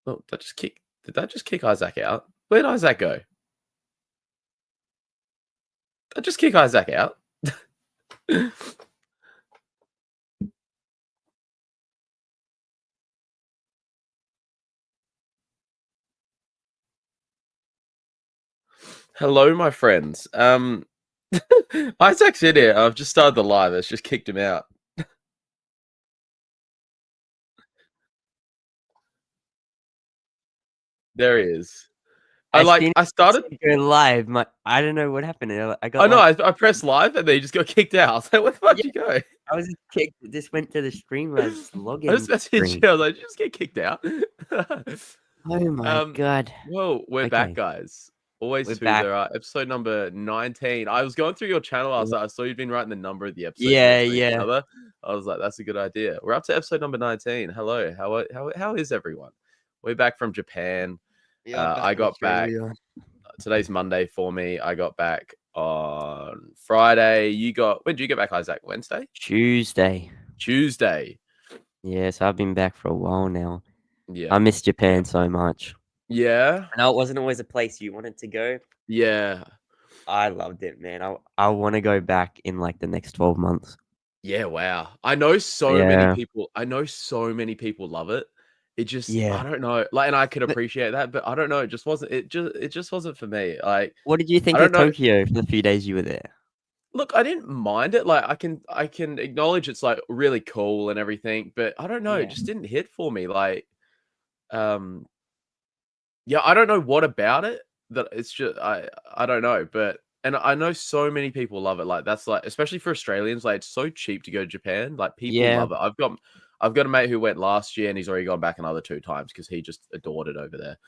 Oh, that just kick did that just kick Isaac out? Where'd Isaac go? That just kick Isaac out? Hello, my friends. Isaac's in here. I've just started the live. It's just kicked him out. There he is. As soon I as started. you go live, I don't know what happened. I got I know. like I pressed live and then he just got kicked out. I was like, "Where the fuck yeah, did you go?" I was just kicked. It just went to the Streamlabs I just login messaged screen. you. I was like, "Did you just get kicked out?" Oh my god. Well, we're back, Okay, guys. Always we're two. back. There are episode number 19. I was going through your channel last Yeah, night. I saw you'd been writing the number of the episodes yeah, next to each yeah. other. I was like, that's a good idea. We're up to episode number 19. Hello. How is everyone? We're back from Japan. Yeah, back I in got back. Australia. Today's Monday for me. I got back on Friday. When did you get back, Isaac? Wednesday? Tuesday. Tuesday. Yes, I've been back for a while now. Yeah. I miss Yeah. Japan so much. Yeah. I know it wasn't always a place you wanted to go. Yeah. I loved it, man. I want to go back in like the next 12 months. Yeah, wow. I know so many Yeah, people love it. It just I yeah. don't know, like, and I could But appreciate that, but I don't know, it just wasn't for me. Like, what did you I think don't of know. Tokyo for the few days you were there? Look, I didn't mind it. Like, I can acknowledge it's like really cool and everything, but I don't know, it Yeah, just didn't hit for me. Like, um, yeah, I don't know what about it that it's just I don't know, but and I know so many people love it. Like that's like especially for Australians, like it's so cheap to go to Japan. Like people yeah, love it. I've got a mate who went last year and he's already gone back another 2 times because he just adored it over there.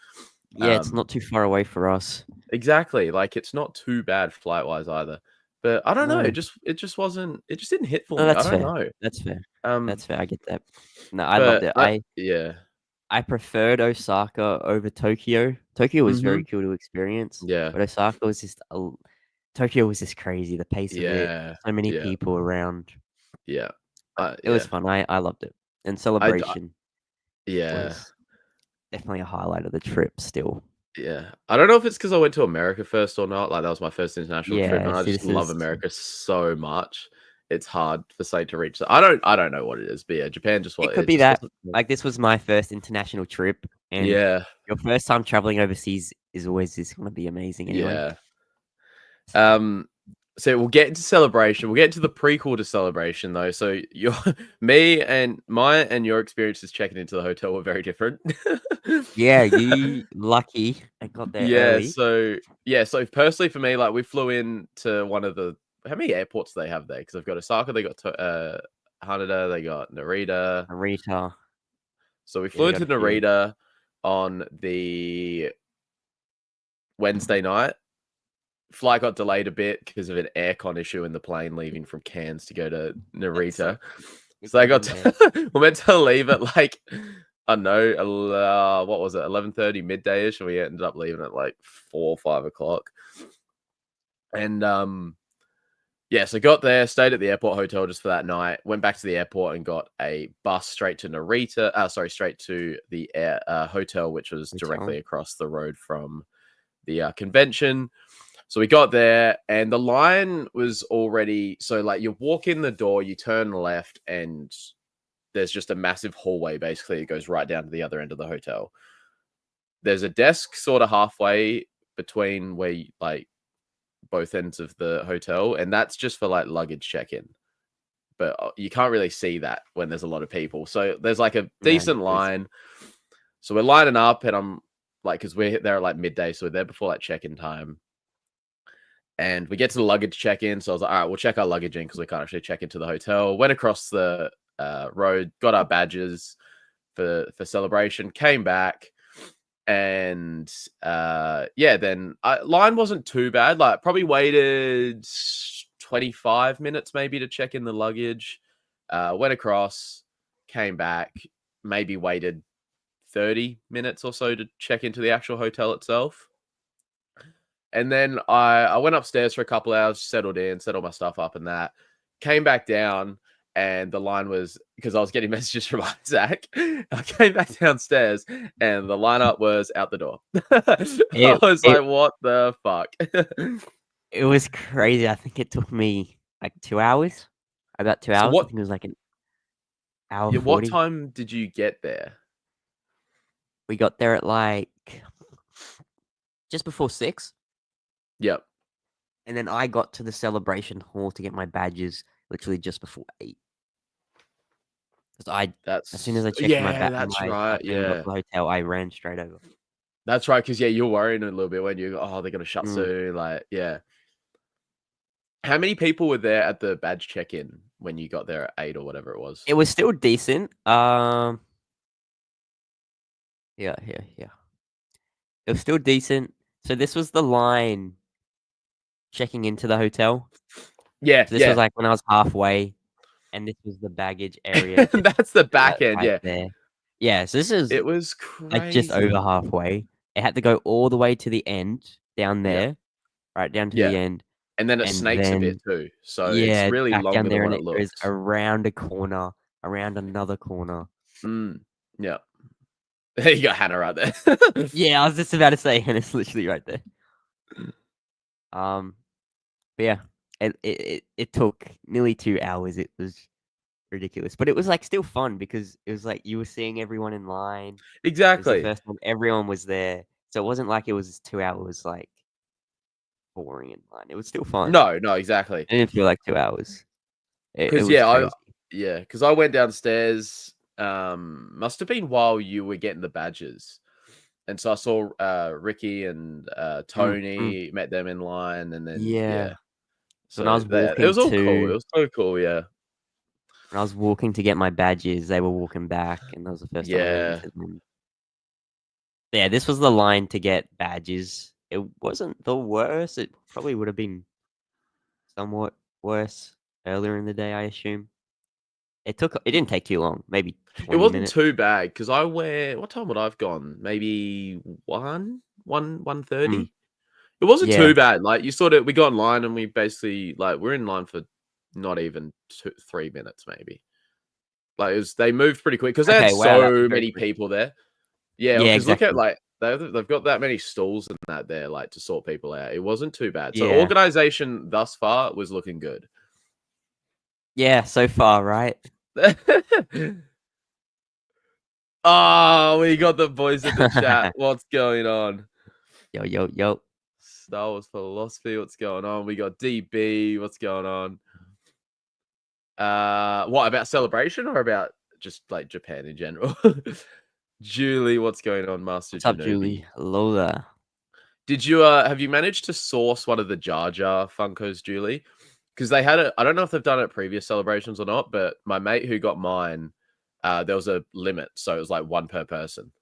yeah. It's Um, not too far away for us. exactly. Like it's not too bad flight wise either. But I don't know. No, It just didn't hit for no, me. I that's don't fair. know. That's fair. Um, That's fair. I get that. No, I loved but it. I I yeah. I preferred Osaka over Tokyo. Tokyo was Mm-hmm. very cool to experience, Yeah. but Osaka was just Tokyo was just crazy. The pace of it, Yeah. so many Yeah. people around. Yeah. It was Yeah. fun. I loved it. And I Celebration yeah. was definitely a highlight of the trip. Still, Yeah. I don't know if it's because I went to America first or not. Like, that was my first international trip, yeah. and I See, just this love is America so much. It's hard for say to reach that. I don't know what it is, but yeah, Japan it. Could it be just that wasn't like this was my first international trip, and yeah, your first time traveling overseas is always just gonna be amazing. Anyway, yeah. Um, so we'll get into Celebration. We'll get into the prequel to Celebration, though. So your me and my and your experiences checking into the hotel were very different. yeah, you lucky. I got there Yeah, early. so so personally for me, like we flew in to one of the how many airports do they have there? Because they've got Osaka, they got Haneda, they got Narita. Narita. So we Yeah, flew they got into a few. Narita on the Wednesday night. Flight got delayed a bit because of an aircon issue in the plane leaving from Cairns to go to That's so Narita. good So I on got you, man. we're meant to leave at like I don't know, what was it, 11:30 midday ish, and we ended up leaving at like 4 or 5 o'clock. And yeah, so got there, stayed at the airport hotel just for that night, went back to the airport and got a bus straight to Narita. Straight to the hotel, which was Hotel. directly across the road from the convention. So we got there, and the line was already so like you walk in the door, you turn left, and there's just a massive hallway. Basically, it goes right down to the other end of the hotel. There's a desk sort of halfway between where like both ends of the hotel, and that's just for like luggage check-in. But you can't really see that when there's a lot of people. So there's like a No, decent line. So we're lining up, and I'm like, because we're there at like midday, so we're there before like check-in time. And we get to the luggage check-in. So I was like, all right, we'll check our luggage in because we can't actually check into the hotel. Went across the road, got our badges for celebration, came back, and then line wasn't too bad. Like probably waited 25 minutes maybe to check in the luggage. Went across, came back, maybe waited 30 minutes or so to check into the actual hotel itself. And then I went upstairs for a couple hours, settled in, set all my stuff up and that. Came back down, and the line was because I was getting messages from Isaac. I came back downstairs, and the lineup was out the door. I It was it like, "What the fuck?" it was crazy. I think it took me like 2 hours. About 2 So hours. I what? think it was like an hour Yeah, what 40. time did you get there? We got there at like just before 6, Yep, and then I got to the celebration hall to get my badges literally just before 8. Because as soon as that's I checked yeah, that's my right. stuff in and got Yeah, to the hotel, I ran straight over. that's right. Because yeah, you're worrying a little bit when you oh they're gonna shut Mm. soon. Like yeah, how many people were there at the badge check-in when you got there at 8 or whatever it was? It was still decent. Yeah. It was still decent. So this was the line checking into the hotel. Yeah, So this was yeah. like when I was halfway, and this was the baggage area That's the back end. right Yeah, there. Yeah, so this is it was like just over crazy. halfway. It had to go all the way to the end down Yeah, there, right down to the yeah. end, And then it and snakes a bit then too. So it's yeah, really back down longer than there, and what it it goes looks. around a corner, around another corner. Yeah. There you got Hannah right there. Yeah, I was just about to say, and it's literally right there. But yeah, it took nearly 2 hours. It was ridiculous, but it was like still fun because it was like you were seeing everyone in line. It was the Exactly. first time everyone was there, so it wasn't like it was 2 hours like boring in line. It was still fun. No, no, exactly. It didn't feel like 2 hours. It Because was yeah, crazy. because I went downstairs. Must have been while you were getting the badges, and so I saw Ricky and Mm, mm. Tony. Met them in line, and then Yeah. yeah. So when I So was there, it walking was all cool. It to was so cool. Yeah, to get my badges, they were walking back, and that was the first time I ran yeah. into them. Yeah, this was the line to get badges. It wasn't the worst. It probably would have been somewhat worse earlier in the day, I assume. It didn't take too long, maybe It 20 wasn't minutes. too bad because I went. What time would I've gone? Maybe 1:30. Mm, It wasn't yeah. too bad. Like you sort of, we got in line and we basically like we're in line for not even 3 minutes, maybe. Like it was, they moved pretty quick because they had Okay, wow, that was so very many quick. people there. Yeah, Yeah, because look at exactly. like they've got that many stalls and that there, like to sort people out. It wasn't too bad. So Yeah. organization thus far was looking good. Yeah, so far, right? Oh, we got the boys in the chat. What's going on? Yo. Star Wars philosophy. What's going on? We got DB. What's going on? What about celebration or about just like Japan in general? Julie, what's going on, Master What's up, Janobi? Julie? Lola. Did you have you managed to source one of the Jar Jar Funkos, Julie? Because they had it. I don't know if they've done it at previous celebrations or not, but my mate who got mine, there was a limit, so it was like one per person.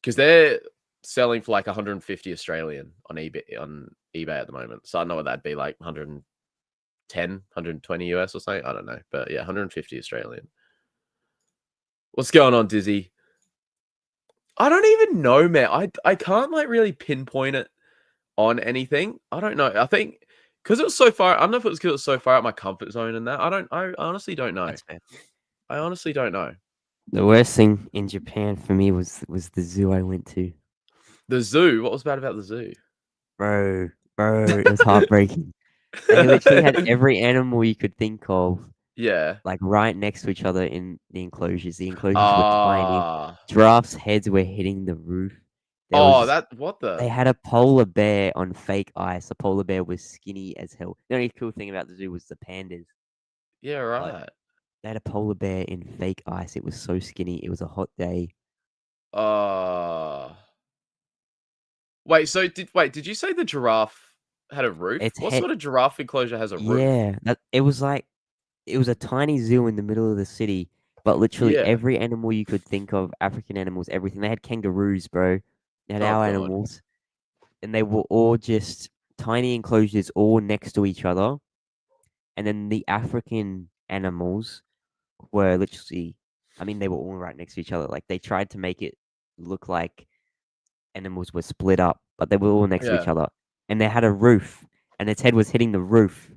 Because they're selling for like 150 Australian on eBay at the moment. So I don't know what that'd be like 110, 120 US or something. I don't know. But yeah, 150 Australian. What's going on, Dizzy? I don't even know, man. I can't like really pinpoint it on anything. I don't know. I think because it was so far. I don't know if it was because it was so far out my comfort zone and that. I honestly don't know. That's fair. I honestly don't know. The worst thing in Japan for me was the zoo I went to. The zoo. What was bad about the zoo? Bro, it was heartbreaking. They literally had every animal you could think of, Yeah. like right next to each other in the enclosures. The enclosures were tiny. Ah. Giraffes' heads were hitting the roof. What the? They had a polar bear on fake ice. The polar bear was skinny as hell. The only cool thing about the zoo was the pandas. Yeah, But right. they had a polar bear in fake ice. It was so skinny. It was a hot day. Uh did you say the giraffe had a roof? Its What head, sort of giraffe enclosure has a roof? yeah, it was a tiny zoo in the middle of the city, but literally Yeah. every animal you could think of, African animals, everything. They had kangaroos, bro. They had Oh our god. animals, and they were all just tiny enclosures, all next to each other. And then the African animals were literally, I mean, they were all right next to each other. Like they tried to make it look like animals were split up, but they were all next to each Yeah. other. And they had a roof, and its head was hitting the roof.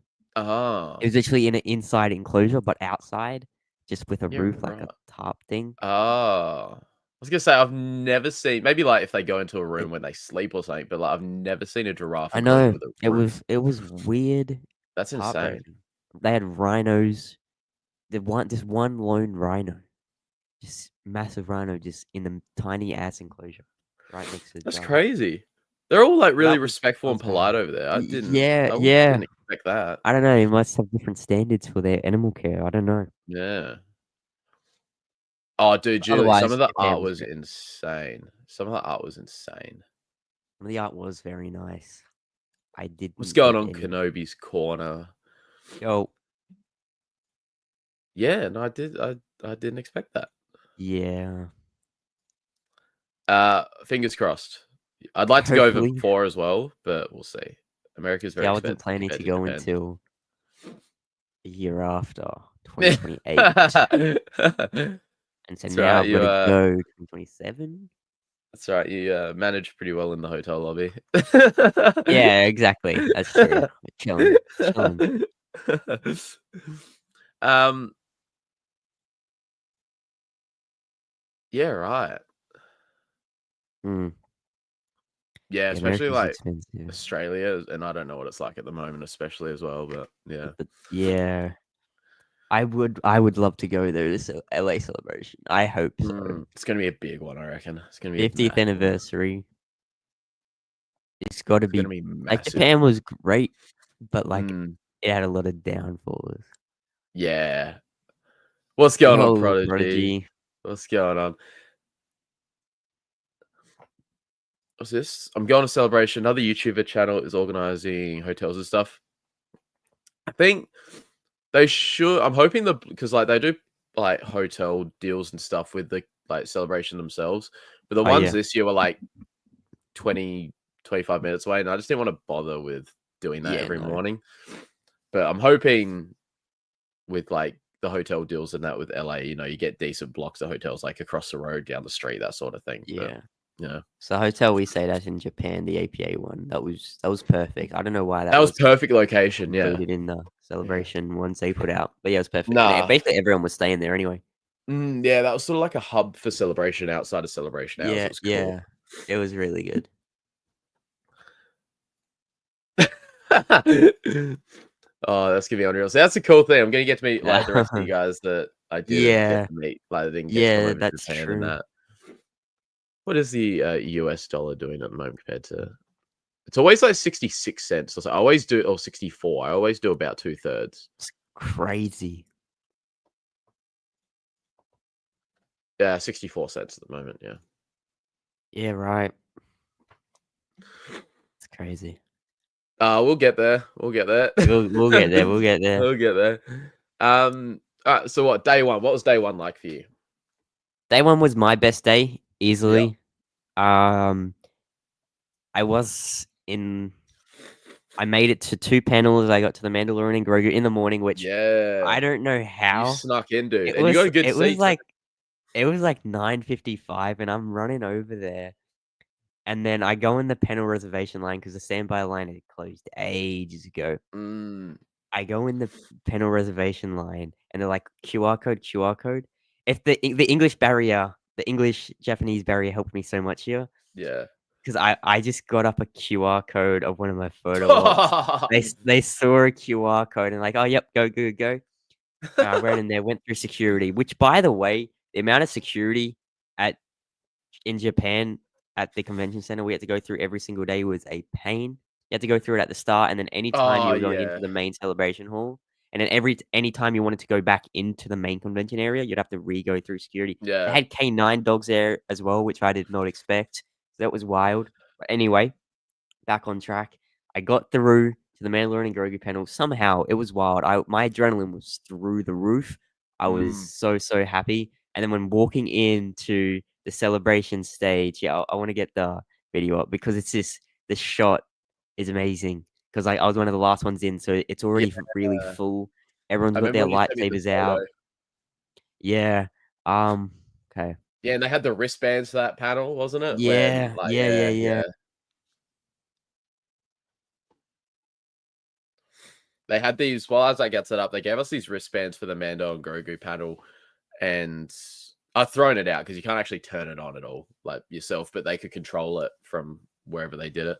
Oh, It was literally in an inside enclosure, but outside, just with a yeah, roof, like a right. tarp thing. Oh, I was gonna say I've never seen. Maybe like if they go into a It, room when they sleep or something, but like I've never seen a giraffe I enclosure know with a roof. it was weird, That's insane. heartbreaking. They had rhinos. Just one lone rhino, just massive rhino, just in the tiny ass enclosure, right next to the That's giraffe. crazy. They're all like really That respectful and was mad. polite over there. Yeah, I yeah. didn't expect that. I don't know. They must have different standards for their animal care. I don't know. Yeah. Oh, dude, Julie, some of Otherwise, the Japan art was was great. insane. Some of the art was insane. The art was very nice. I What's didn't going get on, any. Kenobi's Corner? Oh, Yeah, no, I didn't expect that. yeah. Fingers crossed. I'd like to go over Hopefully. 4 as well, but we'll see. America's very Yeah, I wasn't expensive planning compared to to go Japan. until the year after 2028. And so That's now right. I've got to go 2027. That's right. You managed pretty well in the hotel lobby. Yeah, exactly. That's true. Chilling. Chilling. um. Yeah. Right. Mm. Yeah. Yeah, Especially America's like expensive. Australia, and I don't know what it's like at the moment, especially as well. But yeah. But yeah, I would love to go there. This LA celebration. I hope so. It's gonna be a big one, I reckon. It's gonna be a 50th massive one. anniversary. It's got to It's gonna be be like massive. Japan was great, but like Mm, it had a lot of downfalls. yeah. What's going on, Yo, Prodigy? Prodigy. What's going on? What's this? I'm going to Celebration. Another YouTuber channel is organizing hotels and stuff. I think they should. I'm hoping because like they do like hotel deals and stuff with the like Celebration themselves, but the Oh ones yeah, this year were like 20, 25 minutes away, and I just didn't want to bother with doing that yeah, every no, morning. But I'm hoping with like the hotel deals and that with LA, you get decent blocks of hotels like across the road, down the street, that sort of thing. But yeah. yeah, So the hotel we stayed at in Japan, the APA one, that was perfect. I don't know why that that was was perfect location. Yeah, included in the yeah. celebration ones they put out. But yeah, it was perfect. And Nah, basically everyone was staying there anyway. yeah, that was sort of like a hub for Celebration outside of Celebration hours. Yeah, It was cool. yeah. It was really good. Oh, that's gonna be unreal. So that's a cool thing. I'm gonna get to meet like the rest of you Yeah. guys that I didn't get Yeah, to meet, like I didn't get to come yeah, over to that's Japan and true. that. What is the US dollar doing at the moment compared to? It's always like 66 cents. I always do, or 64. I always do about 2/3. It's crazy. Yeah, 64 cents at the moment. Yeah. Yeah, right. It's crazy. We'll get there. We'll get there. We'll get there. We'll get there. We'll get there. All right, so what, day one? What was day one like for you? Day one was my best day, Yeah. easily. Um, I was in. I made it to 2 panels. I got to the Mandalorian and Grogu in the morning, which I Yeah. don't know You how. snuck in, dude. It And you got was a good it was seat too. like it was like 9:55, and I'm running over there, and then I go in the panel reservation line because the standby line had closed ages ago. Mm, I go in the panel reservation line, and they're like QR code, QR code. If the English barrier, the English Japanese barrier helped me so much here. yeah. Because I just got up a QR code of one of my photo ops. They saw a QR code and like, "Oh, yep, go, go, go." I ran in there, went through security, which, by the way, the amount of security at in Japan at the convention center we had to go through every single day was a pain. You had to go through it at the start, and then anytime Oh, you were going into yeah. the main celebration hall, and then anytime you wanted to go back into the main convention area, you'd have to re-go through security. They Yeah. had K9 dogs there as well, which I did not expect. So that was wild. But anyway, back on track. I got through to the Mandalorian and Grogu panel. Somehow it was wild. My adrenaline was through the roof. I was Mm, so happy. And then when walking into the celebration stage, yeah, I want to get the video up because the shot is amazing. Because I was one of the last ones in, so it's yeah. already really full. Everyone's I got remember their when you sent me the lightsabers photo. out. Yeah. Okay. Yeah, and they had the wristbands for that panel, wasn't it? When Yeah. like Yeah. Yeah. yeah, Yeah. yeah. they had these while as I get set up, they gave us these wristbands for the Mando and Grogu panel, and I've thrown it out because you can't actually turn it on at all, like yourself, but they could control it from wherever they did it.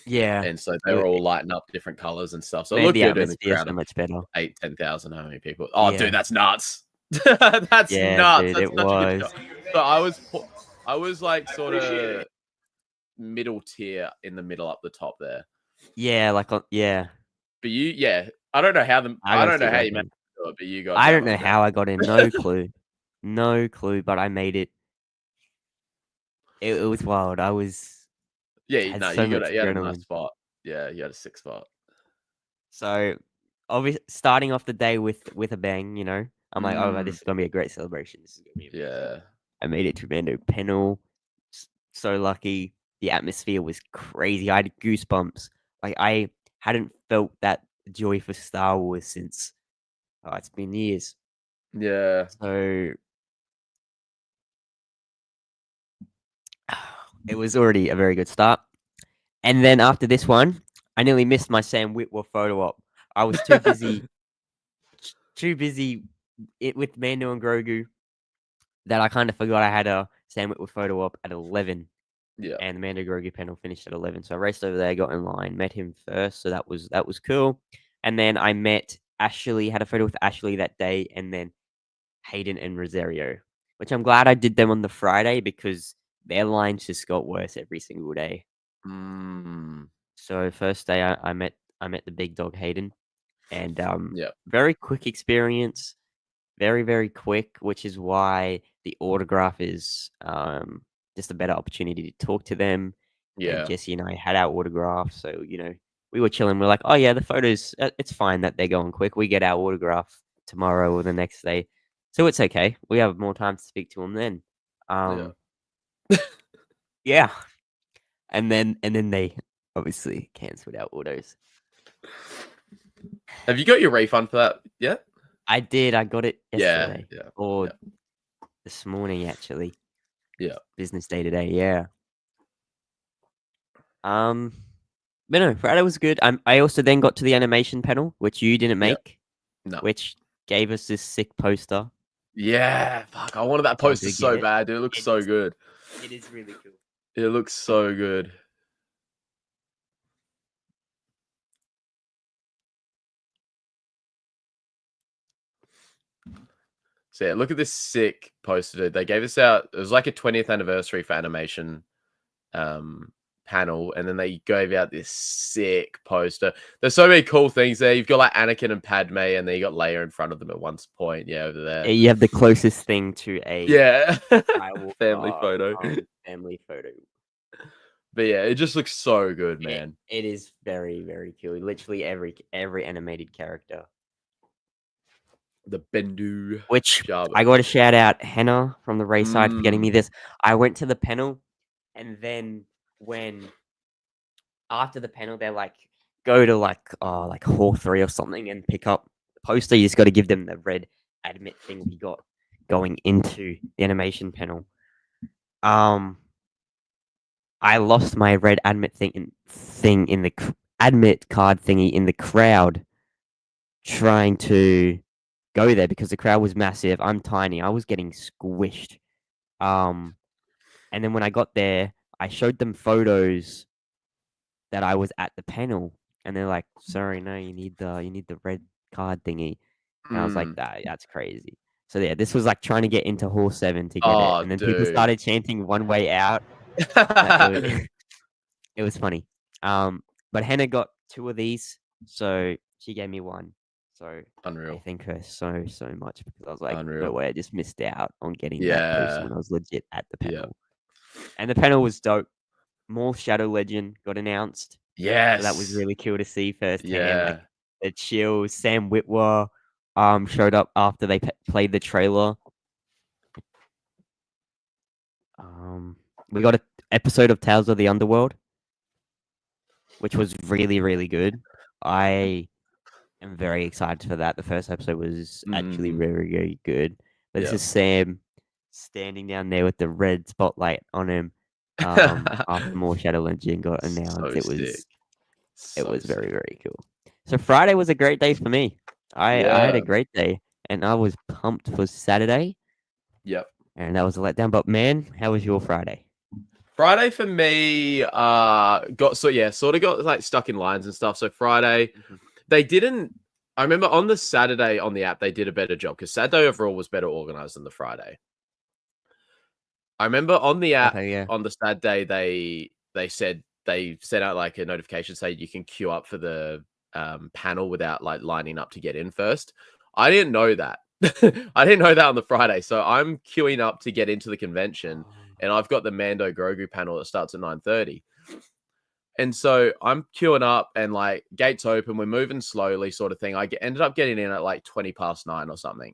Yeah, And so they were all lighting up different colors and stuff. So it made looked the good in the atmosphere crowd so of much better. 10,000, how many people? Oh, Yeah. dude, that's nuts. That's Yeah, nuts. dude, That's it such a good was. shot. So I was like sort of middle tier in the middle up the top there. Yeah, like yeah. But yeah, I don't know how I don't know how you managed to do it, but you got. I down don't know up there. how I got in. No clue. No clue, but I made it. It was wild. I was. Yeah, Had no, so you got much it. You had a nice adrenaline. spot. Yeah, you had a sick spot. So, obviously, starting off the day with a bang, I'm like, oh, this is gonna be a great celebration. This is gonna be Yeah. I made it to Mando panel. So lucky. The atmosphere was crazy. I had goosebumps. Like I hadn't felt that joy for Star Wars since it's been years. Yeah. So it was already a very good start. And then after this one, I nearly missed my Sam Witwer photo op. I was too busy, with Mando and Grogu that I kind of forgot I had a Sam Witwer photo op at 11. Yeah. And the Mando Grogu panel finished at 11. So I raced over there, got in line, met him first. So that was cool. And then I met Ashley, had a photo with Ashley that day, and then Hayden and Rosario, which I'm glad I did them on the Friday because their lines just got worse every single day. Mm. So first day I met the big dog Hayden, and Yeah. very quick experience, very very quick, which is why the autograph is just a better opportunity to talk to them. Yeah. And Jesse and I had our autograph, so we were chilling. We're like, oh yeah, the photos, it's fine that they're going quick. We get our autograph tomorrow or the next day, so it's okay. We have more time to speak to them then. Yeah. And then they obviously cancelled our autos. Have you got your refund for that yet? I did. I got it yesterday. Yeah. Or this morning, actually. Yeah. Business day today. Yeah. But no, Friday was good. I also then got to the animation panel, which you didn't make. No. Which gave us this sick poster. Yeah. Fuck. I wanted that poster so bad, dude. It looks so good. It is really cool. It looks so good. So yeah, look at this sick poster, dude. They gave us out. It was like a 20th anniversary for animation panel, and then they gave out this sick poster. There's so many cool things there. You've got like Anakin and Padme, and then you got Leia in front of them at one point. Yeah, over there. You have the closest thing to a family photo. Family photo. But yeah, it just looks so good, man. It is very, very cool. Literally every animated character. The Bendu. Which I got to shout out Hannah from the race side for getting me this. I went to the panel, and then after the panel, they're like, go to like Hall 3 or something and pick up the poster. You just got to give them the red admit thing we got going into the animation panel. I lost my red admit thing in the admit card thingy in the crowd trying to go there because the crowd was massive. I'm tiny. I was getting squished. And then when I got there, I showed them photos that I was at the panel, and they're like, "Sorry, no, you need the red card thingy." And I was like, "That's crazy." So yeah, this was like trying to get into Hall 7 to get it, and then people started chanting "One Way Out." It was funny. But Hannah got 2 of these, so she gave me 1. So unreal. I thank her so much because I was like, unreal. No way, I just missed out on getting that poster when I was legit at the panel. And the panel was dope. More Shadow Legend got announced. Yes, so that was really cool to see firsthand. Yeah, like the chills. Sam Witwer showed up after they played the trailer. We got an episode of Tales of the Underworld, which was really, really good. I am very excited for that. The first episode was actually very, very good. But this is Sam standing down there with the red spotlight on him after more Shadow Legend got announced. It was very, very cool. So Friday was a great day for me. I had a Yeah. great day, and I was pumped for Saturday, Yep. and that was a letdown. But man, how was your Friday? Friday for me, sort of got like stuck in lines and stuff. So Friday, Mhm. they didn't. I remember on the Saturday on the app, they did a better job because Saturday overall was better organized than the Friday. I remember on the app Okay, yeah. on the Saturday, they said they sent out like a notification saying you can queue up for the panel without like lining up to get in first. I didn't know that. I didn't know that on the Friday, so I'm queuing up to get into the convention, and I've got the Mando Grogu panel that starts at 9:30. And so I'm queuing up and like gates open, we're moving slowly, sort of thing. Ended up getting in at like 20 past 9 or something.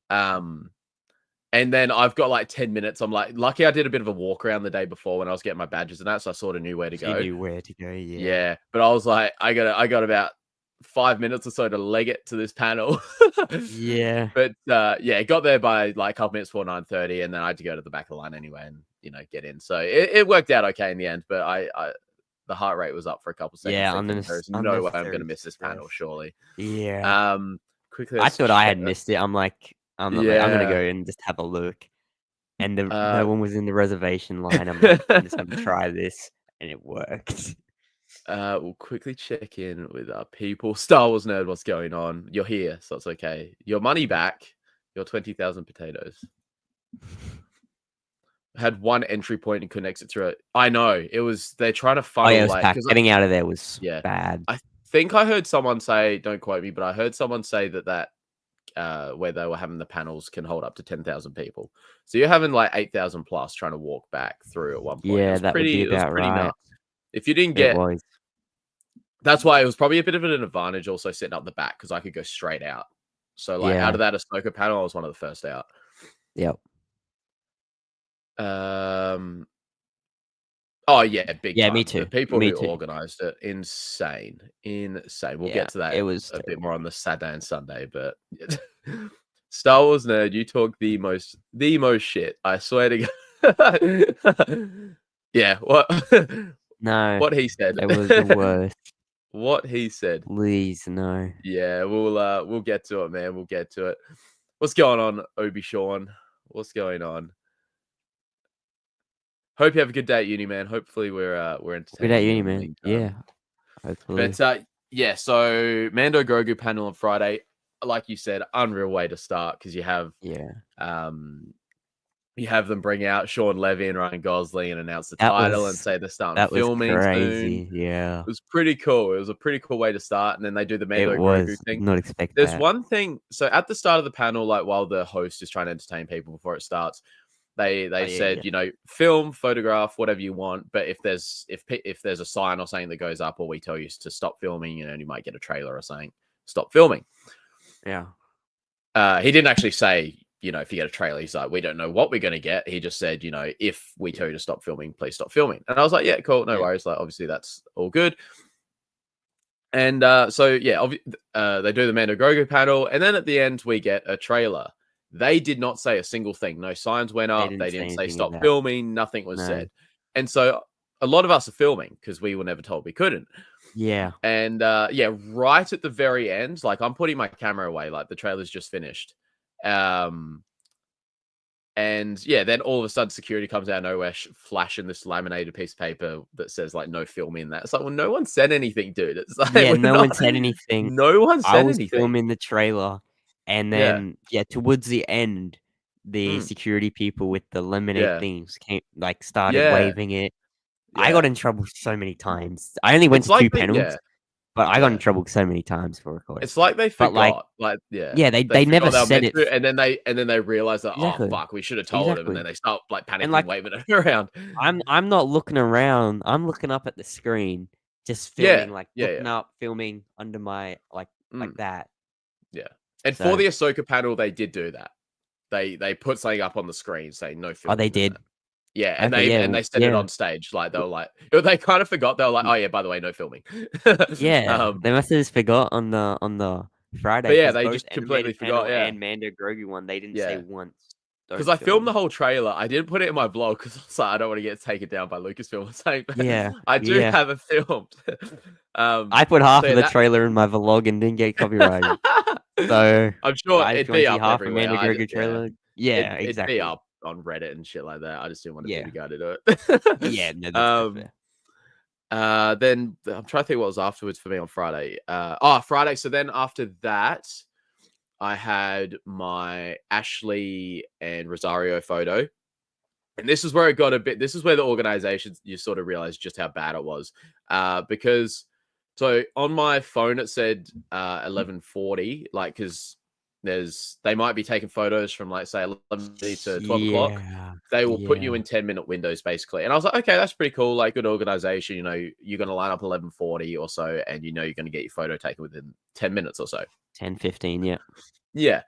And then I've got like 10 minutes. I'm like, lucky I did a bit of a walk around the day before when I was getting my badges and that, so I sort of knew where to So you go. knew where to go, yeah. Yeah, but I was like, I got about 5 minutes or so to leg it to this panel. Yeah. But yeah, got there by like a couple minutes before 9:30, and then I had to go to the back of the line anyway and get in. So it worked out okay in the end, but I the heart rate was up for a couple seconds. Yeah, Thinking, there's no way I'm going to unnecessary miss this panel, stress. surely. Yeah. Quickly, I let's thought I check. had missed it. I'm like, I'm not like, I'm gonna Yeah. go and just have a look. And no Uh, one was in the reservation line. I'm like, I'm just gonna try this, and it worked. We'll quickly check in with people. Star Wars nerd, what's going on? You're here, so it's okay. Your money back. Your 20,000 potatoes. Had one entry point and couldn't exit through it. I know it was. They're trying to Oh funnel yeah, it was like packed. Getting out of there was yeah. bad. I think I heard someone say, don't quote me, but I heard someone say that where they were having the panels can hold up to 10,000 people. So you're having like 8,000 plus trying to walk back through at one point. Yeah, that would be It was about pretty right. nuts. If you didn't It get, was. that's why it was probably a bit of an advantage also setting up the back because I could go straight out. So like out Yeah. of that Ahsoka panel, I was one of the first out. Yep. Oh yeah, big Yeah, time. me too. The people Me who too. organized it, insane. We'll Yeah, get to that it was a bit terrible. more on the Saturday and Sunday, but Star Wars nerd, you talk the most shit. I swear to God. Yeah, what No, what he said. it was the worst. What he said. Please, no. Yeah, we'll get to it, man. We'll get to it. What's going on, Obi Sean? What's going on? Hope you have a good day at uni, man. Hopefully we're entertaining Good at you uni, in the man. meantime. Yeah. Hopefully. But yeah, so Mando Grogu panel on Friday, like you said, unreal way to start because you have them bring out Sean Levy and Ryan Gosling and announce the title and say they're starting filming crazy. soon. Yeah. It was pretty cool. It was a pretty cool way to start, and then they do the Mando It Grogu was. thing. Not expect There's that. one thing. So at the start of the panel, like while the host is trying to entertain people before it starts, they said, film, photograph, whatever you want. But if there's a sign or something that goes up, or we tell you to stop filming, you might get a trailer or saying stop filming. Yeah. He didn't actually say, if you get a trailer, he's like, we don't know what we're going to get. He just said, if we tell you to stop filming, please stop filming. And I was like, yeah, cool, no worries. Like, obviously that's all good. And so yeah, they do the Mando Grogu panel, and then at the end we get a trailer. They did not say a single thing. No signs went up. They didn't say stop filming. Nothing was said. And so a lot of us are filming because we were never told we couldn't. Yeah. And yeah, right at the very end, like I'm putting my camera away, like the trailer's just finished. And yeah, then all of a sudden security comes out of nowhere, flashing this laminated piece of paper that says like no filming that. It's like, well, no one said anything, dude. It's like, yeah, no one said anything. No one said anything. I was filming the trailer, and then towards the end, the security people with the lemonade things started waving it. Yeah. I got in trouble so many times. I only went to 2 panels, but I got in trouble so many times for recording. It's like they forgot, they never said it, and then they realized that oh fuck, we should have told him, and then they start like panicking, and waving it around. I'm not looking around. I'm looking up at the screen, just filming, looking up, filming under my like that. Yeah, and for the Ahsoka panel, they did do that. They put something up on the screen saying no filming. Oh, they did. Yeah, and they said it on stage. Like they were like, they kind of forgot. They were like, oh yeah, by the way, no filming. Yeah, they must have just forgot on the Friday. But yeah, they just completely forgot. Yeah, and Mando Grogu one, they didn't say once. because I filmed the whole trailer. I didn't put it in my blog because I don't want to get taken down by Lucasfilm or something. But Yeah, I do yeah. have it filmed. I put half so of the that- trailer in my vlog and didn't get copyrighted. So I'm sure guys, if it'd you wanna be see up half everywhere. Amanda Gregory trailer, yeah, It'd exactly. be up on Reddit and shit like that. I just didn't want to be the guy to do it. Yeah, no, that's fair. Then I'm trying to think what was afterwards for me on Friday. Friday. So then after that, I had my Ashley and Rosario photo. And this is where it got a bit. This is where the organization, you sort of realize just how bad it was. Because so on my phone it said 11:40, like because they might be taking photos from like say 11 to 12 o'clock. They will put you in 10-minute windows basically. And I was like, okay, that's pretty cool. Like good organization. You know, you're going to line up 11:40 or so, and you know you're going to get your photo taken within 10 minutes or so. 10-15, yeah. Yeah.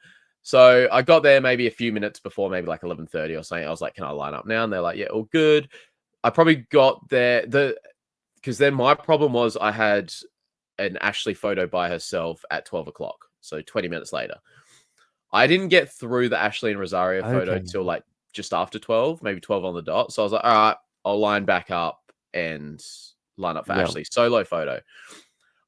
So I got there maybe a few minutes before, maybe like 11:30 or something. I was like, can I line up now? And they're like, yeah, all good. I probably got there because then my problem was I had an Ashley photo by herself at 12 o'clock. So 20 minutes later. I didn't get through the Ashley and Rosario photo till like just after 12, maybe 12 on the dot. So I was like, all right, I'll line back up and line up for Ashley's solo photo.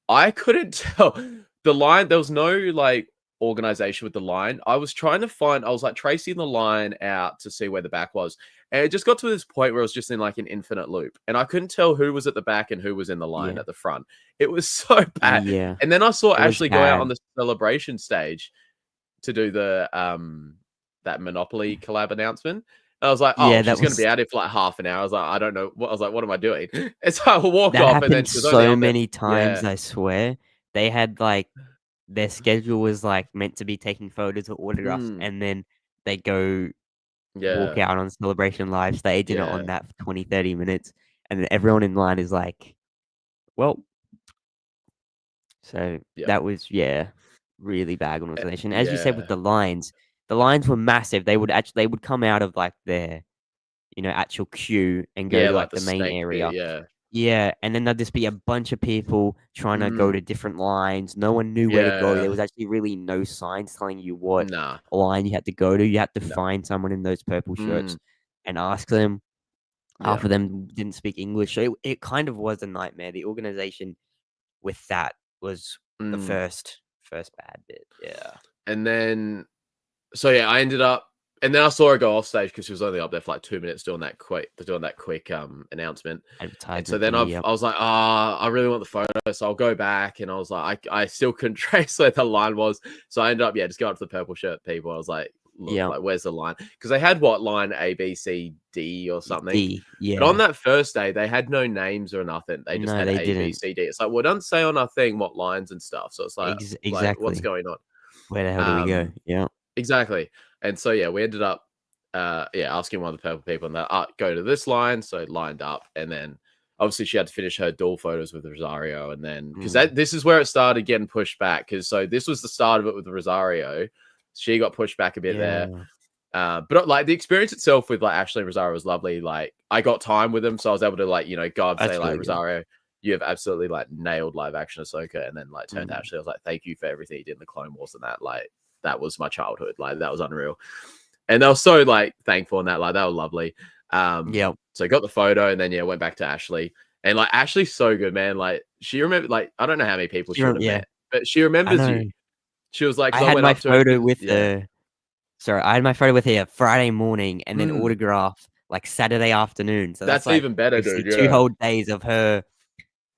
I couldn't tell the line. There was no like organization with the line. I was trying to find, I was like tracing the line out to see where the back was. And it just got to this point where it was just in like an infinite loop. And I couldn't tell who was at the back and who was in the line at the front. It was so bad. Yeah. And then I saw Ashley go out on the celebration stage to do the that Monopoly collab announcement. And I was like, oh, she's going to be out here for like half an hour. I was like, I don't know. I was like, what am I doing? And so I walked off. And then so many times, I swear. They had like, their schedule was like meant to be taking photos or autographs, and then they go walk out on Celebration Live stage and on that for 20-30 minutes, and then everyone in line is like, well, so that was really bad organization. As you said with the lines were massive. They would come out of like their actual queue and go to like the main area. Yeah, and then there'd just be a bunch of people trying to go to different lines. No one knew where to go. There was actually really no signs telling you what line you had to go to. You had to find someone in those purple shirts and ask them. Half of them didn't speak English. So it kind of was a nightmare. The organization with that was the first bad bit. Yeah. And then, so I ended up, and then I saw her go off stage because she was only up there for like 2 minutes doing that quick announcement. And so then I was like, I really want the photo, so I'll go back. And I was like, I still couldn't trace where the line was, so I ended up just going up to the purple shirt people. I was like, look, like where's the line? Because they had line A, B, C, D or something. D, But on that first day, they had no names or nothing. They just had A, B, C, D. It's like, well, don't say on our thing what lines and stuff. So it's like, like what's going on? Where the hell do we go? Yeah, exactly. And so we ended up asking one of the purple people, and that go to this line. So lined up, and then obviously she had to finish her dual photos with Rosario, and then because this is where it started getting pushed back, because so this was the start of it with Rosario. She got pushed back a bit there. But like the experience itself with like Ashley and Rosario was lovely. Like I got time with them, so I was able to like go up and say like, Rosario, you have absolutely like nailed live action Ahsoka, and then like turned to Ashley. I was like, thank you for everything you did in the Clone Wars and that. Like that was my childhood. Like that was unreal. And they were so like thankful and that, like, they were lovely. So I got the photo and then went back to Ashley. And like Ashley's so good, man. Like she remembered, like, I don't know how many people she would have met, but she remembers you. She was like, I had my photo with her. Sorry, I had my photo with her Friday morning and then autograph like Saturday afternoon. So that's like, even better, dude. 2 whole days of her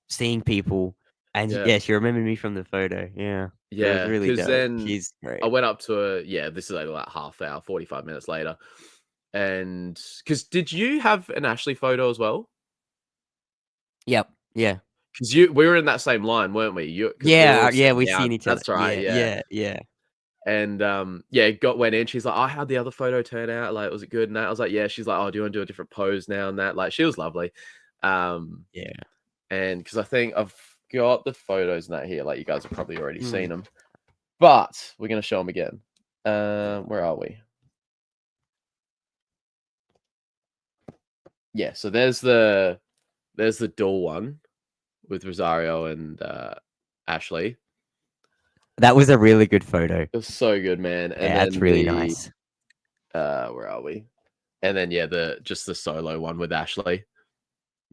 seeing people. And she remembered me from the photo. Yeah. Yeah, it was really dope. Then she's great. I went up to her. Yeah, this is like half hour, 45 minutes later. And because did you have an Ashley photo as well? Yep. Yeah. Because we were in that same line, weren't we? We've seen each other. That's right. Yeah. And went in. She's like, how'd the other photo turn out? Like, was it good? And that I was like, yeah. She's like, do you want to do a different pose now? And that, like, she was lovely. And because I think I've got the photos in that here, like you guys have probably already seen them, but we're gonna show them again. Where are we? Yeah, so there's the dual one with Rosario and Ashley. That was a really good photo. It was so good, man. And that's really nice. Where are we? And then yeah, just the solo one with Ashley.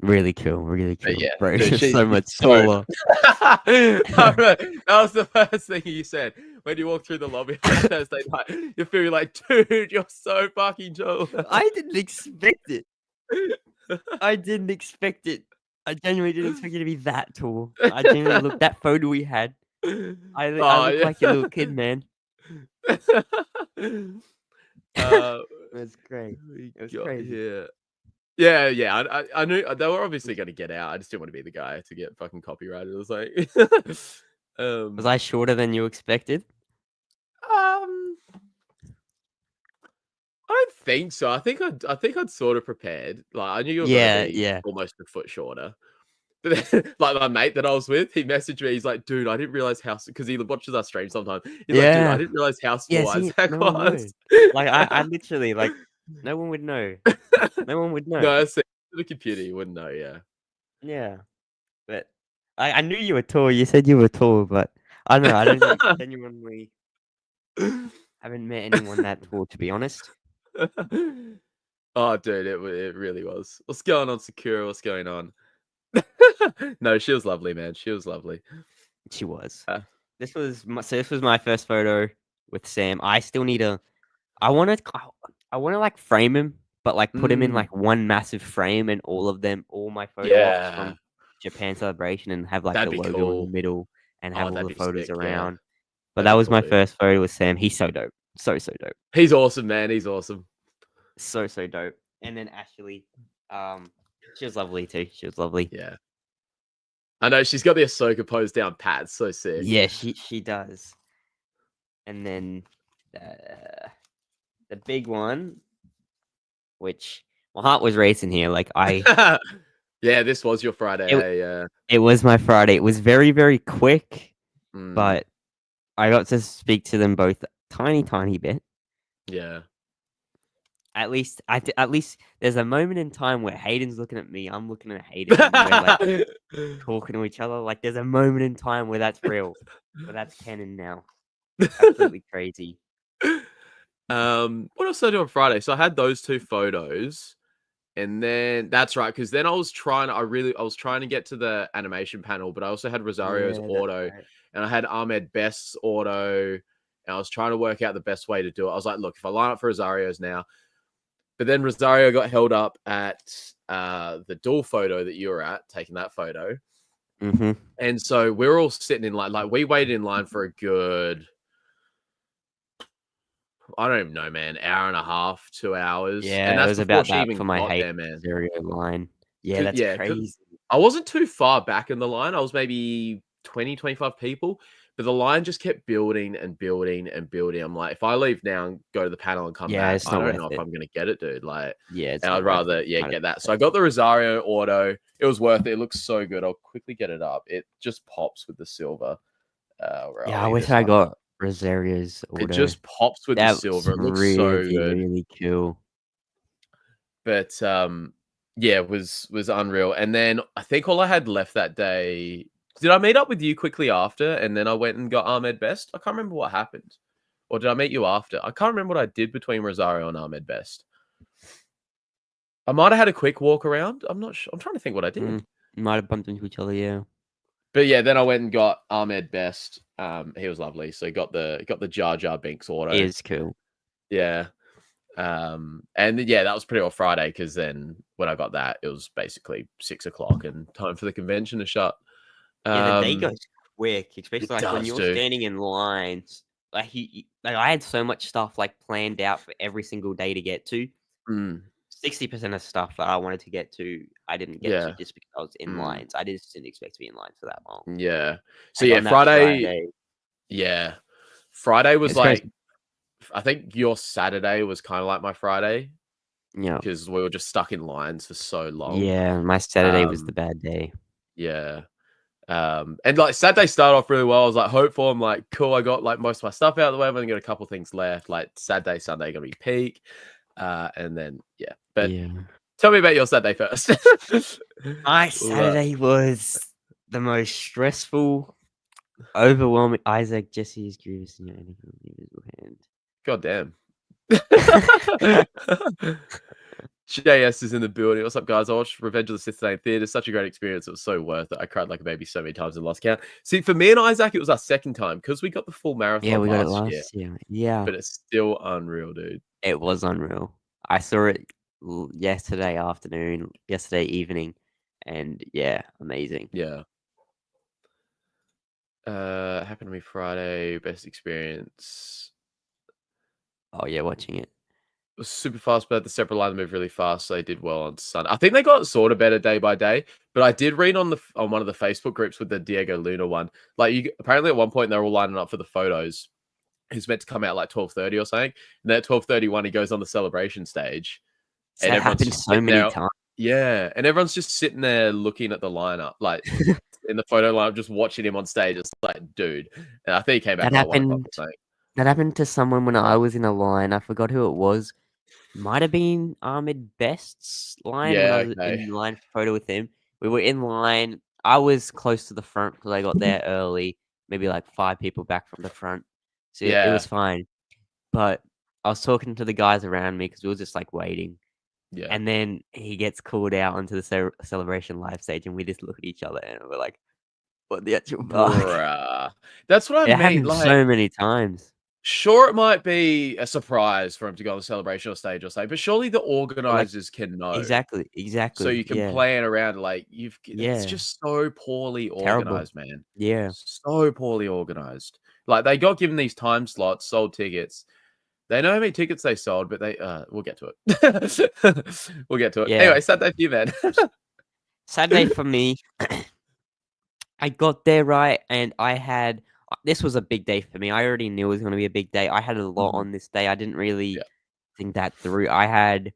Really cool, really cool. But yeah, Bro, dude, it's so much so taller. that was the first thing you said when you walked through the lobby on Thursday night. You're feeling like, dude, you're so fucking tall. I didn't expect it. I didn't expect it. I genuinely didn't expect it to be that tall. I genuinely looked that photo we had. I Oh, look yeah. like a little kid, man. Uh, That's great. we It was got crazy. here. Yeah. I knew they were obviously going to get out. I just didn't want to be the guy to get fucking copyrighted. It was like, Was I shorter than you expected? I don't think so. I think I'd sort of prepared. Like I knew you were going to be Yeah. almost a foot shorter. But then, like my mate that I was with, he messaged me. He's like, "Dude, I didn't realize how," because he watches our stream sometimes. He's like, "Dude, I Yeah. didn't realize how Yeah, small see, Isaac no one was." knows. Like I literally like no one would know. No one would know. No, I see the computer, you wouldn't know. Yeah. Yeah. But I knew you were tall. You said you were tall, but I don't know. I don't genuinely haven't met anyone that tall, to be honest. Oh, dude, it really was. What's going on, Sakura? What's going on? No, she was lovely, man. She was lovely. She was. Uh, This was my first photo with Sam. I still need to. I want to like frame him, but like put him in like one massive frame and all my photo ops from Japan Celebration and have like That'd the be logo cool. in the middle and have all That'd the be photos sick, around. yeah. But That'd that be was cool, my dude. first photo with Sam. He's so dope. So dope. He's awesome, man. He's awesome. So dope. And then Ashley, she was lovely too. She was lovely. Yeah. I know she's got the Ahsoka pose down pat. It's so sick. Yeah, she does. And then the big one, which my heart was racing here. Like Yeah, this was your Friday. It was my Friday. It was very, very quick, Mm, but I got to speak to them both tiny bit. yeah. At least there's a moment in time where Hayden's looking at me, I'm looking at Hayden, and we're like talking to each other. Like there's a moment in time where that's real, but that's canon now. Absolutely crazy. What else did I do on Friday? So I had those two photos, and then that's right, because then I was trying to get to the animation panel, but I also had Rosario's auto, and I had Ahmed Best's auto, and I was trying to work out the best way to do it. I was like, look, if I line up for Rosario's now, but then Rosario got held up at the dual photo that you were at, taking that photo. Mm-hmm. And so we're all sitting in line. Like we waited in line for a good, I don't even know, man, hour and a half, 2 hours. Yeah, and that's it was about she that even for my got hate there, man. Rosario line. Yeah, that's crazy. I wasn't too far back in the line. I was maybe 20, 25 people. But the line just kept building and building and building. I'm like, if I leave now and go to the panel and come back, it's I not don't worth know if it. I'm going to get it, dude. Like, Yeah, and I'd rather, get that. So I got the Rosario auto. It was worth it. It looks so good. I'll quickly get it up. It just pops with the silver. I wish I got Rosario's auto. It just pops with the silver. It looks so good. Really cool. But yeah, it was unreal. And then I think all I had left that day. Did I meet up with you quickly after, and then I went and got Ahmed Best? I can't remember what happened. Or did I meet you after? I can't remember what I did between Rosario and Ahmed Best. I might have had a quick walk around. I'm not sure. I'm trying to think what I did. Might have bumped into each other, yeah. But yeah, then I went and got Ahmed Best. He was lovely. So got the Jar Jar Binks auto. It is cool. Yeah. And yeah, that was pretty well Friday, because then when I got that, it was basically 6 o'clock and time for the convention to shut. Yeah, the day goes quick, especially like when you're dude. standing in lines. Like I had so much stuff like planned out for every single day to get to. 60% of stuff that I wanted to get to, I didn't get to just because I was in lines. I just didn't expect to be in line for that long. Yeah. So yeah, Friday. Yeah, Friday was like crazy. I think your Saturday was kind of like my Friday. Yeah, because we were just stuck in lines for so long. Yeah, my Saturday was the bad day. Yeah. And like Saturday started off really well. I was like hopeful. I'm like, cool, I got like most of my stuff out of the way. I've only got a couple things left. Like Saturday, Sunday gonna be peak. And then but tell me about your Saturday first. My Saturday was the most stressful, overwhelming. Isaac, Jesse is grievous in your invisible hand. God damn. JS is in the building. What's up, guys? I watched Revenge of the Sith today in theater. Such a great experience. It was so worth it. I cried like a baby so many times and lost count. See, for me and Isaac, it was our second time because we got the full Yeah, marathon we got it last year. last year. Yeah, But it's still unreal, dude. it was unreal. I saw it yesterday afternoon, yesterday evening, and yeah, amazing. Yeah. Happened to me Friday. Best experience. Oh yeah, watching it. It was super fast, but the separate line moved really fast, so they did well on Sunday. I think they got sort of better day by day, but I did read on one of the Facebook groups with the Diego Luna one. Like, you apparently at one point they're all lining up for the photos. He's meant to come out like 12:30 or something, and then at 12:31 he goes on the celebration stage, So and that everyone's happened just so sitting many there. times. Yeah, and everyone's just sitting there looking at the lineup, like in the photo lineup, just watching him on stage. It's like, dude. And I think he came back That at like 1 o'clock or happened. something. That happened to someone when I was in a line. I forgot who it was. Might have been Ahmed Best's line when I Yeah, was okay. in line for photo with him. We were in line. I was close to the front because I got there early, maybe like 5 people back from the front. So it Yeah, was fine. But I was talking to the guys around me because we were just like waiting. yeah. And then he gets called out onto the celebration live stage, and we just look at each other and we're like, what the actual fuck? Bruh. That's what I It mean. happened Like, so many times. sure, it might be a surprise for him to go on the celebration or stage or something, but surely the But like, organizers can know. exactly, So you can yeah, plan around. Like, it's yeah, just so poorly terrible. organized, man. Yeah. So poorly organized. Like, they got given these time slots, sold tickets. They know how many tickets they sold, but we'll get to it. We'll get to it. Yeah. Anyway, sad day for you, man. Saturday for me, I got there right, and I had this was a big day for me. I already knew it was going to be a big day. I had a lot Mhm. on this day. I didn't really Yeah. think that through. I had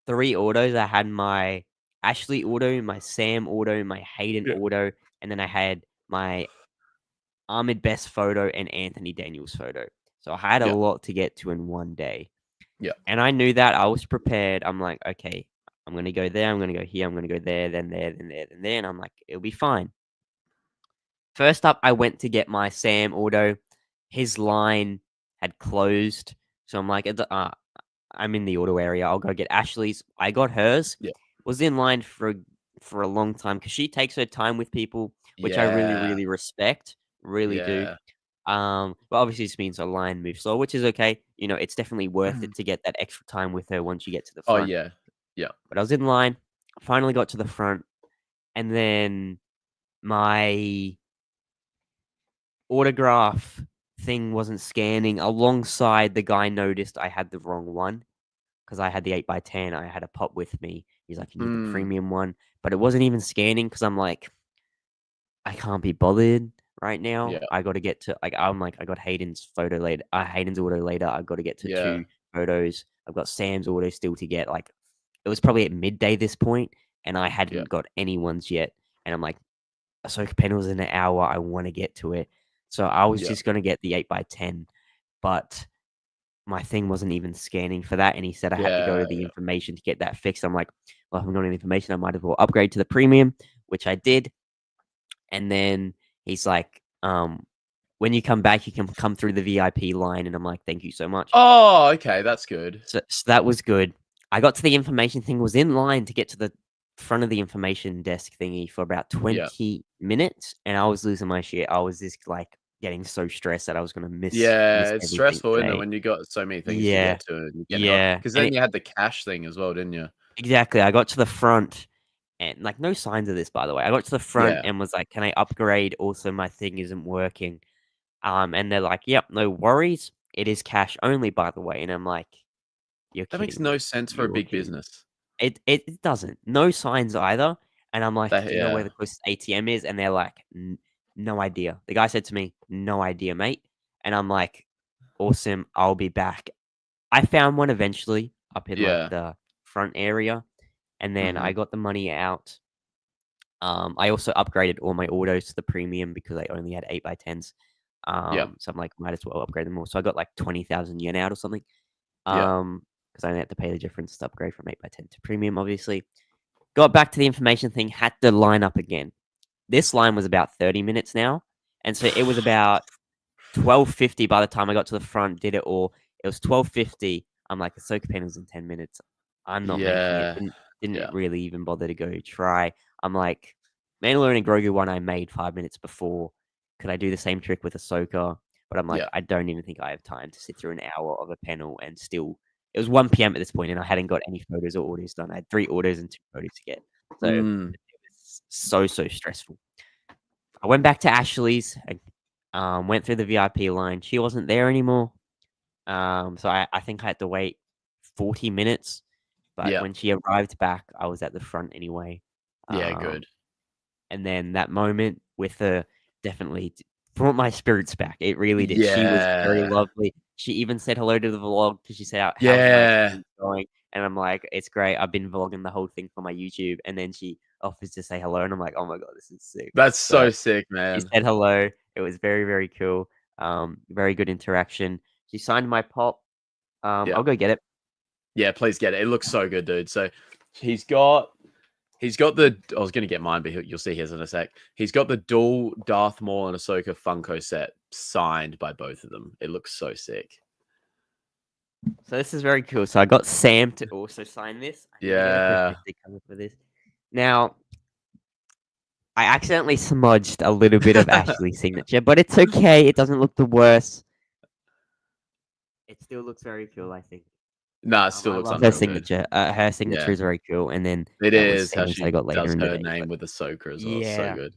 3 autos. I had my Ashley auto, my Sam auto, my Hayden Yeah. auto, and then I had my Ahmed Best photo and Anthony Daniels photo. So I had a Yeah. lot to get to in one day. Yeah. And I knew that. I was prepared. I'm like, okay, I'm gonna go there, I'm gonna go here, I'm gonna go there, then there, then there, then there. And I'm like, it'll be fine. First up, I went to get my Sam auto. His line had closed. So I'm like, I'm in the auto area. I'll go get Ashley's. I got hers. Yeah. Was in line for a long time because she takes her time with people, which I really, Yeah. really respect. Really do. Yeah. But obviously this means a line moves slow, which is okay. You know, it's definitely worth it to get that extra time with her once you get to the Oh, front. yeah. Yeah. But I was in line, finally got to the front, and then my autograph thing wasn't scanning. Alongside, the guy noticed I had the wrong one because I had the 8x10. I had a pop with me. He's like, "You need the premium one," but it wasn't even scanning because I'm like, I can't be bothered right now. Yeah. I got to get to I'm like, I got Hayden's photo later. Hayden's auto later. I've got to get to Yeah. 2 photos. I've got Sam's auto still to get. Like, it was probably at midday this point, and I hadn't got anyone's yet. And I'm like, Ahsoka Penn in an hour. I want to get to it. So I was just going to get the 8x10, but my thing wasn't even scanning for that. And he said I had to go to the information to get that fixed. I'm like, well, if I'm going to the information, I might as well upgrade to the premium, which I did. And then he's like, when you come back, you can come through the VIP line. And I'm like, thank you so much. Oh, okay. That's good. So that was good. I got to the information thing, was in line to get to the front of the information desk thingy for about 20 minutes. And I was losing my shit. I was just like getting so stressed that I was going to miss. Yeah, it's everything stressful, isn't it, today. when you got so many things to Yeah. get to and you get Yeah. because And then you had the cash thing as well, didn't you? exactly. I got to the front and like no signs of this, by the way. I got to the front Yeah. and was like, can I upgrade? Also, my thing isn't working. And they're like, yep, no worries. It is cash only, by the way. And I'm like, you're That makes kidding no me. sense for a You're big kidding me. business. It doesn't. No signs either. And I'm like, That do you know where yeah. the closest ATM is? And they're like, no idea. The guy said to me, no idea, mate. And I'm like, awesome. I'll be back. I found one eventually up in Yeah. like the front area. And then I Mhm. got the money out. I also upgraded all my autos to the premium because I only had 8x10s. Yeah. So I'm like, might as well upgrade them all. So I got like 20,000 yen out or something. Yeah. Because I only had to pay the difference to upgrade from 8x10 to premium, obviously. Got back to the information thing, had to line up again. This line was about 30 minutes now. And so it was about 12:50 by the time I got to the front, did it all. It was 12:50. I'm like, the Ahsoka panel's in 10 minutes. I'm not making it. Yeah. Didn't Yeah. really even bother to go try. I'm like, Mandalorian and Grogu one I made 5 minutes before. Could I do the same trick with Ahsoka? But I'm like, Yeah. I don't even think I have time to sit through an hour of a panel and still. It was 1 p.m. at this point, and I hadn't got any photos or orders done. I had 3 orders and 2 photos to get. So it was so stressful. I went back to Ashley's. I went through the VIP line. She wasn't there anymore. So I think I had to wait 40 minutes. But Yeah. when she arrived back, I was at the front anyway. Yeah, good. And then that moment with her definitely brought my spirits back. It really did. She was very Yeah. lovely. She even said hello to the vlog because she said, how's Yeah. my going? And I'm like, it's great. I've been vlogging the whole thing for my YouTube. And then she offers to say hello. And I'm like, oh my God, this is sick. That's so sick, She man. said hello. It was very, very cool. Very good interaction. She signed my pop. Yeah. I'll go get it. Yeah, please get it. It looks so good, dude. So he's got the. I was gonna get mine, but you'll see his in a sec. He's got the dual Darth Maul and Ahsoka Funko set signed by both of them. It looks so sick. So this is very cool. So I got Sam to also sign this. I need to get a Yeah. birthday cover for this. Now, I accidentally smudged a little bit of Ashley's signature, but it's okay. It doesn't look the worst. It still looks very cool, I think. Nah, it still looks her unreal good. signature. Her signature Yeah. is very cool, and then It that was is how Sam's she I got later does in the her day, name but with Ahsoka as well. It's so good.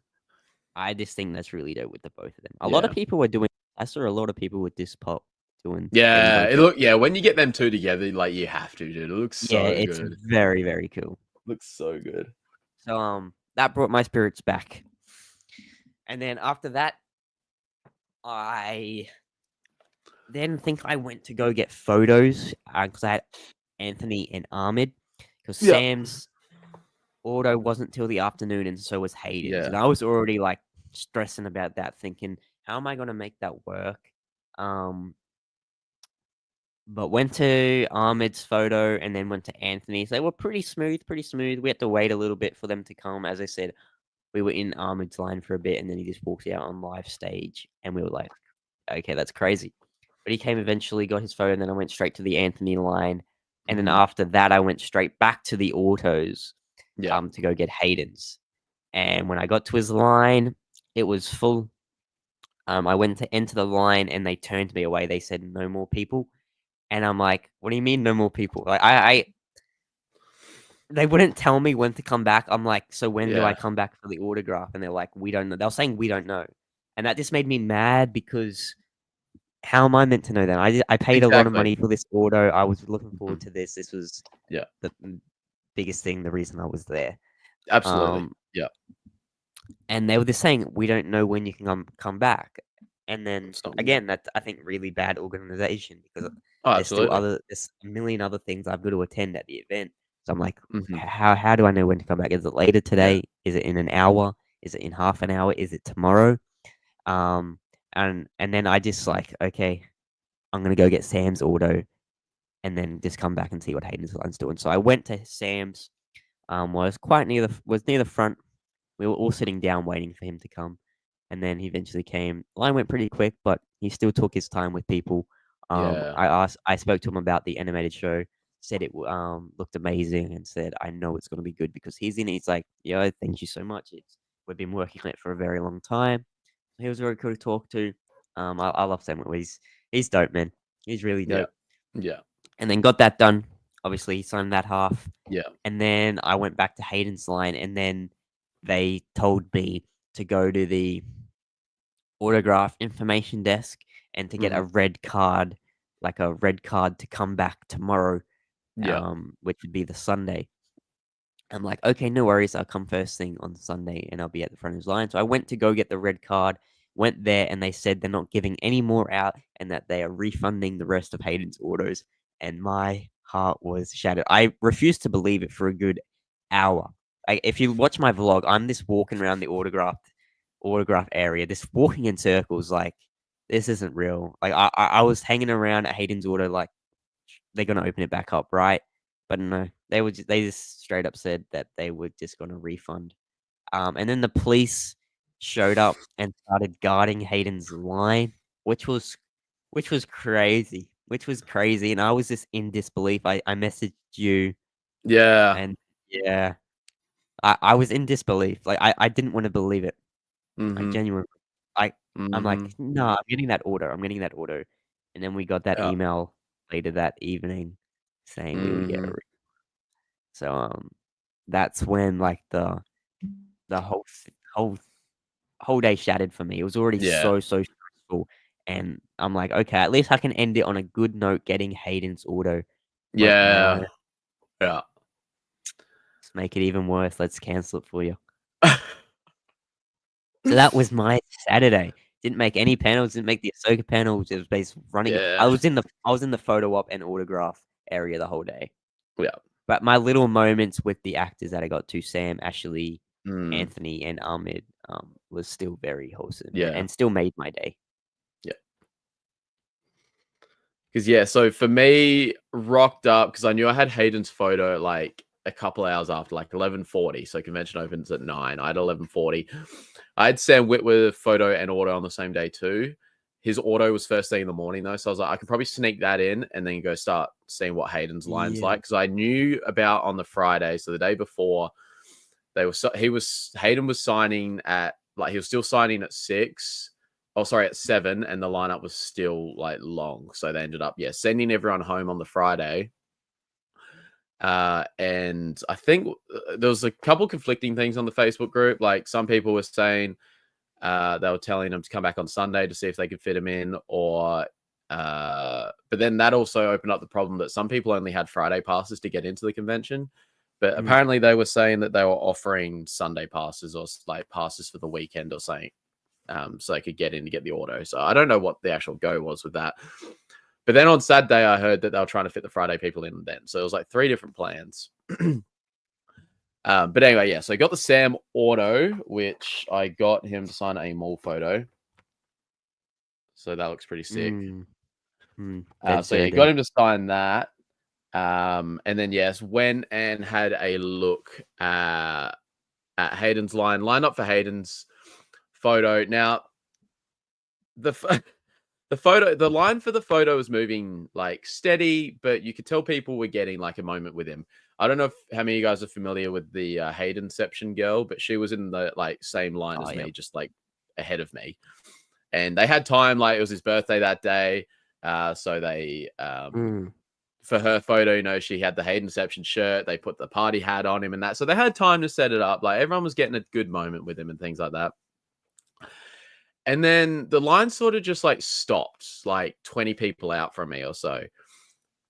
I just think that's really dope with the both of them. A lot of Yeah. people were doing. I saw a lot of people with this pop doing. Yeah, them it both. look when you get them two together, like you have to, dude. It looks so it's good. very, very cool. Looks so good. So that brought my spirits back. And then after that, I then think I went to go get photos because I had Anthony and Ahmed because Yeah. Sam's auto wasn't till the afternoon and so was Hayden's. Yeah. And I was already like stressing about that, thinking, how am I going to make that work? But went to Ahmed's photo and then went to Anthony's. They were pretty smooth. We had to wait a little bit for them to come. As I said, we were in Ahmed's line for a bit and then he just walked out on live stage and we were like, okay, that's crazy. But he came eventually, got his photo, and then I went straight to the Anthony line. And then after that, I went straight back to the autos to go get Hayden's. And when I got to his line, it was full. I went to enter the line and they turned me away. They said, no more people. And I'm like, what do you mean no more people? Like they wouldn't tell me when to come back. I'm like, so when do I come back for the autograph? And they're like, we don't know. They were saying we don't know. And that just made me mad because how am I meant to know that? I paid a lot of money for this auto. I was looking forward to this. This was the biggest thing, the reason I was there. Absolutely. And they were just saying, we don't know when you can come back. And then again, that's I think really bad organization because there's a million other things I've got to attend at the event. So I'm like, how do I know when to come back? Is it later today? Is it in an hour? Is it in half an hour? Is it tomorrow? And then I just like, okay, I'm gonna go get Sam's auto, and then just come back and see what Hayden's line's doing. So I went to Sam's. Was near the front. We were all sitting down waiting for him to come, and then he eventually came. Line went pretty quick, but he still took his time with people. I spoke to him about the animated show. Said it looked amazing, and said I know it's gonna be good because he's in it. He's like, yeah, thank you so much. We've been working on it for a very long time. He was very cool to talk to. I love Sam. He's dope, man. He's really dope. Yeah. And then got that done. Obviously, he signed that half. Yeah. And then I went back to Hayden's line, and then they told me to go to the autograph information desk and to get a red card, like a red card to come back tomorrow, which would be the Sunday. I'm like, okay, no worries. I'll come first thing on Sunday and I'll be at the front of his line. So I went to go get the red card, went there, and they said they're not giving any more out and that they are refunding the rest of Hayden's autos. And my heart was shattered. I refused to believe it for a good hour. If you watch my vlog, I'm just walking around the autograph area, just walking in circles. Like, this isn't real. Like, I was hanging around at Hayden's auto, like, they're going to open it back up, right? But no, they just straight up said that they were just going to refund. And then the police showed up and started guarding Hayden's line, which was crazy. which was crazy. And I was just in disbelief. I messaged you, Yeah. and yeah, I was in disbelief. Like I didn't want to believe it. I Mm-hmm. genuinely, I I'm like, Mm-hmm. no, I'm getting that order. I'm getting that order. And then we got that Yeah. email later that evening saying we would get a Mm-hmm. so that's when like the whole day shattered for me. It was already Yeah. so stressful, and I'm like, okay, at least I can end it on a good note, getting Hayden's auto. But no, Yeah. Yeah. let's make it even worse. Let's cancel it for you. So that was my Saturday. Didn't make any panels. Didn't make the Ahsoka panel. Just based running. Yeah. I was in the photo op and autograph area the whole day. Yeah. But my little moments with the actors that I got to, Sam, Ashley, Mm. Anthony, and Ahmed, was still very wholesome Yeah. and still made my day. Yeah. Because yeah, so for me, rocked up because I knew I had Hayden's photo like a couple hours after, like 11:40. So convention opens at 9. I had 11:40. I had Sam Whitworth photo and auto on the same day too. His auto was first thing in the morning though, so I was like, I could probably sneak that in and then go start seeing what Hayden's line's Yeah. like because I knew about on the Friday, so the day before, Hayden was signing at like he was still signing at 6. Oh, sorry, at 7, and the lineup was still like long. So they ended up, sending everyone home on the Friday. And I think there was a couple conflicting things on the Facebook group. Like some people were saying they were telling him to come back on Sunday to see if they could fit him in, or but then that also opened up the problem that some people only had Friday passes to get into the convention. But apparently they were saying that they were offering Sunday passes or like passes for the weekend or something. So they could get in to get the auto. So I don't know what the actual go was with that. But then on Saturday, I heard that they were trying to fit the Friday people in then. So it was like 3 different plans. But anyway, yeah. So I got the Sam auto, which I got him to sign a mall photo. So that looks pretty sick. So yeah, got him to sign that. And then yes, went and had a look at Hayden's line up for Hayden's photo. Now, the line for the photo was moving like steady, but you could tell people were getting like a moment with him. I don't know how many of you guys are familiar with the Haydenception girl, but she was in the like same line as me, just like ahead of me. And they had time, like it was his birthday that day. So they for her photo, she had the Haydenception shirt. They put the party hat on him and that. So they had time to set it up. Like everyone was getting a good moment with him and things like that. And then the line sort of just like stopped, like 20 people out from me or so.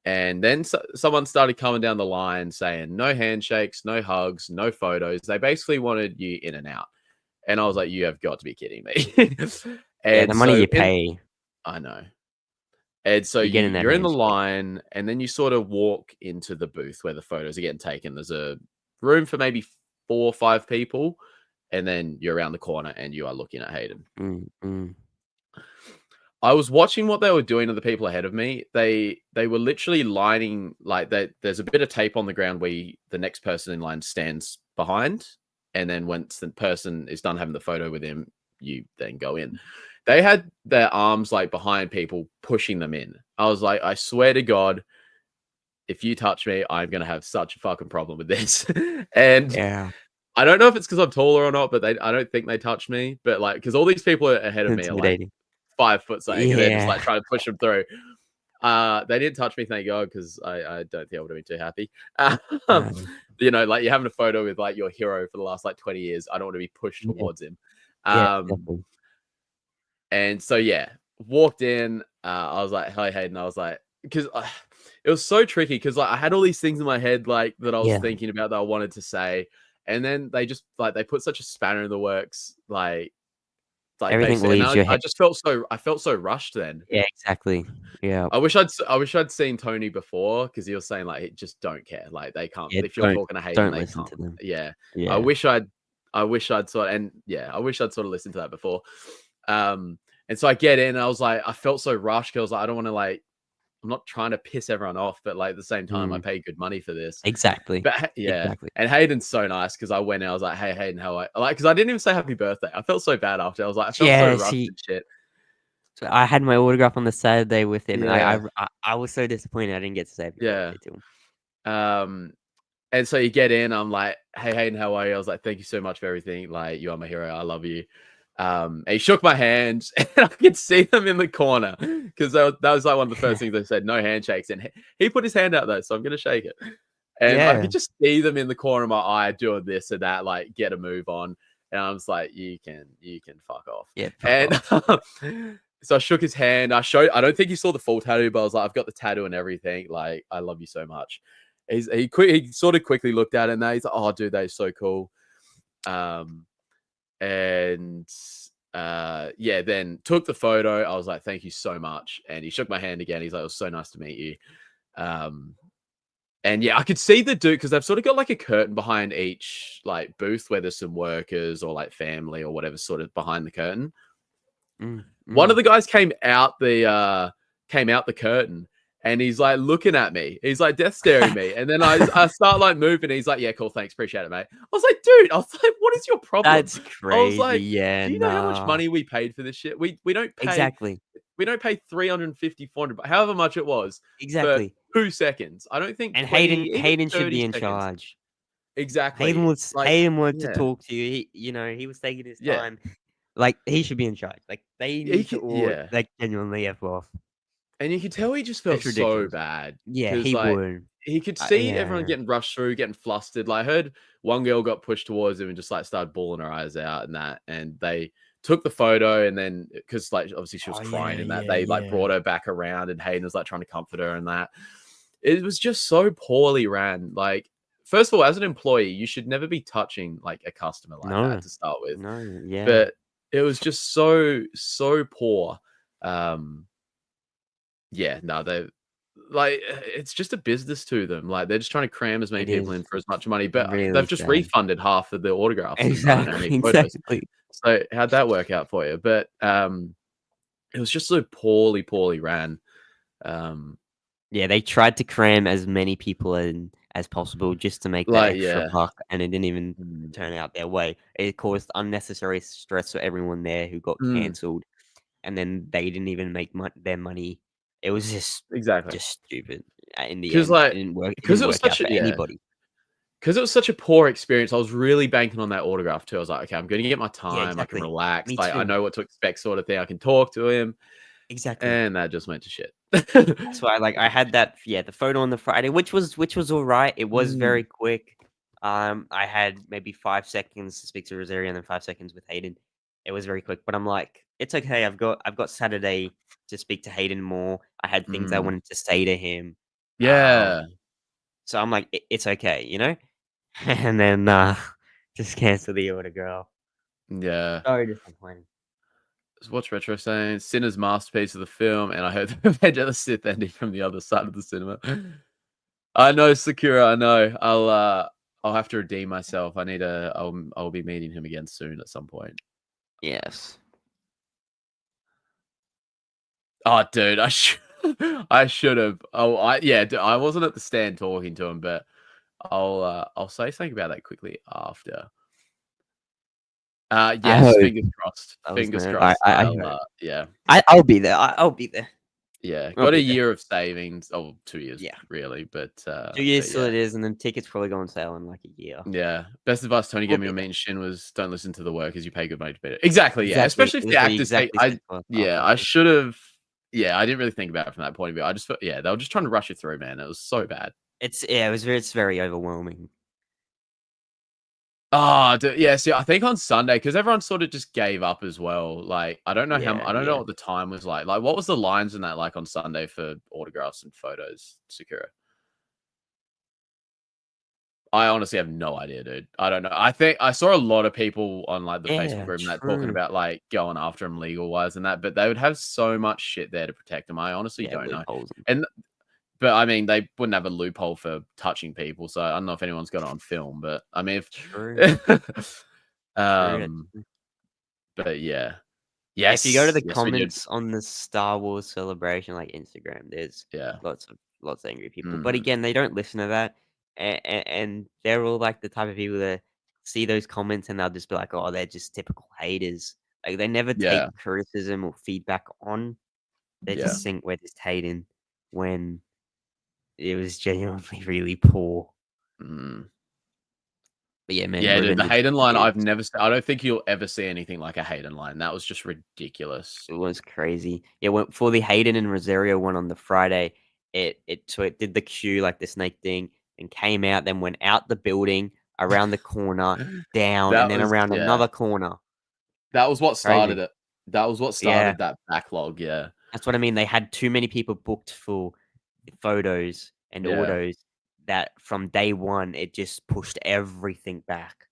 And then someone started coming down the line saying no handshakes, no hugs, no photos. They basically wanted you in and out. And I was like, you have got to be kidding me. And the money you pay. I know. And so you're in the line, and then you sort of walk into the booth where the photos are getting taken. There's a room for maybe 4 or 5 people, and then you're around the corner and you are looking at Hayden. I was watching what they were doing to the people ahead of me. They were literally lining like there's a bit of tape on the ground where the next person in line stands behind, and then once the person is done having the photo with him, you then go in. They had their arms like behind people pushing them in. I was like, I swear to God, if you touch me, I'm gonna have such a fucking problem with this. And Yeah. I don't know if it's because I'm taller or not, but I don't think they touched me. But like, because all these people ahead of me are like 5 foot something, and they're just like trying to push them through. They didn't touch me, thank God, because I don't think I would have been too happy. Like you're having a photo with like your hero for the last like 20 years. I don't want to be pushed towards him. And so walked in. I was like, "Hi, Hayden." I was like, because it was so tricky because like I had all these things in my head like that I was thinking about that I wanted to say, and then they just like they put such a spanner in the works, like everything leaves your head. I felt so rushed then. Yeah, exactly. Yeah. I wish I'd seen Tony before because he was saying like just don't care, like they can't if you're talking to Hayden, they listen can't. to them. Yeah. Yeah. I wish I'd sort of listened to that before. And so I get in and I was like, I felt so rushed because I don't want to like, I'm not trying to piss everyone off, but like at the same time, I pay good money for this. Exactly. But Exactly. And Hayden's so nice because I went and I was like, hey Hayden, how I like because I didn't even say happy birthday. I felt so bad after. I was like, I felt so rushed and shit. So I had my autograph on the Saturday with him, and Yeah, I was so disappointed I didn't get to say happy yeah. birthday to him. And so you get in, I'm like, "Hey, Hayden, how are you?" I was like, "Thank you so much for everything. Like, you are my hero. I love you." And he shook my hand, and I could see them in the corner because that was like one of the first things they said, no handshakes. And he put his hand out though, so I'm gonna shake it. And I Yeah, could just see them in the corner of my eye doing this or that, like get a move on. And I was like, you can fuck off. yeah, fuck And off. so I shook his hand. I don't think he saw the full tattoo, but I was like, I've got the tattoo and everything. Like, I love you so much. He sort of quickly looked at it and he's like, oh dude, that is so cool. Um and yeah, then took the photo. I was like, thank you so much. And he shook my hand again. He's like, it was so nice to meet you. Um and yeah, I could see the dude because they've sort of got like a curtain behind each like booth where there's some workers or like family or whatever sort of behind the curtain. Mm, One of mm. the guys came out the curtain and he's like looking at me. He's like death staring me. And then I start like moving. He's like, yeah, cool, thanks, appreciate it, mate. I was like, dude, I was like, what is your problem? That's I was crazy. like, Yeah, do you know how much nah. money we paid for this shit? We don't pay Exactly. 350, 400, however much it was for Exactly. 2 seconds. I don't think And 20, even Hayden should 30 be in seconds. charge. Exactly. Like, Hayden wanted to yeah, talk to you. He was taking his yeah. time. Like, he should be in charge. Like, they need to all, Yeah. like, genuinely F off. And you could tell he just felt It's so ridiculous. bad Yeah, because, he like, would. he could see everyone Yeah. getting rushed through, getting flustered. Like, I heard one girl got pushed towards him and just like started bawling her eyes out and that. And they took the photo and then because like obviously she was Oh, crying yeah, and that yeah, they like yeah. brought her back around and Hayden was like trying to comfort her and that. It was just so poorly ran. Like, first of all, as an employee, you should never be touching like a customer like that No. to start with. No, yeah. But it was just so poor. Um yeah, no, they like it's just a business to them. Like they're just trying to cram as many It people in is for as much money, but really they've just sad. refunded half of the autographs and I don't have any Exactly, photos. exactly. So how'd that work out for you? But it was just so poorly ran. Um Yeah, they tried to cram as many people in as possible just to make that like extra yeah. buck, and it didn't even Mm. turn out their way. It caused unnecessary stress for everyone there who got Mm, cancelled, and then they didn't even make their money. It was exactly. just stupid. In the Because end, like It because didn't it was work out such for a yeah. anybody. Because it was such a poor experience, I was really banking on that autograph too. I was like, okay, I'm gonna get my Yeah, time. I can exactly. relax. Me Like I too. know what to expect, sort of thing. I can talk to him. Exactly. And that just went to shit. That's why, like, I had that, yeah, the photo on the Friday, which was all right. It was very Mm, quick. I had maybe 5 seconds to speak to Rosario and then 5 seconds with Hayden. It was very quick, but I'm like, it's okay. I've got Saturday to speak to Hayden more. I had things I mm. wanted to say to him. Yeah, So I'm like, it's okay, you know. And then just cancel the autograph. yeah. So disappointing. What's Retro saying? Sinner's masterpiece of the film, and I heard the Revenge of the Sith ending from the other side of the cinema. I know, Sakura, I know. I'll have to redeem myself. I'll be meeting him again soon at some point. Yes. Oh, dude, I should have. Oh, I wasn't at the stand talking to him, but I'll say something about that quickly after. I Yes, hope. fingers crossed. I was Fingers gonna. crossed. I hope. Yeah, I'll be there. I'll be there. yeah. I'll Got a be there. year of savings. Oh, 2 years Yeah. really, 2 years till yeah, it is, and then tickets probably go on sale in like a year. yeah. Best advice Tony We'll gave me be on there. meeting Shin was don't listen to the workers. You pay good money to be there. Exactly. Yeah, Exactly. especially if It the was what he actors take. exactly said to us Yeah, I afterwards. should have. Yeah, I didn't really think about it from that point of view. I just felt, yeah, they were just trying to rush it through, man. It was so bad. It's very overwhelming. Oh, yeah. See, I think on Sunday because everyone sort of just gave up as well. Like, I don't know Yeah, I don't know yeah. what the time was like. Like, what was the lines in that like on Sunday for autographs and photos, Sakura? I honestly have no idea, dude. I don't know. I think I saw a lot of people on like the Facebook Yeah, group and that talking true. about like going after him legal wise and that, but they would have so much shit there to protect them. I honestly Yeah, don't know. loopholes. And but I mean, they wouldn't have a loophole for touching people, so I don't know if anyone's got it on film. But I mean, True. if True. um, but yeah, If you go to the yes, we did. comments on the Star Wars celebration, like Instagram, there's Yeah. lots of angry people. But Mhm. again, they don't listen to that, and they're all like the type of people that see those comments and they'll just be like, "Oh, they're just typical haters." Like they never Yeah. take criticism or feedback on. They Yeah. just think we're just hating when it was genuinely really poor. Mm. But yeah, man. Yeah, dude, the Revenge of Hayden line, Thieves, I've never. I don't think you'll ever see anything like a Hayden line. That was just ridiculous. it was crazy. Yeah, for the Hayden and Rosario one on the Friday, it did the queue like the snake thing and came out, then went out the building, around the corner, down, and That then was around yeah. another corner. That was what started Crazy. it. That was what Yeah. started that backlog. Yeah. That's what I mean. They had too many people booked for photos and Yeah. autos that from day one it just pushed everything back.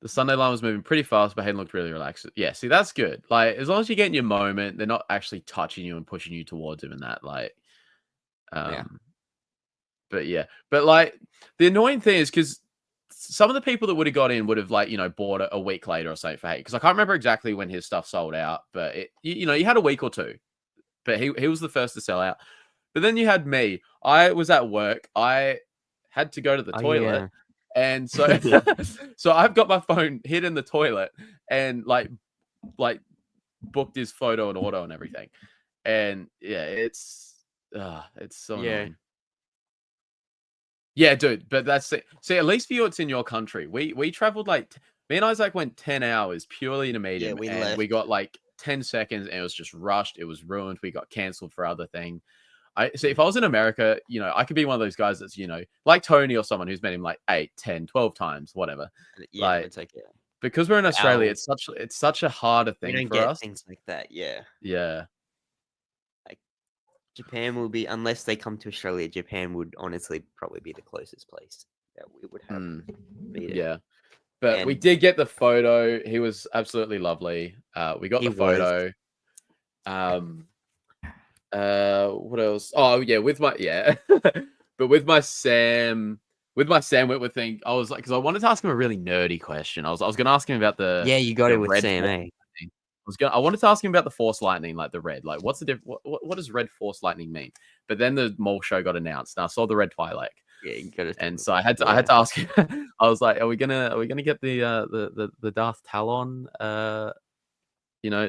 The Sunday line was moving pretty fast, but Hayden looked really relaxed. Yeah, see, that's good. Like, as long as you're getting your moment, they're not actually touching you and pushing you towards him and that. Like, Yeah. But yeah, but like the annoying thing is because some of the people that would have got in would have like bought it a week later or something for Hayden. Because I can't remember exactly when his stuff sold out, but you had a week or two. But he was the first to sell out. But then you had me. I was at work. I had to go to the toilet. Yeah. And so so I've got my phone hid in the toilet and like booked his photo and auto and everything. And yeah, it's so annoying. Yeah, dude, but that's it. See, at least for you, it's in your country. We traveled like me and Isaac went 10 hours purely to meet him. we And left. we got like 10 seconds and it was just rushed. It was ruined. We got cancelled for other thing. I see if I was in America, I could be one of those guys that's, like Tony or someone who's met him like 8, 10, 12 times, whatever. Yeah, Like, it's like because we're in Australia, Our- it's such a harder we thing don't for get us. things like that. Yeah. Yeah. Like Japan will be, unless they come to Australia, Japan would honestly probably be the closest place that we would have meeting. Yeah. But we And did get the photo. He was absolutely lovely. We got he the photo. What else? Oh yeah, but with my Sam Whitworth thing, I was like, because I wanted to ask him a really nerdy question. I was going to ask him about the you got the it with red Sam, force lightning. I wanted to ask him about the force lightning, like the red. Like, what's the difference? What does red force lightning mean? But then the mall show got announced, and I saw the red Twilight. Yeah, you got it. And so I had to ask him. I was like, are we gonna get the Darth Talon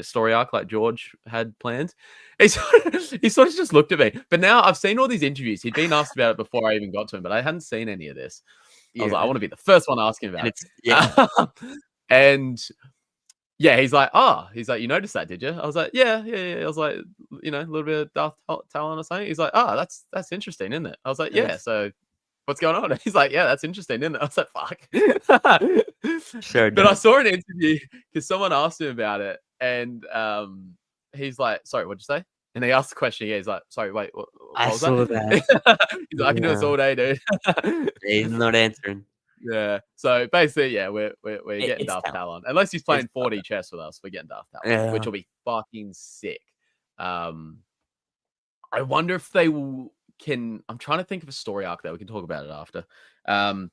story arc like George had planned? He sort of just looked at me. But now I've seen all these interviews. He'd been asked about it before I even got to him, but I hadn't seen any of this. I was like, I want to be the first one asking about it. Yeah. And yeah, he's like, you noticed that, did you? I was like, yeah. I was like, a little bit of Darth Talon or something. He's like, that's interesting, isn't it? I was like, yeah. So what's going on? He's like, yeah, that's interesting, isn't it? I was like, fuck. Sure. But I saw an interview because someone asked him about it, and he's like, sorry, what'd you say? And they asked the question. Yeah, he's like, sorry, wait, what I was saw that? He's like, I can do this all day, dude. He's not answering. Yeah. So basically, yeah, we're getting Darth Talon. Talon. Unless he's playing 4D chess with us, we're getting Darth Talon, which Yeah. will be fucking sick. I wonder if they can. I'm trying to think of a story arc there. We can talk about it after. And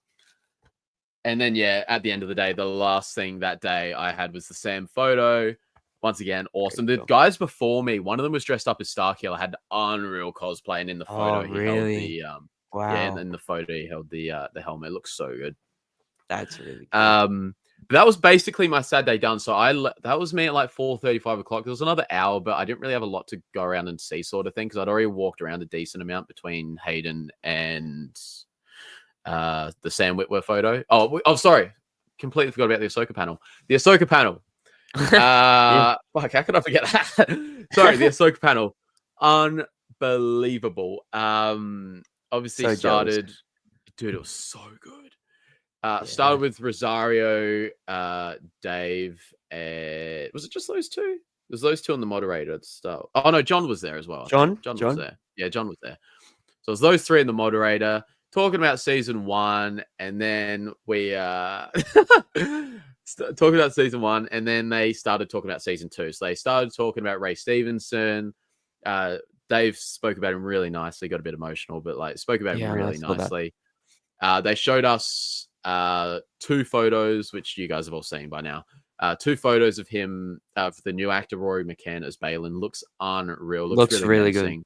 then yeah, at the end of the day, the last thing that day I had was the Sam photo. Once again, awesome. The guys before me, one of them was dressed up as Starkiller, had unreal cosplay, and in the photo he held the wow. yeah, and in the photo he held the helmet. It looks so good. That's really cool. But that was basically my Saturday done. So that was me at like 4:35 o'clock. There was another hour, but I didn't really have a lot to go around and see, sort of thing, because I'd already walked around a decent amount between Hayden and the Sam Whitworth photo. Oh, sorry, completely forgot about the Ahsoka panel. The Ahsoka panel. Fuck, how could I forget that? Sorry, the Ahsoka panel, unbelievable. Obviously So started, jealous. dude, it was so good. Started with Rosario, Dave, was it just those two? It was those two on the moderator at the start. Oh no, John was there as well. John was there. Yeah, John was there. So it was those three in the moderator talking about season 1, and then we talking about season 1, and then they started talking about season 2. So they started talking about Ray Stevenson. Dave spoke about him really nicely, got a bit emotional, but like spoke about him really nicely. They showed us 2 photos, which you guys have all seen by now. 2 photos of him, of the new actor Rory McCann as Balin. Looks unreal. Looks really good.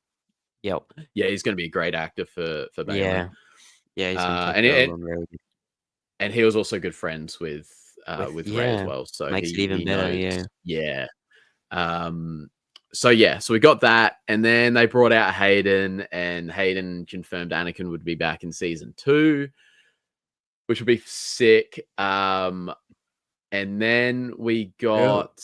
Yep. Yeah, he's going to be a great actor for Balin. Yeah. He's and he was also good friends with with Rey as well. So makes it even he better. knows. Yeah. So we got that, and then they brought out Hayden, and Hayden confirmed Anakin would be back in season 2, which would be sick. And then we got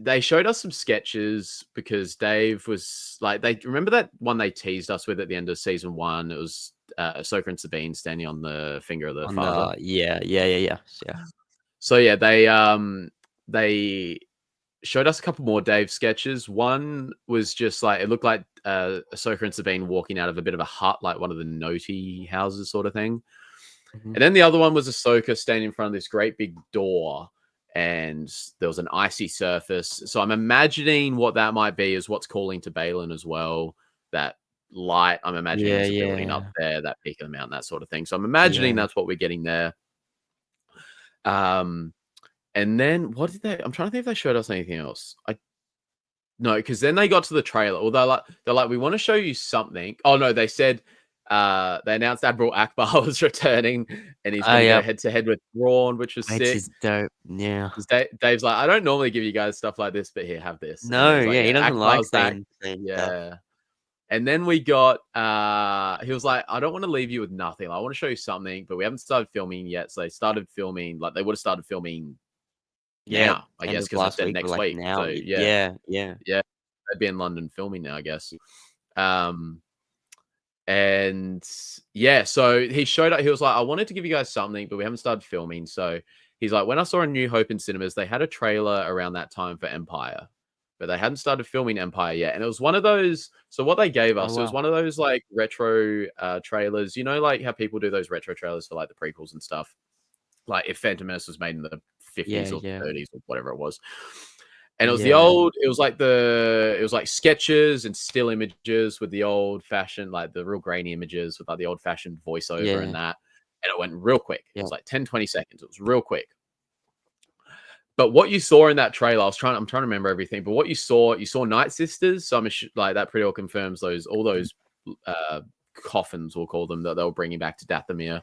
they showed us some sketches because Dave was like, they remember that one they teased us with at the end of season 1. It was Ahsoka and Sabine standing on the finger of the father. Yeah. So yeah, they showed us a couple more Dave sketches. One was just like, it looked like Ahsoka and Sabine walking out of a bit of a hut, like one of the Noti houses sort of thing. Mhm. And then the other one was Ahsoka standing in front of this great big door, and there was an icy surface. So I'm imagining what that might be is what's calling to Balin as well. That light, I'm imagining is a building up there, that peak of the mountain, that sort of thing. So I'm imagining that's what we're getting there. And then what did they? I'm trying to think if they showed us anything else. No, because then they got to the trailer. Or they're like, we want to show you something. Oh no, they said they announced Admiral Akbar was returning, and he's going to go head to head with Thrawn, which was sick. Is dope. Yeah. Dave's like, I don't normally give you guys stuff like this, but here, have this. No, like, he doesn't like saying yeah. stuff. And then we got he was like, I don't want to leave you with nothing. Like, I want to show you something, but we haven't started filming yet. So they started filming, like they would have started filming now, I guess, because I said next week. Now. So yeah. They'd be in London filming now, I guess. And yeah, so he showed up. He was like, I wanted to give you guys something, but we haven't started filming. So he's like, when I saw A New Hope in cinemas, they had a trailer around that time for Empire, but they hadn't started filming Empire yet. And it was one of those. So what they gave us, it was one of those like retro trailers. You know, like how people do those retro trailers for like the prequels and stuff. Like if Phantom Menace was made in the 50s or 30s or whatever it was. And it was it was like sketches and still images with the old fashioned, like the real grainy images with like the old fashioned voiceover and that. And it went real quick. It was like 10, 20 seconds. It was real quick. But what you saw in that trailer, I'm trying to remember everything, but what you saw Night Sisters. So I'm like, that pretty well confirms all those coffins, we'll call them, that they were bringing back to Dathomir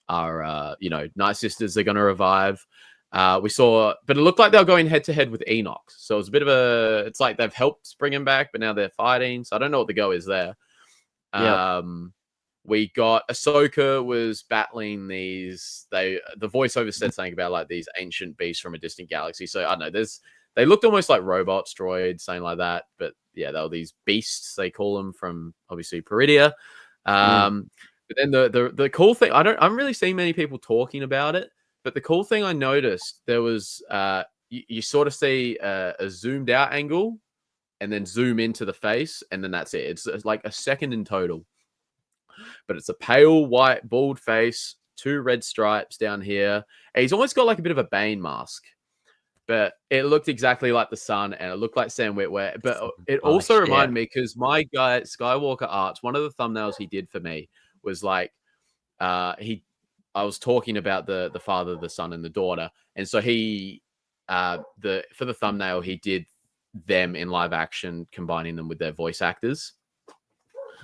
are, Night Sisters are going to revive. We saw, but it looked like they were going head to head with Enoch. So it was a bit of it's like they've helped bring him back, but now they're fighting. So I don't know what the go is there. We got Ahsoka was battling the voiceover said something about like these ancient beasts from a distant galaxy. So I don't know, they looked almost like robots, droids, something like that. But yeah, they were these beasts, they call them, from obviously Peridia. But then the cool thing, I'm really seeing many people talking about it. But the cool thing I noticed, there was you sort of see a zoomed out angle and then zoom into the face, and then that's it. It's like a second in total. But it's a pale white bald face, 2 red stripes down here. And he's almost got like a bit of a Bane mask. But it looked exactly like the sun, and it looked like Sam Witwer. But it also reminded me, because my guy Skywalker Arts, one of the thumbnails he did for me was like I was talking about the father, the son, and the daughter, and so he for the thumbnail he did them in live action, combining them with their voice actors.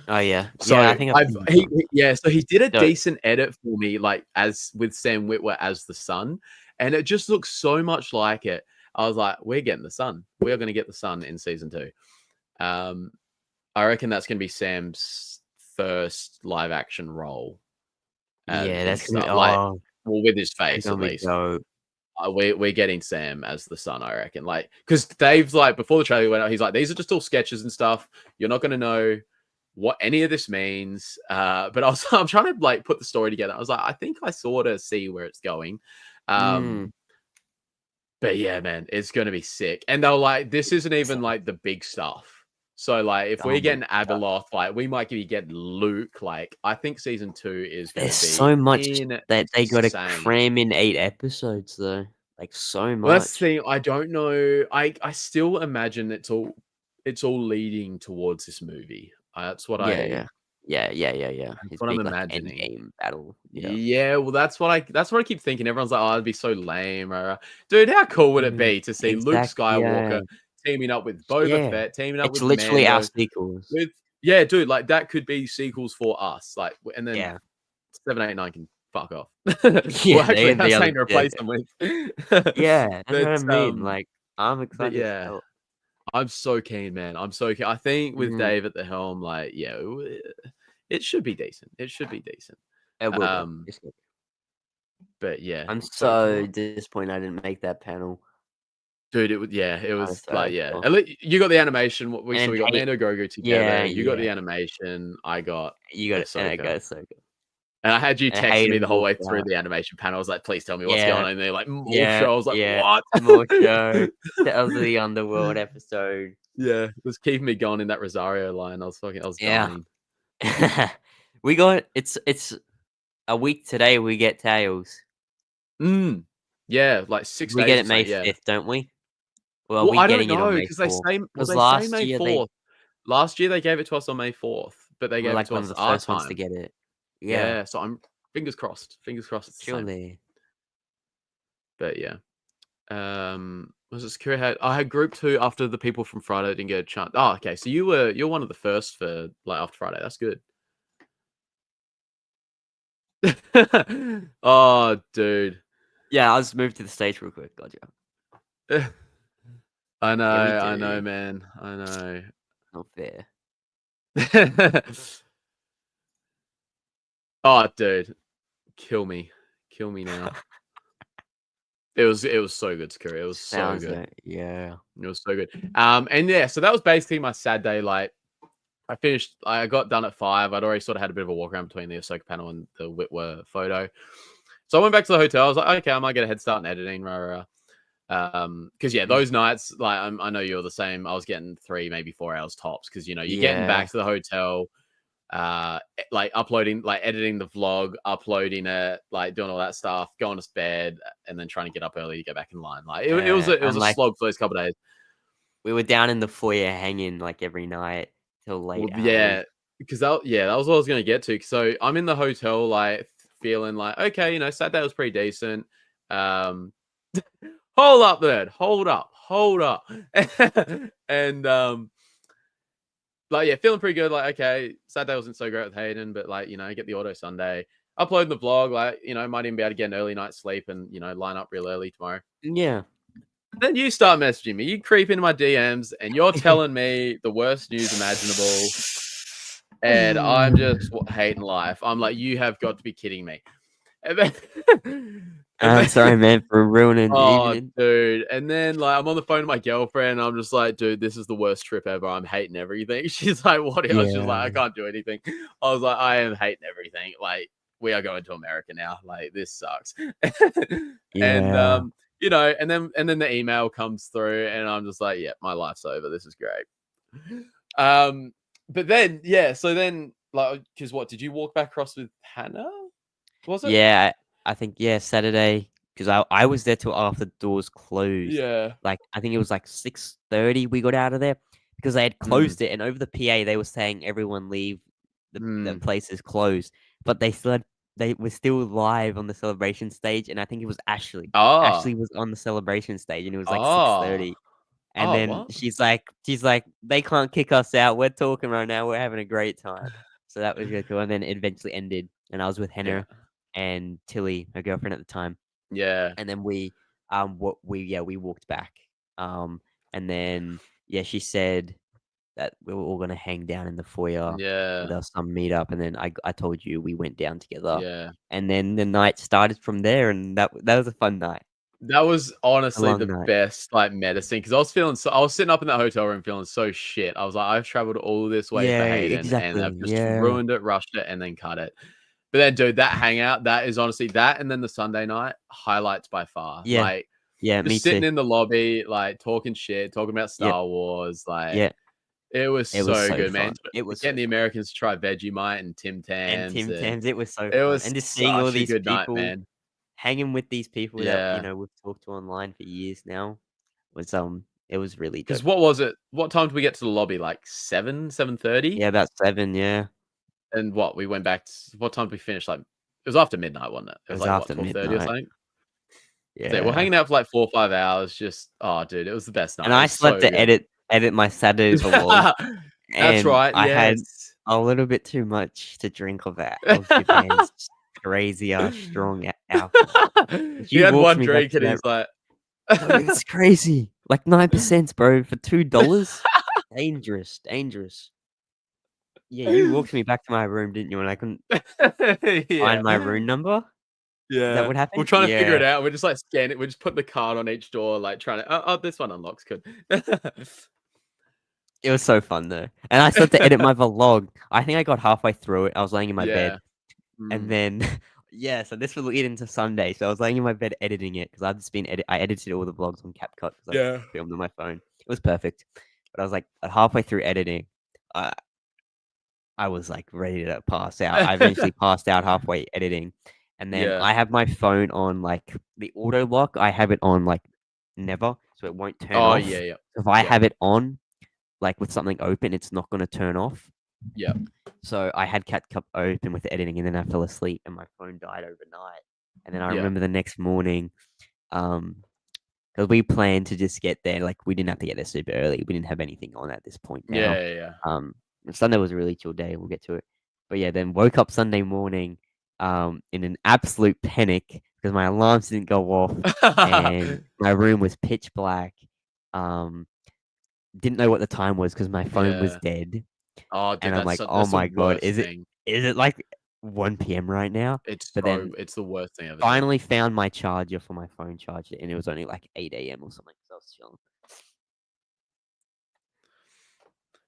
Oh yeah, so I think so he did a decent edit for me, like as with Sam Witwer as the son, and it just looks so much like it. I was like, we're getting the son. We are going to get the son in season 2. I reckon that's going to be Sam's first live action role. That's gonna be, well, with his face at least. We're getting Sam as the son, I reckon. Like, because Dave's like, before the trailer went out, he's like, these are just all sketches and stuff. You're not going to know what any of this means. But I'm trying to like put the story together. I was like, I think I sort of see where it's going. But yeah, man, it's going to be sick. And they're like, this isn't even like the big stuff. So, like, if we're getting Abeloth, like, we might get Luke. Like, I think season 2 is going to be so much that they got to cram in 8 episodes, though. Like, so much. Well, that's the thing. I don't know. I still imagine it's all leading towards this movie. That's what Yeah. It's what I'm imagining. Endgame battle. Yeah. Well, that's what I keep thinking. Everyone's like, oh, it'd be so lame. Dude, how cool would it be to see Luke Skywalker teaming up with Boba Fett, teaming up with Mando. It's literally our sequels. Dude, like that could be sequels for us. Like, and then 7, 8, 9 can fuck off. Yeah, Well, actually, the have other something to replace them with. yeah, that's what I But mean. Like, I'm but excited as yeah, hell. I'm so keen, man. I'm so keen. I think with Mhm. Dave at the helm, like, yeah, it should be decent. It should be decent. It will be. Um, It's good. but yeah, I'm so so disappointed I didn't make that panel. dude, it Kinda was like, sad, yeah. oh. At you got the animation. And So then we got Hay Mando Grogu yeah, together. You got yeah. the animation. I got You got it, and it Ahsoka. goes so good. And I had you And texting me Hayden the whole way walked through out. the animation panel. I was like, please tell me what's going Yeah, on. And they're like, more yeah, show. I was like, yeah. what? More show. Tales of the Underworld episode. Yeah, it was keeping me going in that Rosario line. I was Yeah. dying. We got it's a week today we get Tails. Yeah, like 6 We get days or it May something. Yeah. 5th, don't we? Well, Well, we I don't getting it on know May because 4th. Because they say last May year they 4th. Last year they gave it to us on May 4th, but they were gave it like to one of us the our first ones to time. get it. Yeah, Yeah, so I'm fingers crossed. Fingers crossed it's the same. surely. But yeah. Was it secure? I had group 2 after the people from Friday didn't get a chance. Oh, okay. So you're one of the first for like after Friday. That's good. Oh, dude. Yeah, I'll just move to the stage real quick. Gotcha. I Yeah, we know, do. man. I know. Not fair. Oh, dude. Kill me now. It was so good, Sakura. It was so Sounds good. it. Yeah. It was so good. And yeah, so that was basically my sad day. Like, I got done at 5. I'd already sort of had a bit of a walk around between the Ahsoka panel and the Witwer photo. So I went back to the hotel. I was like, okay, I might get a head start in editing. Because yeah, those nights, like I know you're the same. I was getting 3, maybe 4 hours tops. Because you're getting back to the hotel, like uploading, like editing the vlog, uploading it, like doing all that stuff, going to bed, and then trying to get up early to get back in line. Like it was a like, slog for those couple of days. we were down in the foyer hanging like every night till late hours. Yeah, because that was what I was going to get to. So I'm in the hotel, like feeling like, okay, Saturday was pretty decent. Hold up, there, hold up, and like yeah, feeling pretty good. Like okay, Saturday wasn't so great with Hayden, but like get the auto Sunday, uploading the vlog. Like might even be able to get an early night's sleep and line up real early tomorrow. Yeah. Then you start messaging me. You creep into my DMs and you're telling me the worst news imaginable. And I'm just hating life. I'm like, you have got to be kidding me. And then, I'm sorry, man, for ruining the evening. Dude. And then like I'm on the phone with my girlfriend. And I'm just like, dude, this is the worst trip ever. I'm hating everything. She's like, what? Yeah. She's like, I can't do anything. I was like, I am hating everything. Like, we are going to America now. Like, this sucks. Yeah. And and then the email comes through, and I'm just like, yeah, my life's over. This is great. But then, yeah, so then, like, because what did you walk back across with Hannah? Was it? Yeah, I think Saturday, because I was there till after the doors closed. Yeah. Like I think it was like 6:30 we got out of there because they had closed it, and over the PA they were saying everyone leave, the place is closed, but they were still live on the celebration stage, and I think it was Ashley. Oh. Ashley was on the celebration stage, and it was like 6:30. And then she's like, they can't kick us out. We're talking right now. We're having a great time. So that was really cool. And then it eventually ended, and I was with Henna and Tilly, her girlfriend at the time. Yeah. And then we walked back. And then she said that we were all gonna hang down in the foyer. Yeah. There was some meetup, and then I told you we went down together. Yeah. And then the night started from there, and that was a fun night. That was honestly the best like medicine because I was sitting up in that hotel room feeling so shit. I was like, I've traveled all this way for Hayden and I've just ruined it, rushed it, and then cut it. But then, dude, that hangout, that is honestly that, and then the Sunday night highlights by far. Yeah, like, me just sitting too. in the lobby, like talking shit, talking about Star Wars, like, it was so good, man. It was getting the Americans to try Vegemite and Tim Tams. It was so fun. And just seeing all these people, night, man. Hanging with these people that we've talked to online for years now was it was really because what was it? What time did we get to the lobby? Like 7:30? Yeah, about 7. Yeah. And we went back. What time did we finish? Like it was after midnight, wasn't it? It was like after 12:30 or something. Yeah. So we're hanging out for like 4 or 5 hours. Just dude, it was the best night. And I slept to edit my Saturday vlog. That's right. I had a little bit too much to drink of that. Of crazy strong alcohol. He You had walked one me back drink to and that. he's like, Bro, it's crazy. Like 9%, bro, for $2. Dangerous, dangerous. Yeah, you walked me back to my room, didn't you? And I couldn't yeah, find my room number. Is that yeah. what We're happened? trying to figure it Yeah. out. We're just like scanning it. We're just putting the card on each door, like trying to. Oh, this one unlocks. Good. It was so fun though. And I started to edit my vlog. I think I got halfway through it. I was laying in my Yeah. bed. And then yeah, so this will lead into Sunday. So I was laying in my bed editing it because I've just been I edited all the vlogs on CapCut because I Yeah. filmed on my phone. It was perfect. But I was like halfway through editing, I was like ready to pass out. I eventually passed out halfway editing. And then Yeah. I have my phone on like the auto lock, I have it on like never, so it won't turn Oh off. yeah, yeah, If I yeah. have it on, like with something open, it's not gonna turn off. yeah. So I had CapCut open with editing, and then I fell asleep, and my phone died overnight. And then I Yeah. remember the next morning, because we planned to just get there. Like we didn't have to get there super early. We didn't have anything on at this point now. Yeah. Sunday was a really chill day. We'll get to it. But yeah, then woke up Sunday morning, in an absolute panic because my alarms didn't go off and my room was pitch black. Didn't know what the time was because my phone was Yeah. dead. Oh, dude, And I'm like, that's oh the my god, worst is thing. it like 1 p.m. right now? It's But then it's the worst thing ever. finally found my charger for my phone charger, and it was only like 8 a.m. or something. So I was chilling.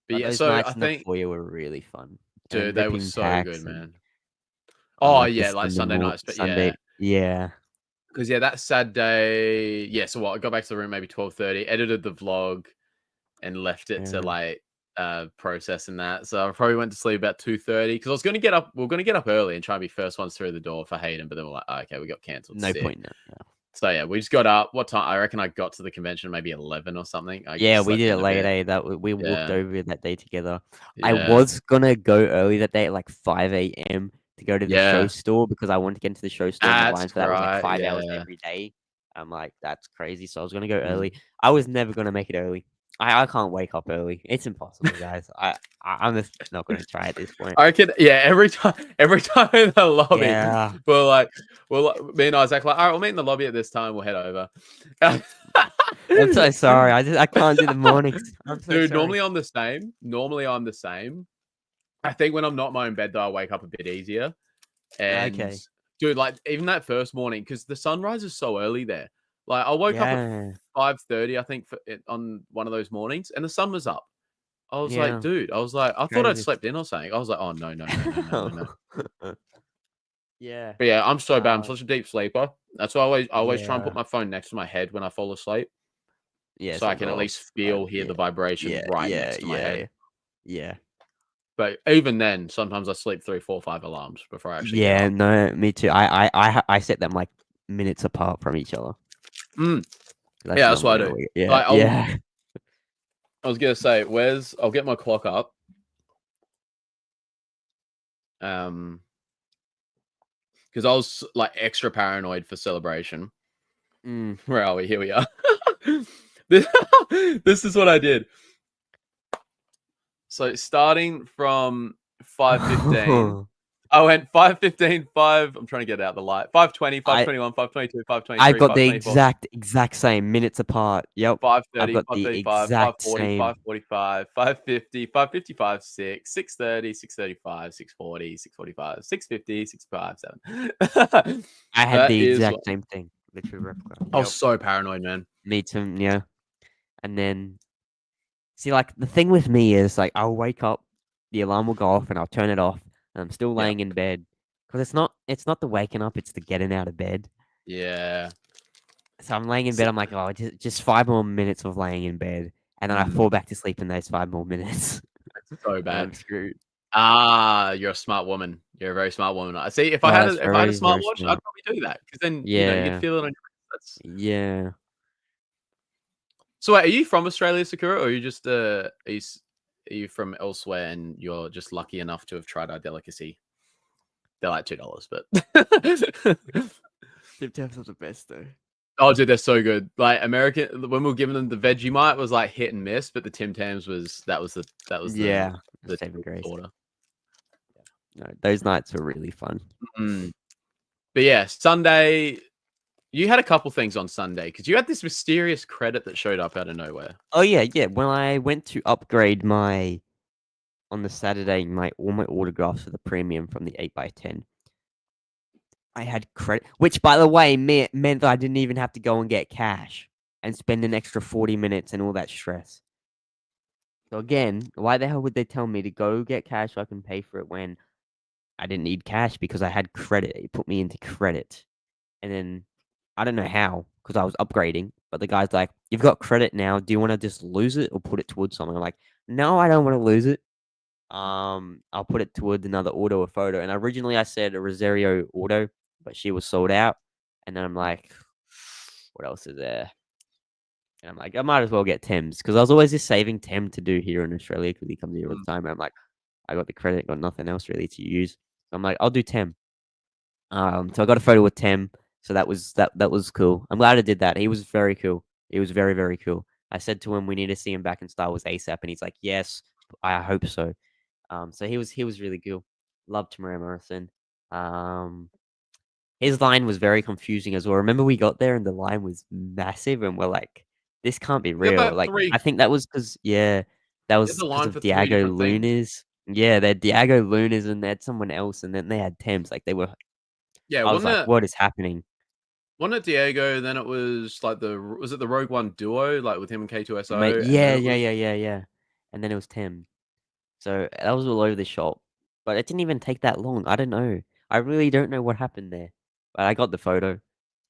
But yeah, those so nights I in the think, foyer were really fun. dude, And they were ripping so packs good, and man. on Oh like the yeah, like Sunday nights, but Sunday, yeah. because that sad day. Yeah, so what? I got back to the room maybe 12:30, edited the vlog, and left it to Yeah. like process and that. So I probably went to sleep about 2:30 because I was gonna get up. We are gonna get up early and try and be first ones through the door for Hayden, but then we're like, oh, okay, we got cancelled. No Sick. point now. Yeah. So yeah, we just got up. What time? I reckon I got to the convention maybe 11 or something. I Yeah, we slept did it in a late. bit. We walked Yeah, over that day together. I yeah, was gonna go early that day at like 5 a.m. to go to the show yeah. store because I wanted to get into the show store, and the That's line for that was like right. 5 hours Yeah. every day. I'm like, that's crazy. So I was gonna go Mm. early. I was never gonna make it early. I can't wake up early. It's impossible, guys. I'm just not gonna try at this point. I reckon, yeah, every time in the lobby, Yeah. we're like, me and Isaac, like, all right, we'll meet in the lobby at this time. We'll head over. I'm so sorry. I can't do the mornings. I'm so Dude, sorry. normally I'm the same. I think when I'm not in my own bed, though, I wake up a bit easier. And Okay. dude, like even that first morning, because the sunrise is so early there. Like I woke up at 5:30, I think, on one of those mornings, and the sun was up. I was like, dude, I thought I'd Crazy. slept in or something. I was like, oh no. Yeah. But yeah, I'm so bad. I'm such a deep sleeper. That's why I always try and put Yeah. my phone next to my head when I fall asleep, Yeah, so I can at least hear the vibration next to my head. Yeah. But even then, sometimes I sleep 3, 4, 5 alarms before I actually get Yeah, up. no, me too. I set them like minutes apart from each other. Yeah, That's that's what I normally do. Yeah, Like, yeah. I was gonna say, I'll get my clock up. Because I was like extra paranoid for Celebration. Where are we? Here we are. This is what I did. So starting from 5:15, I went 5:15, 5. I'm trying to get out the light. 5:20, 5:21, 5:22, 5:23. I got the 5:24. exact same minutes apart. Yep. 5:30, I've got the 5:35, exact 5:40, same. 5:45, 5:50, 5:55, 6, 6:30, 6:35, 6:40, 6:45, 6:50, 6:55, 7. I had That the is exact same thing. Literally replica. I was so paranoid, man. Me too, yeah. And then, see, like, the thing with me is, like, I'll wake up, the alarm will go off, and I'll turn it off, and I'm still laying in bed. Because it's not the waking up, it's the getting out of bed. Yeah. So I'm laying in bed, I'm like, oh, just 5 more minutes of laying in bed. And then I fall back to sleep in those 5 more minutes. That's so bad. I'm screwed. You're a smart woman. You're a very smart woman. I see. If I had a smartwatch, I'd probably do that because then you can feel it on your. Yeah. So, wait, are you from Australia, Sakura, or are you just are you from elsewhere and you're just lucky enough to have tried our delicacy? They're like $2, but Tim Tams are the best though. Oh, dude, they're so good. Like American, when we were giving them the Vegemite, was like hit and miss, but the Tim Tams was the saving grace. order. No, those nights were really fun. But yeah, Sunday. You had a couple things on Sunday because you had this mysterious credit that showed up out of nowhere. Oh yeah, yeah. When I went to upgrade on the Saturday, all my autographs for the premium from the 8x10, I had credit, which by the way meant that I didn't even have to go and get cash and spend an extra 40 minutes and all that stress. So again, why the hell would they tell me to go get cash so I can pay for it when I didn't need cash because I had credit? It put me into credit. And then I don't know how because I was upgrading, but the guy's like, "You've got credit now. Do you want to just lose it or put it towards something?" I'm like, "No, I don't want to lose it. I'll put it towards another auto or photo." And originally I said a Rosario auto, but she was sold out. And then I'm like, "What else is there?" And I'm like, I might as well get Thames because I was always just saving Tem to do here in Australia because he comes here all the time. And I'm like, I got the credit, got nothing else really to use. So I'm like, I'll do Tem. So I got a photo with Tem. So that was cool. I'm glad I did that. He was very cool. He was very, very cool. I said to him, we need to see him back in Star Wars ASAP, and he's like, yes, I hope so. So he was really cool. Loved Tamara Morrison. His line was very confusing as well. Remember, we got there and the line was massive, and we're like, this can't be real. Like, I think that was because that was because of Diago Lunas. Yeah, they had Diago Lunas and they had someone else, and then they had Thames. Like they were. Yeah, I was like, what is happening? Wasn't it Diego? Then it was like was it the Rogue One duo, like with him and K2SO? Mate, yeah. And then it was Tim. So that was all over the shop. But it didn't even take that long. I don't know. I really don't know what happened there. But I got the photo.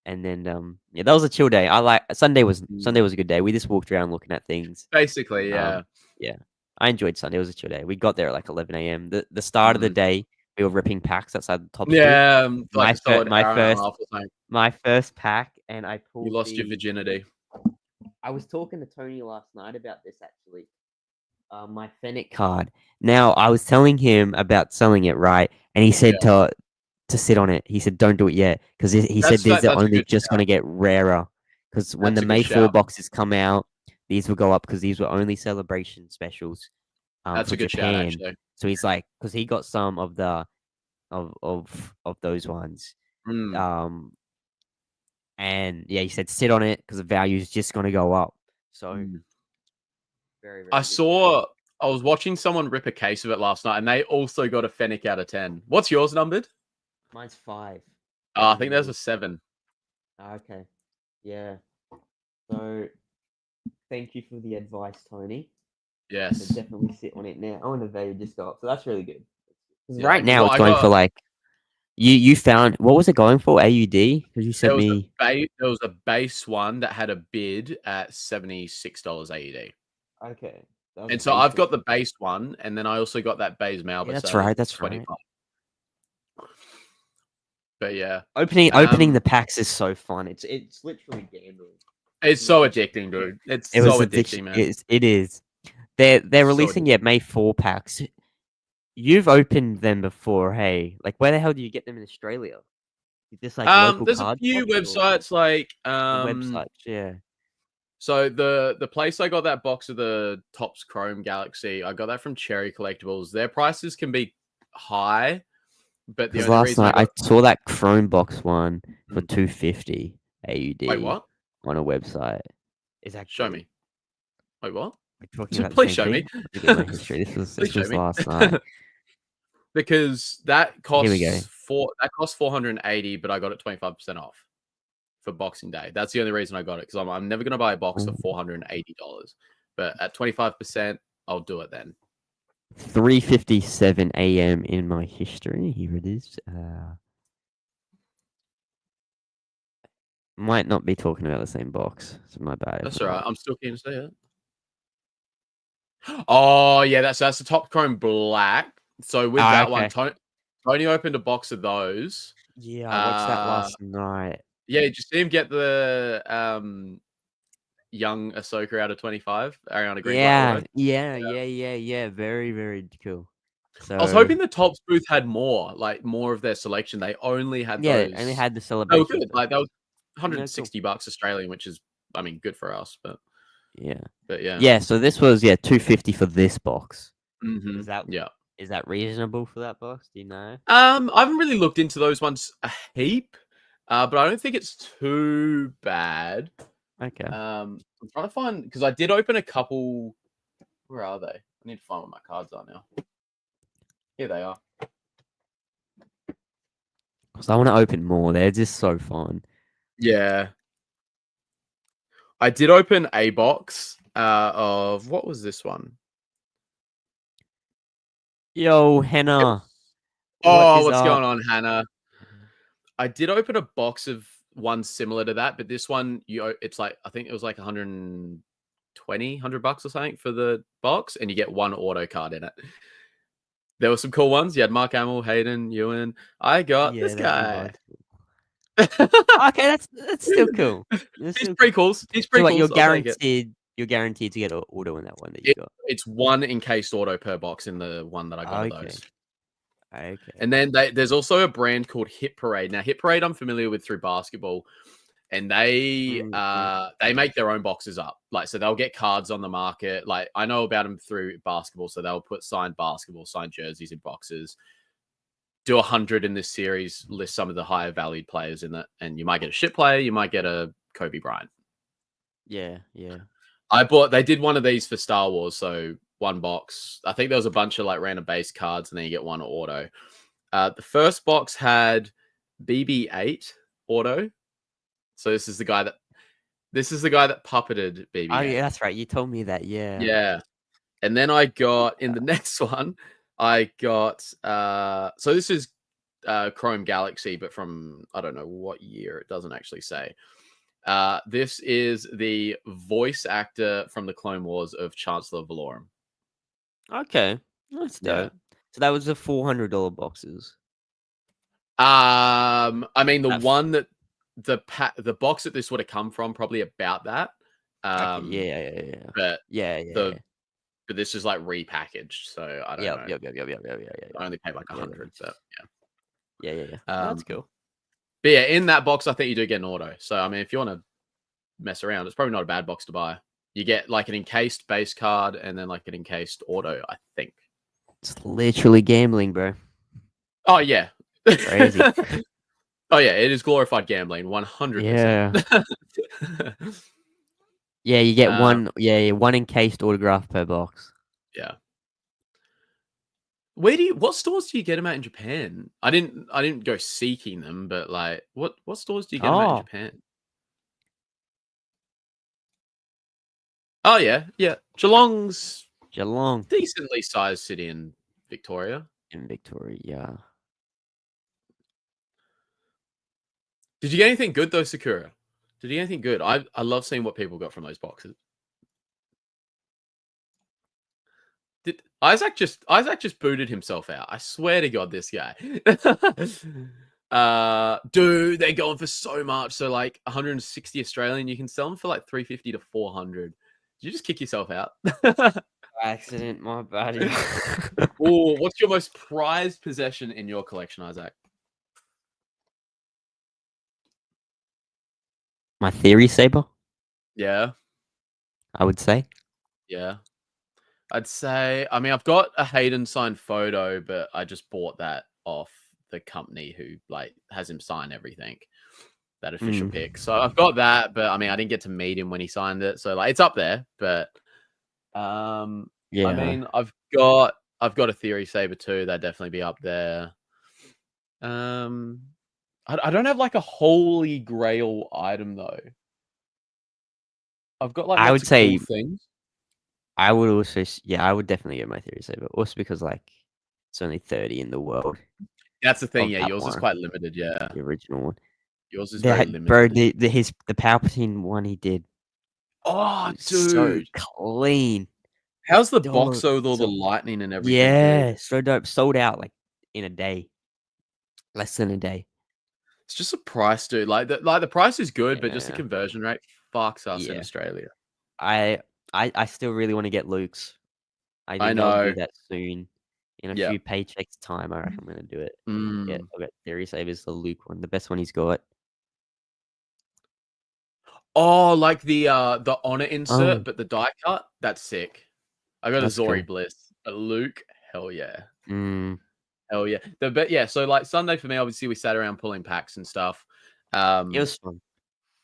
And then yeah, that was a chill day. Sunday was a good day. We just walked around looking at things. Basically, yeah. Yeah. I enjoyed Sunday. It was a chill day. We got there at like 11 a.m. The start of the day, we were ripping packs outside the top. Yeah, my first pack, and I pulled. You lost your virginity. I was talking to Tony last night about this actually. My Fennec card. Now I was telling him about selling it, right? And he said to sit on it. He said, "Don't do it yet," because he said these are only just going to get rarer. Because when the May 4 boxes come out, these will go up because these were only celebration specials. That's a good shout, actually. So he's like, because he got some of the of those ones. And yeah, he said sit on it because the value is just going to go up. So very, very I was watching someone rip a case of it last night, and they also got a Fennec out of 10. What's yours numbered? Mine's 5. I think there's a 7. Okay. Yeah. So thank you for the advice, Tony. Yes. So definitely sit on it now. Oh, and the value just go up. So that's really good. Right now it's going for like you found what was it going for? AUD? Because you sent me there was a base one that had a bid at $76 AUD. Okay. And so I've got the base one, and then I also got that base Malbus. Yeah, that's right. That's 25. Right. But yeah, opening the packs is so fun. It's literally gambling. It's so addicting, dude. It's so addicting, man. It is. They're releasing May 4 packs. You've opened them before, hey? Like, where the hell do you get them in Australia? Just like local there's a few websites like websites, yeah. So the place I got that box of the Topps Chrome Galaxy, I got that from Cherry Collectibles. Their prices can be high, but the only last night I saw that Chrome box one for $250 AUD. Wait, what? On a website. Is that show me? Wait, what? Please show me. This was last night. Because that costs cost $480, but I got it 25% off for Boxing Day. That's the only reason I got it, because I'm never going to buy a box for $480. But at 25%, I'll do it then. 3:57 a.m. in my history. Here it is. Might not be talking about the same box. So my bad. That's all right. I'm still keen to see it. Oh yeah, that's the Topps Chrome Black. So with that one, Tony opened a box of those. Yeah, I watched that last night. Yeah, did you see him get the young Ahsoka out of 25? Ariana Greenblatt. Yeah. Very, very cool. So I was hoping the Topps booth had more of their selection. They only had those. and they had the celebration. They were good. Like that was $160 Australian, which is, I mean, good for us. But yeah. So this was $250 for this box. Mm-hmm. Is that reasonable for that box? Do you know? I haven't really looked into those ones a heap, but I don't think it's too bad. Okay. I'm trying to find because I did open a couple. Where are they? I need to find where my cards are now. Here they are. Because I want to open more. They're just so fun. Yeah. I did open a box of what was this one? Yo, Henna. Oh, is what's up? going on, Hannah? I did open a box of one similar to that, but this one it's like I think it was like 120, $100 or something for the box, and you get one auto card in it. There were some cool ones. You had Mark Hamill, Hayden, Ewan. I got Yeah, this that'd be guy. nice. Okay, that's still cool. That's He's still pretty cool. cool. He's So pretty what? cool. You're I'll take it. guaranteed. You're guaranteed to get an auto in that one that you got. It's one encased auto per box in the one that I got of Okay. those. Okay. And then there's also a brand called Hit Parade. Now, Hit Parade I'm familiar with through basketball, and they make their own boxes up. Like, so they'll get cards on the market. Like, I know about them through basketball, so they'll put signed basketball, signed jerseys in boxes. Do 100 in this series, list some of the higher valued players in it, and you might get a shit player, you might get a Kobe Bryant. Yeah, yeah. They did one of these for Star Wars, so one box. I think there was a bunch of like random base cards, and then you get one auto. The first box had BB-8 auto. So this is the guy that puppeted BB-8. Oh yeah, that's right. You told me that. Yeah. Yeah. And then I got in the next one, I got so this is Chrome Galaxy, but from I don't know what year, it doesn't actually say. This is the voice actor from the Clone Wars of Chancellor Valorum. Okay, that's dope. So that was the $400 boxes. I mean, the That one that the box that this would have come from, probably about that. Okay, yeah. But Yeah. but this is like repackaged, so I don't know. Yep. I only paid like 100, but yeah. Yeah. That's cool. But yeah, in that box, I think you do get an auto. So I mean, if you want to mess around, it's probably not a bad box to buy. You get like an encased base card and then like an encased auto, I think. It's literally gambling, bro. Oh yeah. Crazy. Oh yeah, it is glorified gambling, 100%. Yeah. Yeah, you get one encased autograph per box. Yeah. What stores do you get them at in Japan? I didn't go seeking them, but like what stores do you get them at in Japan? Oh yeah. Geelong's Geelong. decently sized city in Victoria. Yeah. Did you get anything good though, Sakura? Did you get anything good? I love seeing what people got from those boxes. Did Isaac just booted himself out? I swear to God, this guy. Dude, they're going for so much. So like 160 Australian, you can sell them for like 350 to 400. Did you just kick yourself out? Accident, my bad. Oh, what's your most prized possession in your collection, Isaac? My Theory Saber, Yeah. I would say. Yeah. I'd say, I mean, I've got a Hayden signed photo, but I just bought that off the company who like has him sign everything, that official pick. So I've got that, but I mean, I didn't get to meet him when he signed it. So like, it's up there, but I mean, I've got a Theory Saber too. That'd definitely be up there. I don't have like a holy grail item though. I've got like I would say cool things. I would also, I would definitely get my Theory Saber. Also because like it's only 30 in the world. That's the thing, yeah. Yours is quite limited, yeah. The original one. Yours is very limited, bro. The Palpatine one he did. Oh, dude, so clean. How's the box with all the lightning and everything? Yeah, so dope. Sold out like in a day, less than a day. It's just a price, dude. Like the price is good, but just the conversion rate fucks us in Australia. I still really want to get Luke's. I know. I'll do that soon. In a few paychecks time, I reckon I'm gonna do it. Yeah, I'll get Theory Saber's the Luke one, the best one he's got. Oh, like the honor insert, but the die cut. That's sick. I got a Zori Bliss, a Luke. Hell yeah. Mm. Hell yeah. But yeah, so like Sunday for me, obviously we sat around pulling packs and stuff. It was fun.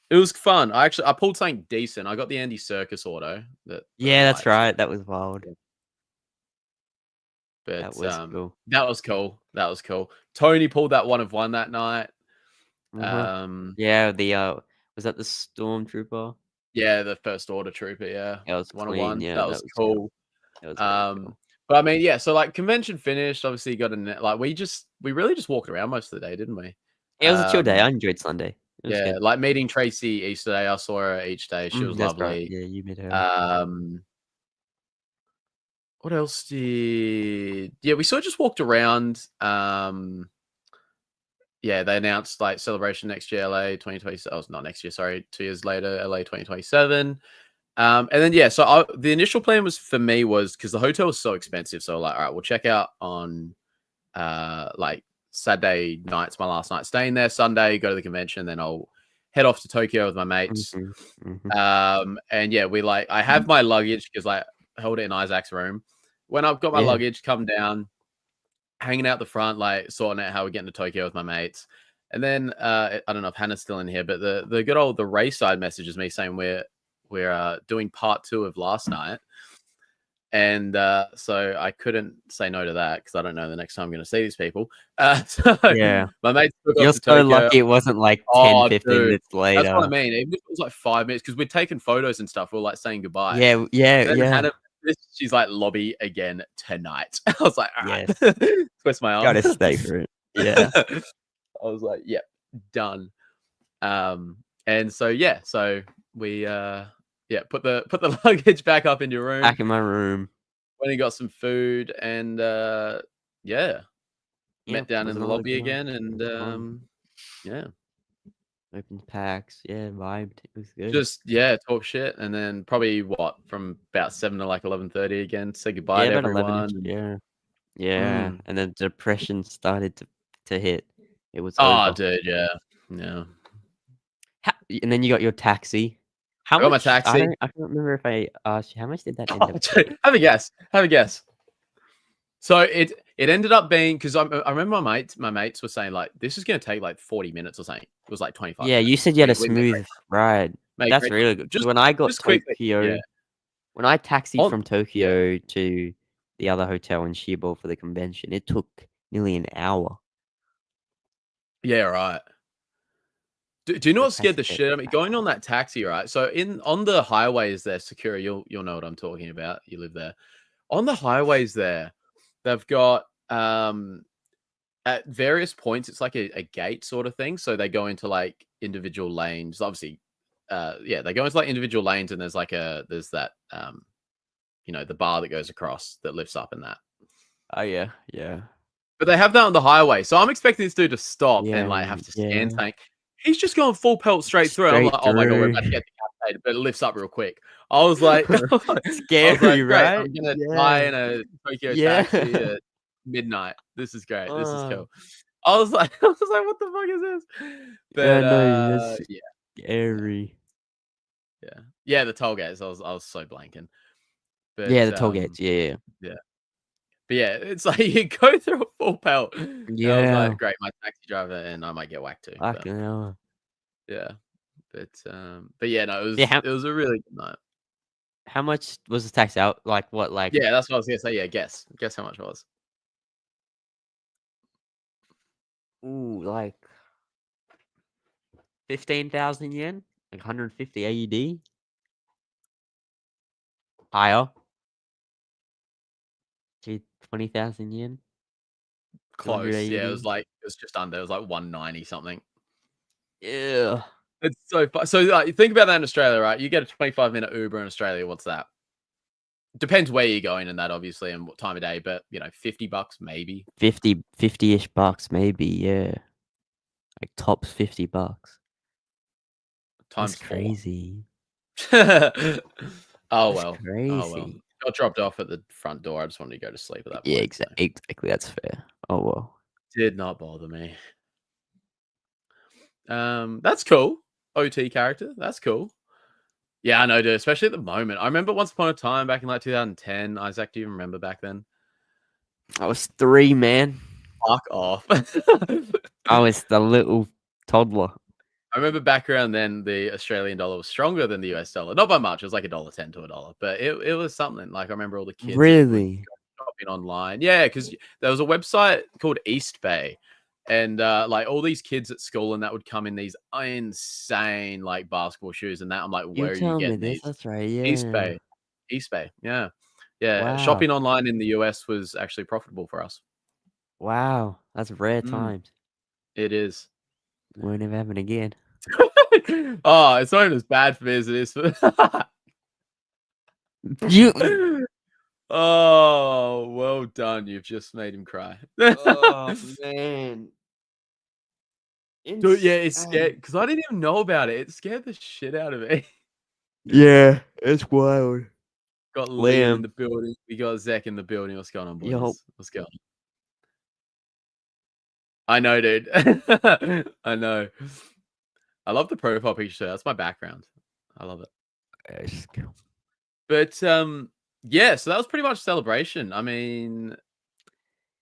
It was fun. I pulled something decent. I got the Andy Circus auto that I Yeah, that's liked. right. That was wild. Yeah. That But was cool. that was cool. That was cool. Tony pulled that 1 of 1 that night. Yeah, the was that the Stormtrooper? Yeah, the First Order Trooper, yeah. That was 1 of clean. 1. Yeah, That was cool. That was very Um, cool. but I mean, yeah, so like convention finished, obviously got like we really just walked around most of the day, didn't we? It was a chill day. I enjoyed Sunday. It was Yeah, good. like meeting Tracy each day. I saw her each day. She was That's right. lovely. Yeah, you met her. What else yeah, we sort of just walked around. Yeah, they announced like celebration next year, LA 2027. Oh, not next year, sorry, 2 years later, LA 2027. And then yeah, so the initial plan was for me was because the hotel was so expensive. So like, all right, we'll check out on like Saturday night's my last night staying there. Sunday, go to the convention, then I'll head off to Tokyo with my mates. And yeah, I have my luggage because like I held it in Isaac's room. When I've got my luggage, come down, hanging out the front, like sorting out how we're getting to Tokyo with my mates. And then I don't know if Hannah's still in here, but the good old the race side messages me saying we're doing part 2 of last night. And so I couldn't say no to that because I don't know the next time I'm going to see these people. So Yeah. my mates took You're off to so Tokyo. lucky it wasn't like 10, 15 dude, minutes later. That's what I mean. Even if it was like 5 minutes, because we're taking photos and stuff. We're like saying goodbye. Yeah, yeah, Then yeah. Hannah, she's like, lobby again tonight. I was like, all right. Twist my arm. Gotta stay for it. Yeah. I was like, yep, done. And so yeah, so we put the luggage back up in your room. Back in my room. When he got some food and met down in the lobby again and yeah. Opened packs, vibed. It was good. Just talk shit and then probably from about 7 to like 11:30 again, say goodbye to about everyone. 11. Yeah. And then depression started to hit. It was Oh, over. dude, yeah. And then you got your taxi. I got my taxi. I can't remember if I asked you how much did that end up being? Have a guess. So it ended up being because I remember my mates were saying like this is going to take like 40 minutes or something. It was like 25. Yeah, minutes. you said you had a smooth ride. That's really good. Just when I got Tokyo, when I taxied from Tokyo to the other hotel in Shibo for the convention, it took nearly an hour. Yeah, right. Do you know what scared the shit out of me? Going on that taxi, right? So on the highways there, Sakura, you'll know what I'm talking about. You live there. On the highways there, they've got at various points, it's like a gate sort of thing. So they go into like individual lanes. Obviously, they go into like individual lanes, and there's that the bar that goes across that lifts up in that. Oh yeah. But they have that on the highway, so I'm expecting this dude to stop and like have to scan tank. He's just going full pelt straight through. I'm like, oh my god, we're about to get decapitated, but it lifts up real quick. I was like, scary, right? I'm gonna die in a Tokyo taxi at midnight. This is great. This is cool. I was like, what the fuck is this? But scary. Yeah, the toll gates. I was so blanking. But the toll gates. Yeah. But yeah, it's like you go through a full pelt. Yeah. I was like, great, my taxi driver, and I might get whacked too. Yeah. But yeah, no, it was a really good night. How much was the tax out? Like what? Like yeah, that's what I was gonna say. Yeah, guess how much it was. Ooh, like 15,000 yen, like 150 AUD. Higher. 20,000 yen. Close. Yeah, it was just under. It was like 190 something. Yeah. It's so fun. So think about that in Australia, right? You get a 25-minute Uber in Australia. What's that? Depends where you're going and that, obviously, and what time of day. But $50 maybe. 50-ish bucks, maybe. Yeah. Like tops $50. Times That's crazy. Oh well. Crazy. Oh well. Got dropped off at the front door. I just wanted to go to sleep at that point. Yeah, exactly. That's fair. Oh well. Did not bother me. That's cool. OT character. That's cool. Yeah, I know, dude. Especially at the moment. I remember once upon a time back in like 2010. Isaac, do you remember back then? I was 3, man. Fuck off. I was the little toddler. I remember back around then, the Australian dollar was stronger than the US dollar. Not by much. It was like $1.10 to $1, but it was something. Like I remember all the kids that would Really? go shopping online. Yeah, because there was a website called East Bay, and like all these kids at school and that would come in these insane like basketball shoes and that. I'm like, You where were are you telling me getting this. these? That's right. East Yeah. Bay, East Bay. Yeah, yeah. Wow. Shopping online in the US was actually profitable for us. Wow. That's rare Mm, times. it is. Won't ever happen again. Oh, it's not even as bad for me as it is for. You. Oh, well done. You've just made him cry. Oh man. Dude, yeah, it's scared Insane. because I didn't even know about it. It scared the shit out of me. Yeah, it's wild. Got Liam in Liam. the building. We got Zach in the building. What's going on, boys? Yup. What's going on? I know, dude. I know. I love the profile picture. That's my background. I love it. Yes. But yeah, so that was pretty much celebration. I mean,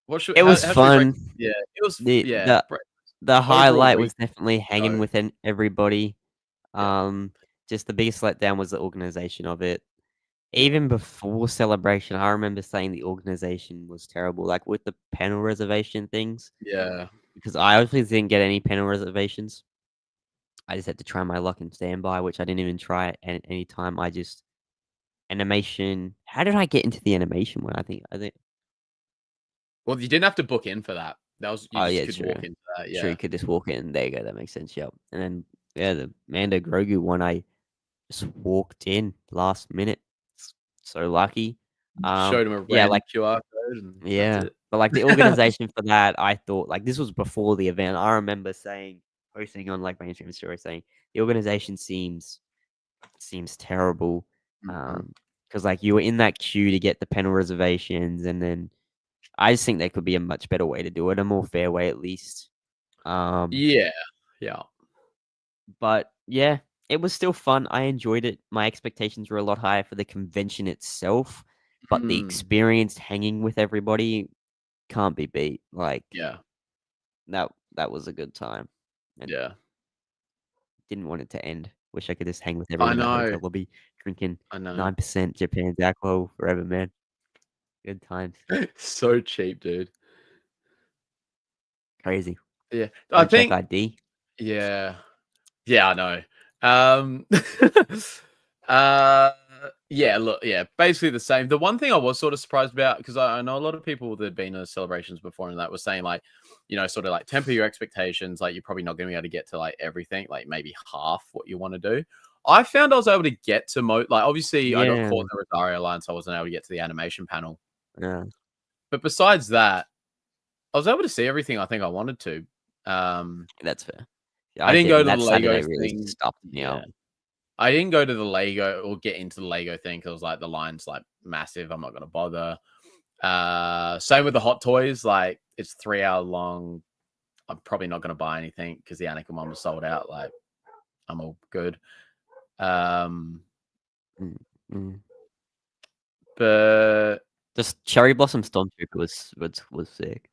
what should It was how should we break? fun. Yeah, it was. The Yeah, the the overall highlight week. was definitely hanging go. with everybody. Yeah. Just the biggest letdown was the organization of it. Yeah. Even before celebration, I remember saying the organization was terrible, like with the panel reservation things, Yeah. because I obviously didn't get any panel reservations. I just had to try my luck in standby, which I didn't even try at any time. I just animation. How did I get into the animation one? I think. Well, you didn't have to book in for that. That was you Oh just yeah, could true. walk into that. Sure, Yeah. you could just walk in. There you go. That makes sense. Yep. And then yeah, the Mando Grogu one, I just walked in last minute. So lucky. Showed him a Yeah, random like QR code, and that's yeah, it. but like the organization for that, I thought like this was before the event. I remember posting on like my Instagram story saying the organization seems terrible. Mhm. Because like you were in that queue to get the panel reservations, and then I just think there could be a much better way to do it, a more fair way at least. Yeah. Yeah. But yeah, it was still fun. I enjoyed it. My expectations were a lot higher for the convention itself, but the Mm. experience hanging with everybody can't be beat. Like Yeah. that was a good time, and Yeah. didn't want it to end. Wish I could just hang with I everyone in the know. hotel lobby, drinking I know. 9% Japan's alcohol forever, man. Good times. So cheap, dude. Crazy. Yeah. I Don't check think. ID. Yeah. Yeah, I know. Um. uh. Yeah. Look. Yeah. Basically the same. The one thing I was sort of surprised about, because I know a lot of people that have been to celebrations before and that was saying like, sort of like temper your expectations. Like you're probably not going to be able to get to like everything, like maybe half what you want to do. I found I was able to get to like obviously I got Yeah. caught in the Rosario line, so I wasn't able to get to the animation panel. Yeah. But besides that, I was able to see everything I think I wanted to. That's fair. I didn't go to the That Lego Saturday really thing. stopped me Yeah. out. I didn't go to the Lego or get into the Lego thing because like the line's like massive. I'm not gonna bother. Same with the Hot Toys. Like it's 3 hour long. I'm probably not gonna buy anything because the Anakin one was sold out. Like I'm all good. Mm. But Just Cherry Blossom Stormtrooper was sick.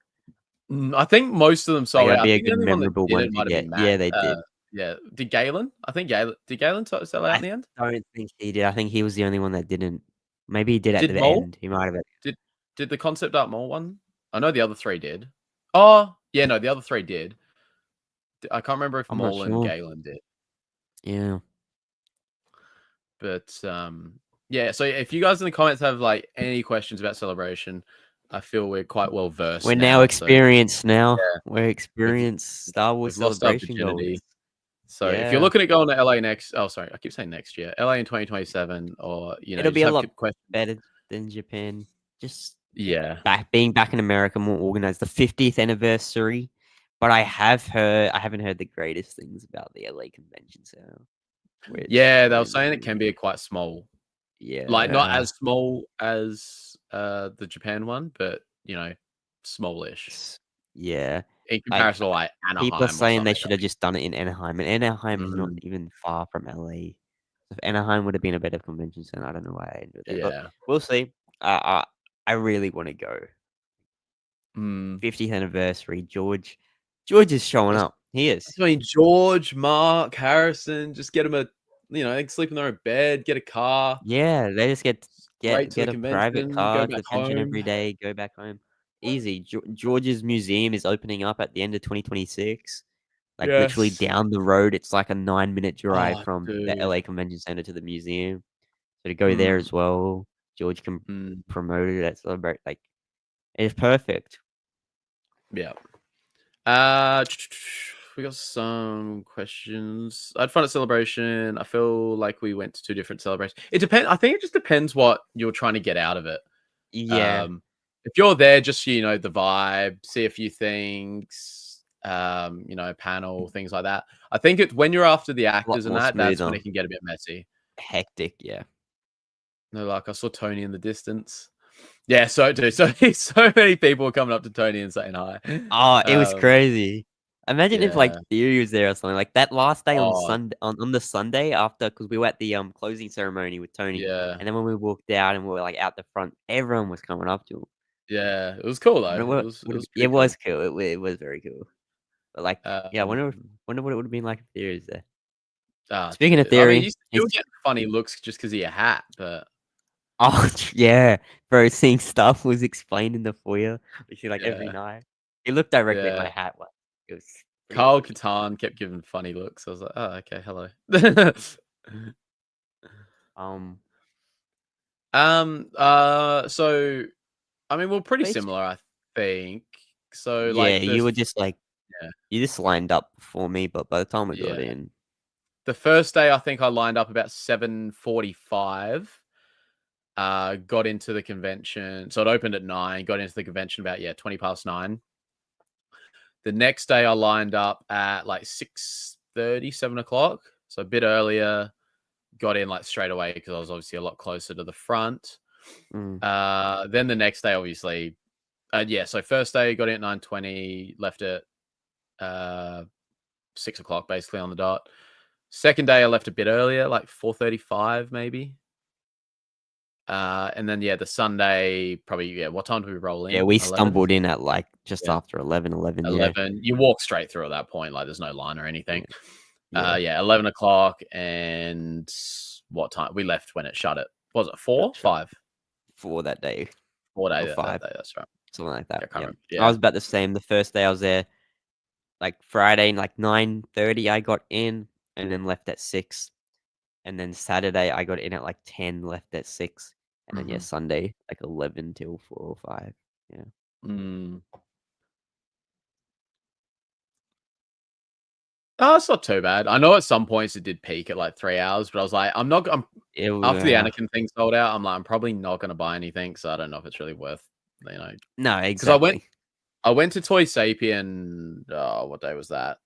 I think most of them Like sold out. that'd I be a think the good only one that memorable one didn't to might have get. been Matt. Yeah, they did. Yeah. Did Galen? I think Galen. Did Galen sell out in I the end? don't think he did. I think he was the only one that didn't. Maybe he did at Did the Mole? end. He might have. Did the concept art Mole one? I know the other three did. Oh, yeah, no, the other three did. I can't remember if I'm not Maul and sure. Galen did. Yeah. But yeah, so if you guys in the comments have like any questions about Celebration, I feel we're quite well versed. We're now experienced now. Yeah. We're experienced Star Wars We've lost our Celebration virginity. goers. So if you're Yeah. looking at going to LA next, oh sorry, I keep saying next year, LA in 2027, or It'll be just a have lot questions. better than Japan. Just Yeah. being back in America, more organized. The 50th anniversary. But I haven't heard the greatest things about the LA Convention Center. Yeah, they were saying it can be quite small. Yeah. Like not as small as the Japan one, but smallish. Yeah. In comparison to like Anaheim. People are saying they or should have just done it in Anaheim, and Anaheim is not something. even far from LA. If Anaheim would have been a better convention center, I don't know why I ended there, but Yeah. we'll see. I really want to go. Mm. 50th anniversary. George is showing That's up. He is. I mean, George, Mark, Harrison, just get them they can sleep in their own bed, get a car, Yeah, they just straight to the get a private convention, go car to back attention home. every day, go back home. Easy. George's museum is opening up at the end of 2026. Like literally Yes. down the road, it's like a 9-minute drive Oh, from the dude. LA Convention Center to the museum. So to go there Mm, as well, George can mm, promote it at Celebrate. Like it's perfect. yeah. We got some questions. I had fun at Celebration. I feel like we went to 2 different celebrations. It depends. I think it just depends what you're trying to get out of it. Yeah, If you're there just the vibe, see a few things, panel, things like that. I think when you're after the a lot actors and more that's when smoother. it can get a bit messy. Hectic, yeah. No, like I saw Tony in the distance. Yeah, so dude, so many people were coming up to Tony and saying hi. Oh, it was Um, crazy. Imagine if like yeah. Theory was there or something. Like that last day on Oh, Sunday on the Sunday after because we were at the closing ceremony with Tony. yeah. And then when we walked out and we were like out the front, everyone was coming up to him. Yeah. It was cool though. Wonder It was it pretty cool. was cool. It was very cool. But like, yeah, Um, wonder what it would have been like if Theory was there. ah, Speaking of dude. I mean, Theory, you he's still get funny looks just because of your hat, but oh yeah, bro, seeing stuff was explained in the foyer. We see like every yeah. night. He looked directly at Yeah. my hat. Like, it was pretty Carl funny. Katan kept giving funny looks. I was like, oh, okay, hello. Um, So I mean, we're pretty base similar, I think. So yeah, like you were just like yeah, you just lined up for me, but by the time we got yeah. in, The first day I think I lined up about 7:45. Got into the convention. So it opened at 9, got into the convention about 20 past 9. The next day I lined up at like 6:30, 7 o'clock. So a bit earlier. Got in like straight away because I was obviously a lot closer to the front. mm, Then the next day, obviously, so first day got in at 9:20, left at 6 o'clock basically on the dot. Second day I left a bit earlier, like 4:35 maybe. And then the Sunday probably what time did we roll yeah, in? we 11? stumbled in at like just Yeah, after 11, yeah, 11. You walk straight through at that point, like there's no line or anything. yeah, yeah. 11 o'clock, and what time we left when it shut it? Was it 4, That's right. 5? For that day 4 or day that 5, day. That's right. something like I that. can't Yeah, remember. I Yeah. was about the same. The first day I was there, like Friday, like 9:30, I got in and then left at 6. And then Saturday, I got in at like 10, left at 6. And then, yeah, Mhm. Sunday, like 11 till 4 or 5. Yeah. Mm. Oh, it's not too bad. I know at some points it did peak at like 3 hours, but I was like, I'm It after the was, Anakin thing sold out, I'm like, I'm probably not gonna buy anything, so I don't know if it's really worth, you know, no, because exactly. I went to Toy Sapien. What day was that?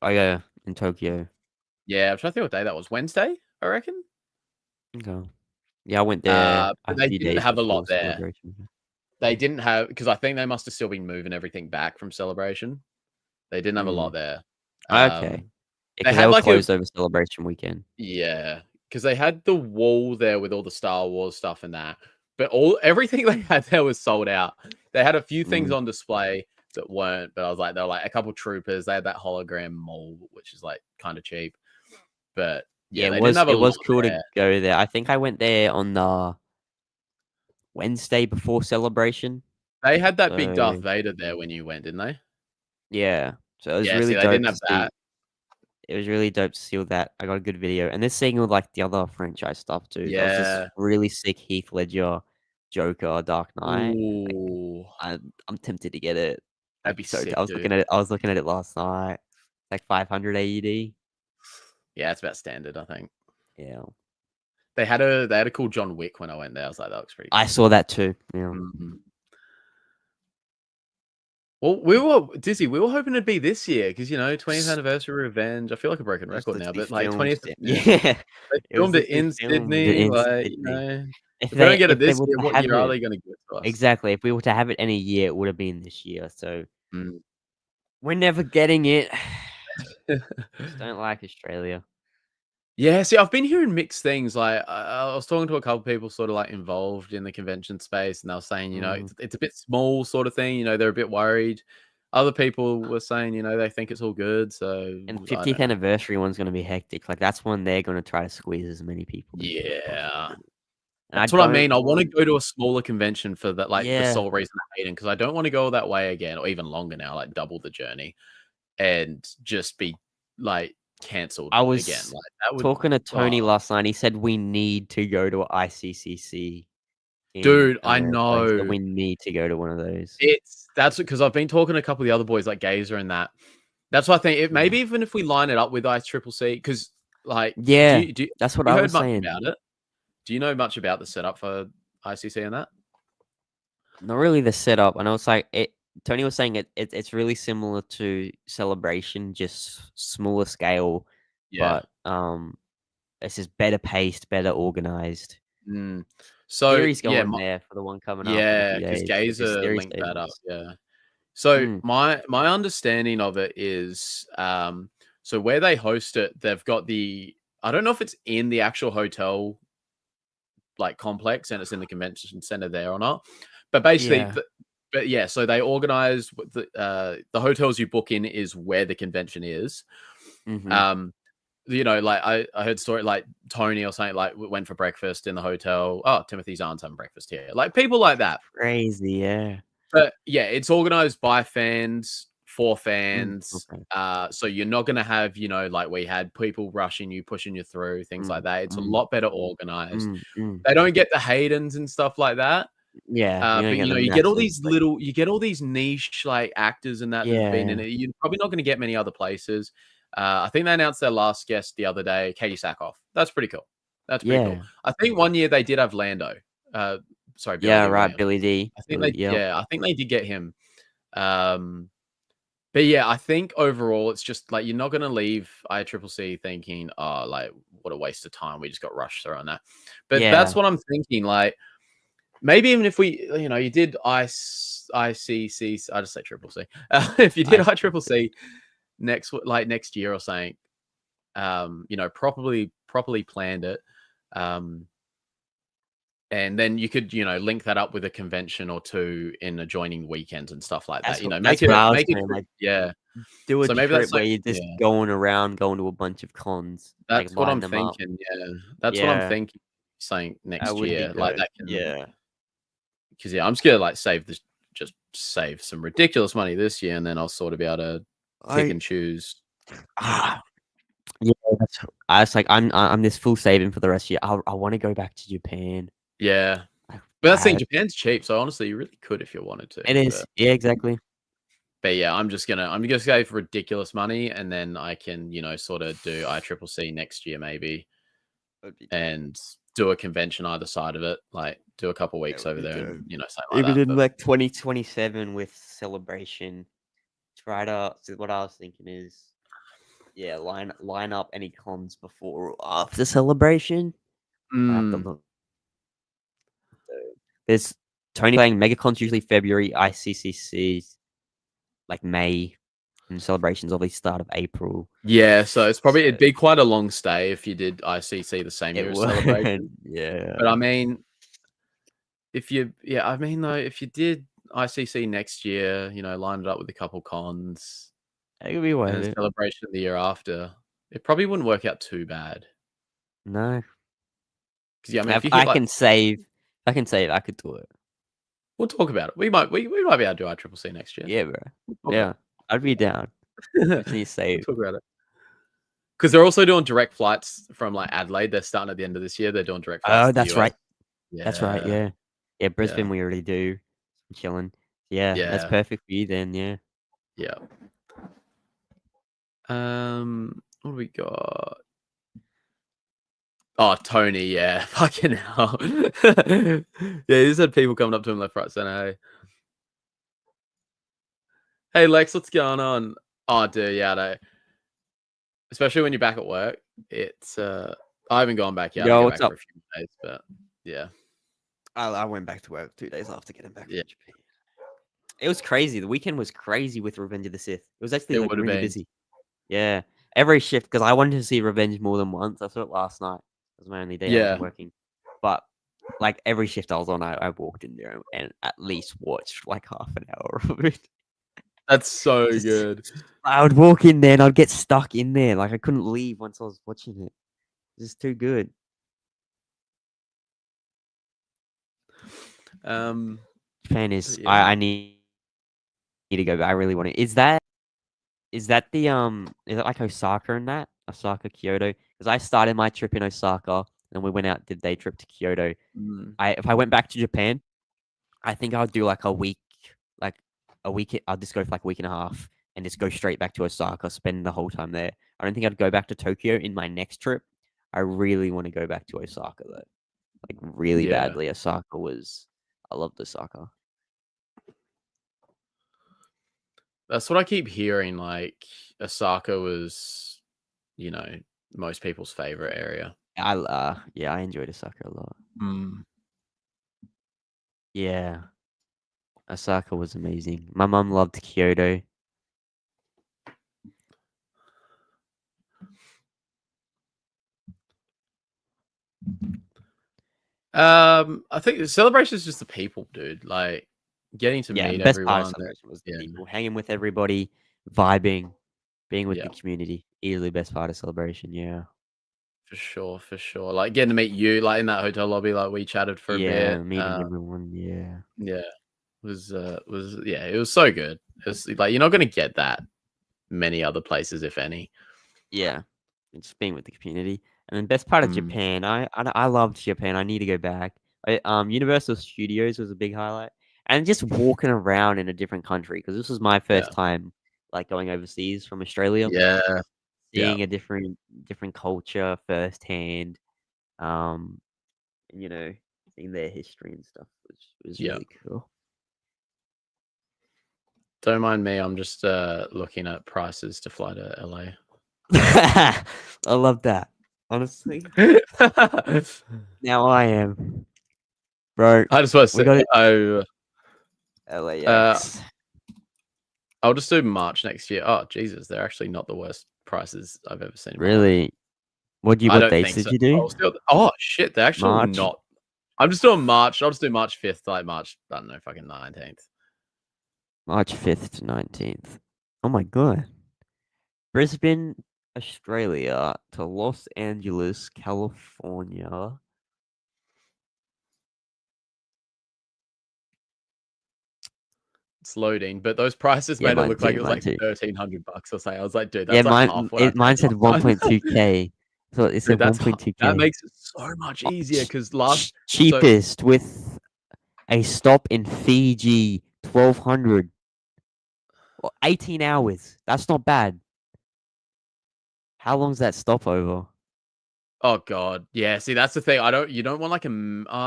Oh, yeah, in Tokyo. Yeah, I'm trying to think what day that was. Wednesday, I reckon. Okay. Yeah, I went there But a they few didn't days have a lot before there. celebration. They didn't have because I think they must have still been moving everything back from Celebration. They didn't have a lot Mm. there. Okay. They Because they had were like a closed over celebration weekend. Yeah, because they had the wall there with all the Star Wars stuff and that, but everything they had there was sold out. They had a few things Mm. on display that weren't, but I was like, they were like a couple troopers. They had that hologram mold, which is like kind of cheap, but Yeah, yeah, they didn't have a it lot was cool to there. go there. I think I went there on the Wednesday before celebration. They had that big Darth So, Vader there when you went, didn't they? yeah. So it was Yeah, really see, they didn't dope to have see. that. It was really dope to see all that. I got a good video. And they're seeing all like the other franchise stuff too. There was this Yeah, really sick Heath Ledger Joker Dark Knight. Like ooh, I'm tempted to get it. that'd Like be so sick, I was dude. looking at it. I was looking at it last night. Like 500 AED. Yeah, it's about standard, I think. Yeah. They had a cool John Wick when I went there. I was like, that looks pretty I cool. saw that too. Yeah. Mhm. Well, we were Dizzy. We were hoping it'd be this year because 20th anniversary Revenge. I feel like a broken It was record now, literally but like filmed. 20th, yeah, Yeah. they It was filmed it literally in filmed Sydney. in Like, Sydney. if we don't get it If they this were year, to what have year are it they going to give it to us? exactly, if we were to have it in a year, it would have been this year. So Mm. we're never getting it. Just don't like Australia. Yeah, see, I've been hearing mixed things. Like, I was talking to a couple people sort of like involved in the convention space, and they were saying, Mm. it's a bit small, sort of thing. They're a bit worried. Other people were saying, they think it's all good. So And I 50th don't know. anniversary one's gonna be hectic. Like that's when they're gonna try to squeeze as many people in as Yeah, possible. And I that's what I don't mean. I want to want. go to a smaller convention for that, like the Yeah, sole reason I hate it, because I don't want to go that way again, or even longer now, like double the journey, and just be like cancelled I again. was Like that would, talking to Tony oh, last night. He said we need to go to ICCC in dude, I America. He said know. we need to go to one of those. That's because I've been talking to a couple of the other boys like Gazer and that. That's why I think Yeah, maybe even if we line it up with ICCC, because like, yeah, have that's what you I heard was much saying. about it? Do you know much about the setup for ICC and that? Not really the setup. I know it's like it. Tony was saying it's really similar to Celebration, just smaller scale, Yeah. but it's just better paced, better organized. Mm. So Theory's yeah, going there for the one coming up in a yeah, few because days with his Gazer Theory linked that up. stables. Yeah. So Mm, my understanding of it is, so where they host it, they've got I don't know if it's in the actual hotel like complex and it's in the convention center there or not. But basically, yeah. but yeah, so they organize the hotels you book in is where the convention is. Mm-hmm. Um, like I heard story like Tony or something like went for breakfast in the hotel. Oh, Timothy's aunt's having breakfast here. Like people like that. Crazy, yeah. But yeah, it's organized by fans for Mm, fans. okay. So you're not gonna have, like we had people rushing you, pushing you through, things like Mm, that. It's a mm, lot better organized. mm, mm. They don't get the Haydens and stuff like that. Yeah, you don't But get the you get all masses. these Like, you get all these niche like actors and that have been in yeah, it. You're probably not going to get many other places. I think they announced their last guest the other day, Katie Sackhoff. That's pretty cool. That's pretty cool. yeah, I think one year they did have Lando. Sorry, Billy yeah. D. Right, Williams. Billy D. I think Billy, they, yeah, yeah, I think they did get him. Um, but yeah, I think overall it's just like you're not going to leave ICCC thinking, oh, like what a waste of time. We just got rushed through on that. But that's yeah. what I'm thinking. Like maybe even if we, you did ICC, I just say triple C. If you did I ICCC next year or something, properly planned it, um, and then you could, link that up with a convention or two in adjoining weekends and stuff like that. that's what I was Make it, saying. Like, yeah. do a So maybe trip that's where like, you're just yeah, going around, going to a bunch of cons, like that's what line I'm them up. thinking. Yeah, that's what I'm Yeah, thinking. Saying that next would be year, like good. that can. Yeah. Because yeah, I'm just gonna like just save some ridiculous money this year, and then I'll sort of be able to pick I and choose. ah, yeah, that's I was like, I'm this full saving for the rest of the year. I want to go back to Japan. Yeah, Like, but that's the thing. bad. Japan's cheap, so honestly, you really could if you wanted to. It is. Yeah, exactly. But yeah, I'm just gonna save ridiculous money, and then I can sort of do ICCC next year maybe, That'd be dope. and do a convention either side of it, like do a couple That weeks would over be there, dope. and something like Even that. in But like 2027 with Celebration, try to. So what I was thinking is, yeah, line up any cons before or after Celebration. I have to mm, look. There's Tony playing MegaCon's usually February, ICCC's like May, and Celebrations obviously start of April. yeah, so So it'd be quite a long stay if you did ICC the same it year as would, Celebration. yeah. But I mean, I mean, though, if you did ICC next year, lined it up with a couple cons It could be and worth then it. celebration the year after, it probably wouldn't work out too bad. No, Because yeah, I mean, if if you hit I like, can save, if I can save, I could do it. we'll talk about it. We might be able to do ICCC next year. Yeah, bro. We'll talk Yeah, about I'd be down. it. Just need to We'll save. talk about it. Because they're also doing direct flights from like Adelaide. They're starting at the end of this year. They're doing direct flights Oh, to the that's US. right. That's right. Yeah, Yeah, yeah. yeah, Brisbane, we already do. I'm chilling. Yeah, that's yeah, perfect for you then. Yeah. yeah. What do we got? Oh, Tony, yeah. Fucking hell. Yeah, he's had people coming up to him left, right, center. Hey, Lex, what's going on? Oh, dude, yeah, no. Especially when you're back at work. It's I haven't gone back yet. I Yo, go what's back for up? a few days, but yeah. I went back to work 2 days after getting back Yeah, from Japan. It was crazy. The weekend was crazy with Revenge of the Sith. It was actually it like would have really been. busy. Yeah. every shift because I wanted to see Revenge more than once. I saw it last night. It was my only day I Yeah. wasn't working, but like every shift I was on, I walked in there and at least watched like half an hour of it. That's so Just- good. I would walk in there and I'd get stuck in there. Like I couldn't leave once I was watching it. It's just too good. Japan is. Yeah. I need to go back. I really want to. Is that the Is it like Osaka and that Osaka Kyoto? Because I started my trip in Osaka and we went out did day trip to Kyoto. Mm. If I went back to Japan, I think I'll do like a week. I'll just go for like a week and a half and just go straight back to Osaka, spend the whole time there. I don't think I'd go back to Tokyo in my next trip. I really want to go back to Osaka though, like really Yeah. badly. I loved Osaka. That's what I keep hearing. Like Osaka was, most people's favorite area. I enjoyed Osaka a lot. Yeah, Osaka was amazing. My mum loved Kyoto. I think the celebration is just the people, dude. Like getting to Yeah, meet best part of everyone. celebration was the Yeah. people, hanging with everybody, vibing, being with Yeah. the community. Easily best part of celebration. Yeah. For sure. Like getting to meet you, like in that hotel lobby, like we chatted for a Yeah, bit. meeting everyone. Yeah. Yeah, it was so good. It's like you're not gonna get that many other places, if any. Yeah. Just being with the community. And then best part of Japan. I loved Japan. I need to go back. Universal Studios was a big highlight. And just walking around in a different country because this was my first time like going overseas from Australia. Yeah, Seeing a different culture firsthand. And seeing their history and stuff was Yeah. really cool. Don't mind me. I'm just looking at prices to fly to LA. I love that. Honestly. Now I am. Bro. I just want to We say, got it. LAX. I'll just do March next year. Oh Jesus, they're actually not the worst prices I've ever seen. Really? What dates did you do? Oh shit, they're actually March? not. I'm just doing March. I'll just do March 5th, like March, I don't know, fucking 19th. March 5th to 19th. Oh my god. Brisbane, Australia to Los Angeles, California. It's loading, but those prices Yeah, made it mine look like too, it was mine like too. $1,300 or something. I was like, dude, Yeah, that's like half what I mine paid said last time. 1.2k. So it said Dude, that 1.2k. makes it so much easier because cheapest with a stop in Fiji, 1200. 18 hours. That's not bad. How long's that stopover? Oh god, yeah. See, that's the thing. You don't want like I mean,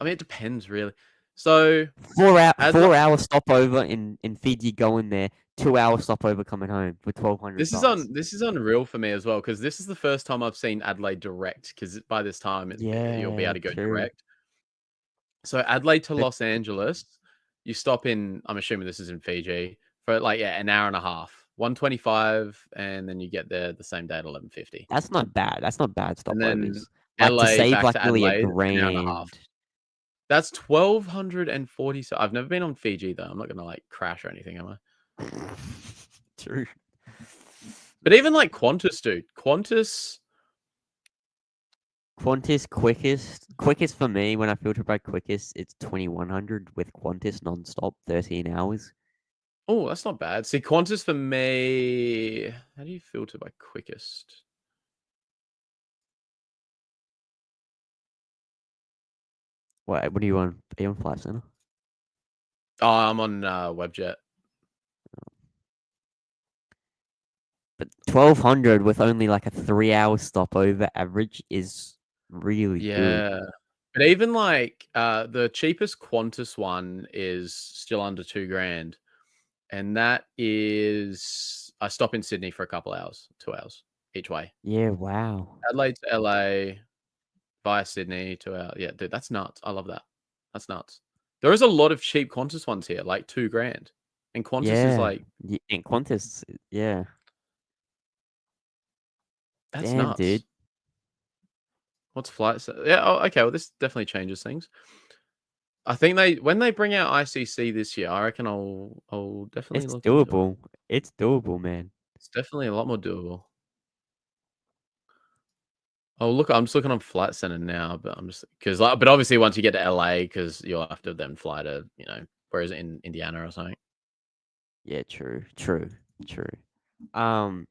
it depends really. So 4 hour stopover in Fiji going there, 2 hour stopover coming home for 1200. This is unreal for me as well because this is the first time I've seen Adelaide direct. Because by this time, you'll be able to go direct. So Adelaide to Los Angeles, you stop in. I'm assuming this is in Fiji for like an hour and a half, 125, and then you get there the same day at 11:50. That's not bad. That's not bad stopovers. And then like LA to save back like to nearly Adelaide, a an hour and a half. grand. That's 1,240. So I've never been on Fiji though. I'm not gonna like crash or anything, am I? True. But even like Qantas, dude. Qantas quickest for me when I filter by quickest, it's 2100 with Qantas non-stop, 13 hours. Oh, that's not bad. See, Qantas for me. How do you filter by quickest? What are you on? Are you on Flight Center? Oh, I'm on Webjet. But 1200 with only like a 3 hour stopover average is really good. Yeah. But even like the cheapest Qantas one is still under $2,000. And that is I stop in Sydney for a couple hours, 2 hours each way. Yeah, wow. Adelaide to LA via Sydney, 2 hours. Yeah, dude, that's nuts. I love that. That's nuts. There is a lot of cheap Qantas ones here, like $2,000. And Qantas is like and Qantas, yeah. That's Damn, nuts. dude. What's flight? Yeah. Oh, okay. Well, this definitely changes things. I think when they bring out ICC this year, I reckon I'll definitely It's look into it. doable. It's doable, man. It's definitely a lot more doable. Oh, look, I'm just looking on Flight Center now, but I'm just because, but obviously, once you get to LA, because you'll have to then fly to, whereas in Indiana or something. Yeah, true. Um,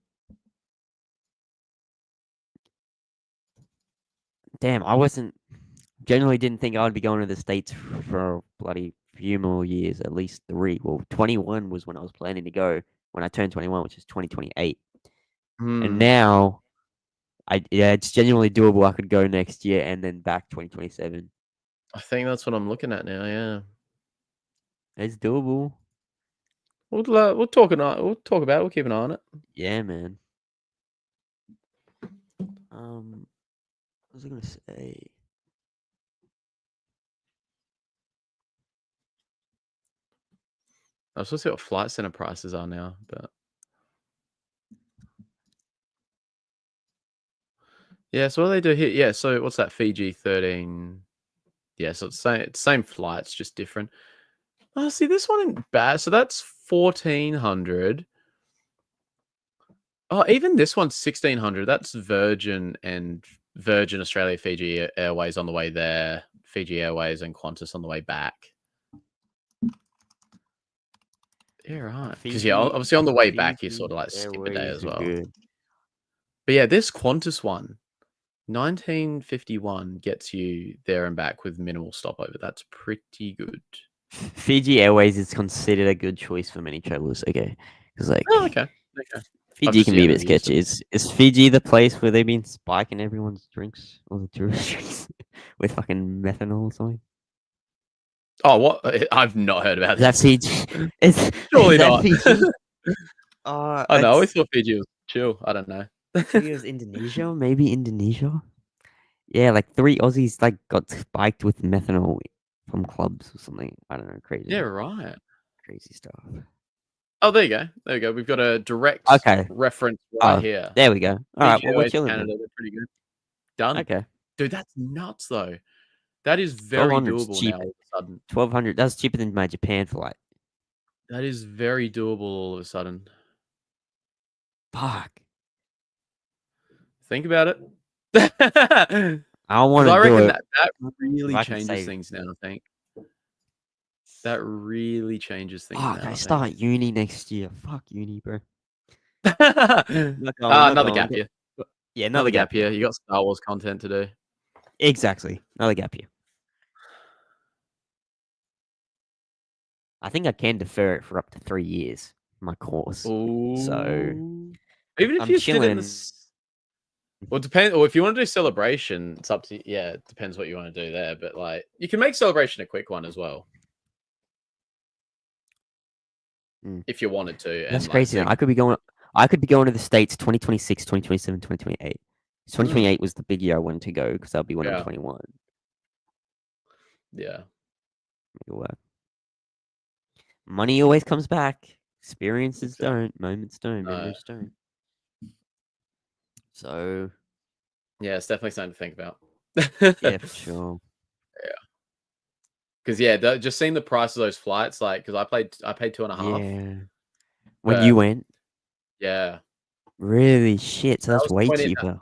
damn, I wasn't generally didn't think I'd be going to the States for a bloody few more years, at least 3. Well, 21 was when I was planning to go when I turned 21, which is 2028. And now it's genuinely doable. I could go next year and then back 2027. I think that's what I'm looking at now. Yeah, It's doable. we'll talk about it. We'll keep an eye on it. Yeah, man. What was I gonna say? I was supposed to see what Flight Center prices are now, but yeah. So what do they do here? Yeah. So what's that? Fiji 13. Yeah. So it's same flights, just different. Oh, see, this one isn't bad. So that's 1,400. Oh, even this one's 1,600. That's Virgin and Virgin Australia Fiji Airways on the way there, Fiji Airways and Qantas on the way back. Yeah, right. Because obviously on the way back you sort of like skip a day as well. Good. But yeah, this Qantas one, 1951 gets you there and back with minimal stopover. That's pretty good. Fiji Airways is considered a good choice for many travelers. Okay, because okay. Fiji can be a bit sketchy. Is Fiji the place where they've been spiking everyone's drinks, all the tourist drinks, with fucking methanol or something? Oh, what? I've not heard about that. Fiji? Surely not. Fiji? I know. I always thought Fiji was chill. I don't know. It was Indonesia, maybe Indonesia. Yeah, like 3 Aussies got spiked with methanol from clubs or something. I don't know, crazy. Yeah, right. Crazy stuff. Oh, there you go. We've got a direct reference right here. There we go. All right, well, we're chilling. Canada, they're pretty good. Done. Okay. Dude, that's nuts though. That is very doable cheap. now all of a sudden. 1,200. That's cheaper than my Japan flight. That is very doable all of a sudden. Fuck. Think about it. I want to do reckon it. that really changes things now, I think. That really changes things now. I start uni next year. Fuck uni, bro. Another gap year. Yeah, another gap year. You got Star Wars content to do. Exactly. Another gap year. I think I can defer it for up to 3 years, my course. Ooh. So even if you sit in this, well, depends. Or if you want to do celebration, it's up to it depends what you want to do there. But like, you can make celebration a quick one as well, if you wanted to. That's crazy. I could be going to the States 2026, 2027, 2028. 2028 was the big year I wanted to go because I'll be 21. Yeah. Make it work. Money always comes back. Experiences don't. Moments don't. Memories don't. So. Yeah, it's definitely something to think about. Yeah, for sure. Yeah. Because just seeing the price of those flights, like, because I paid 2.5. Yeah. When you went. Yeah. Really? Shit. So that's way cheaper.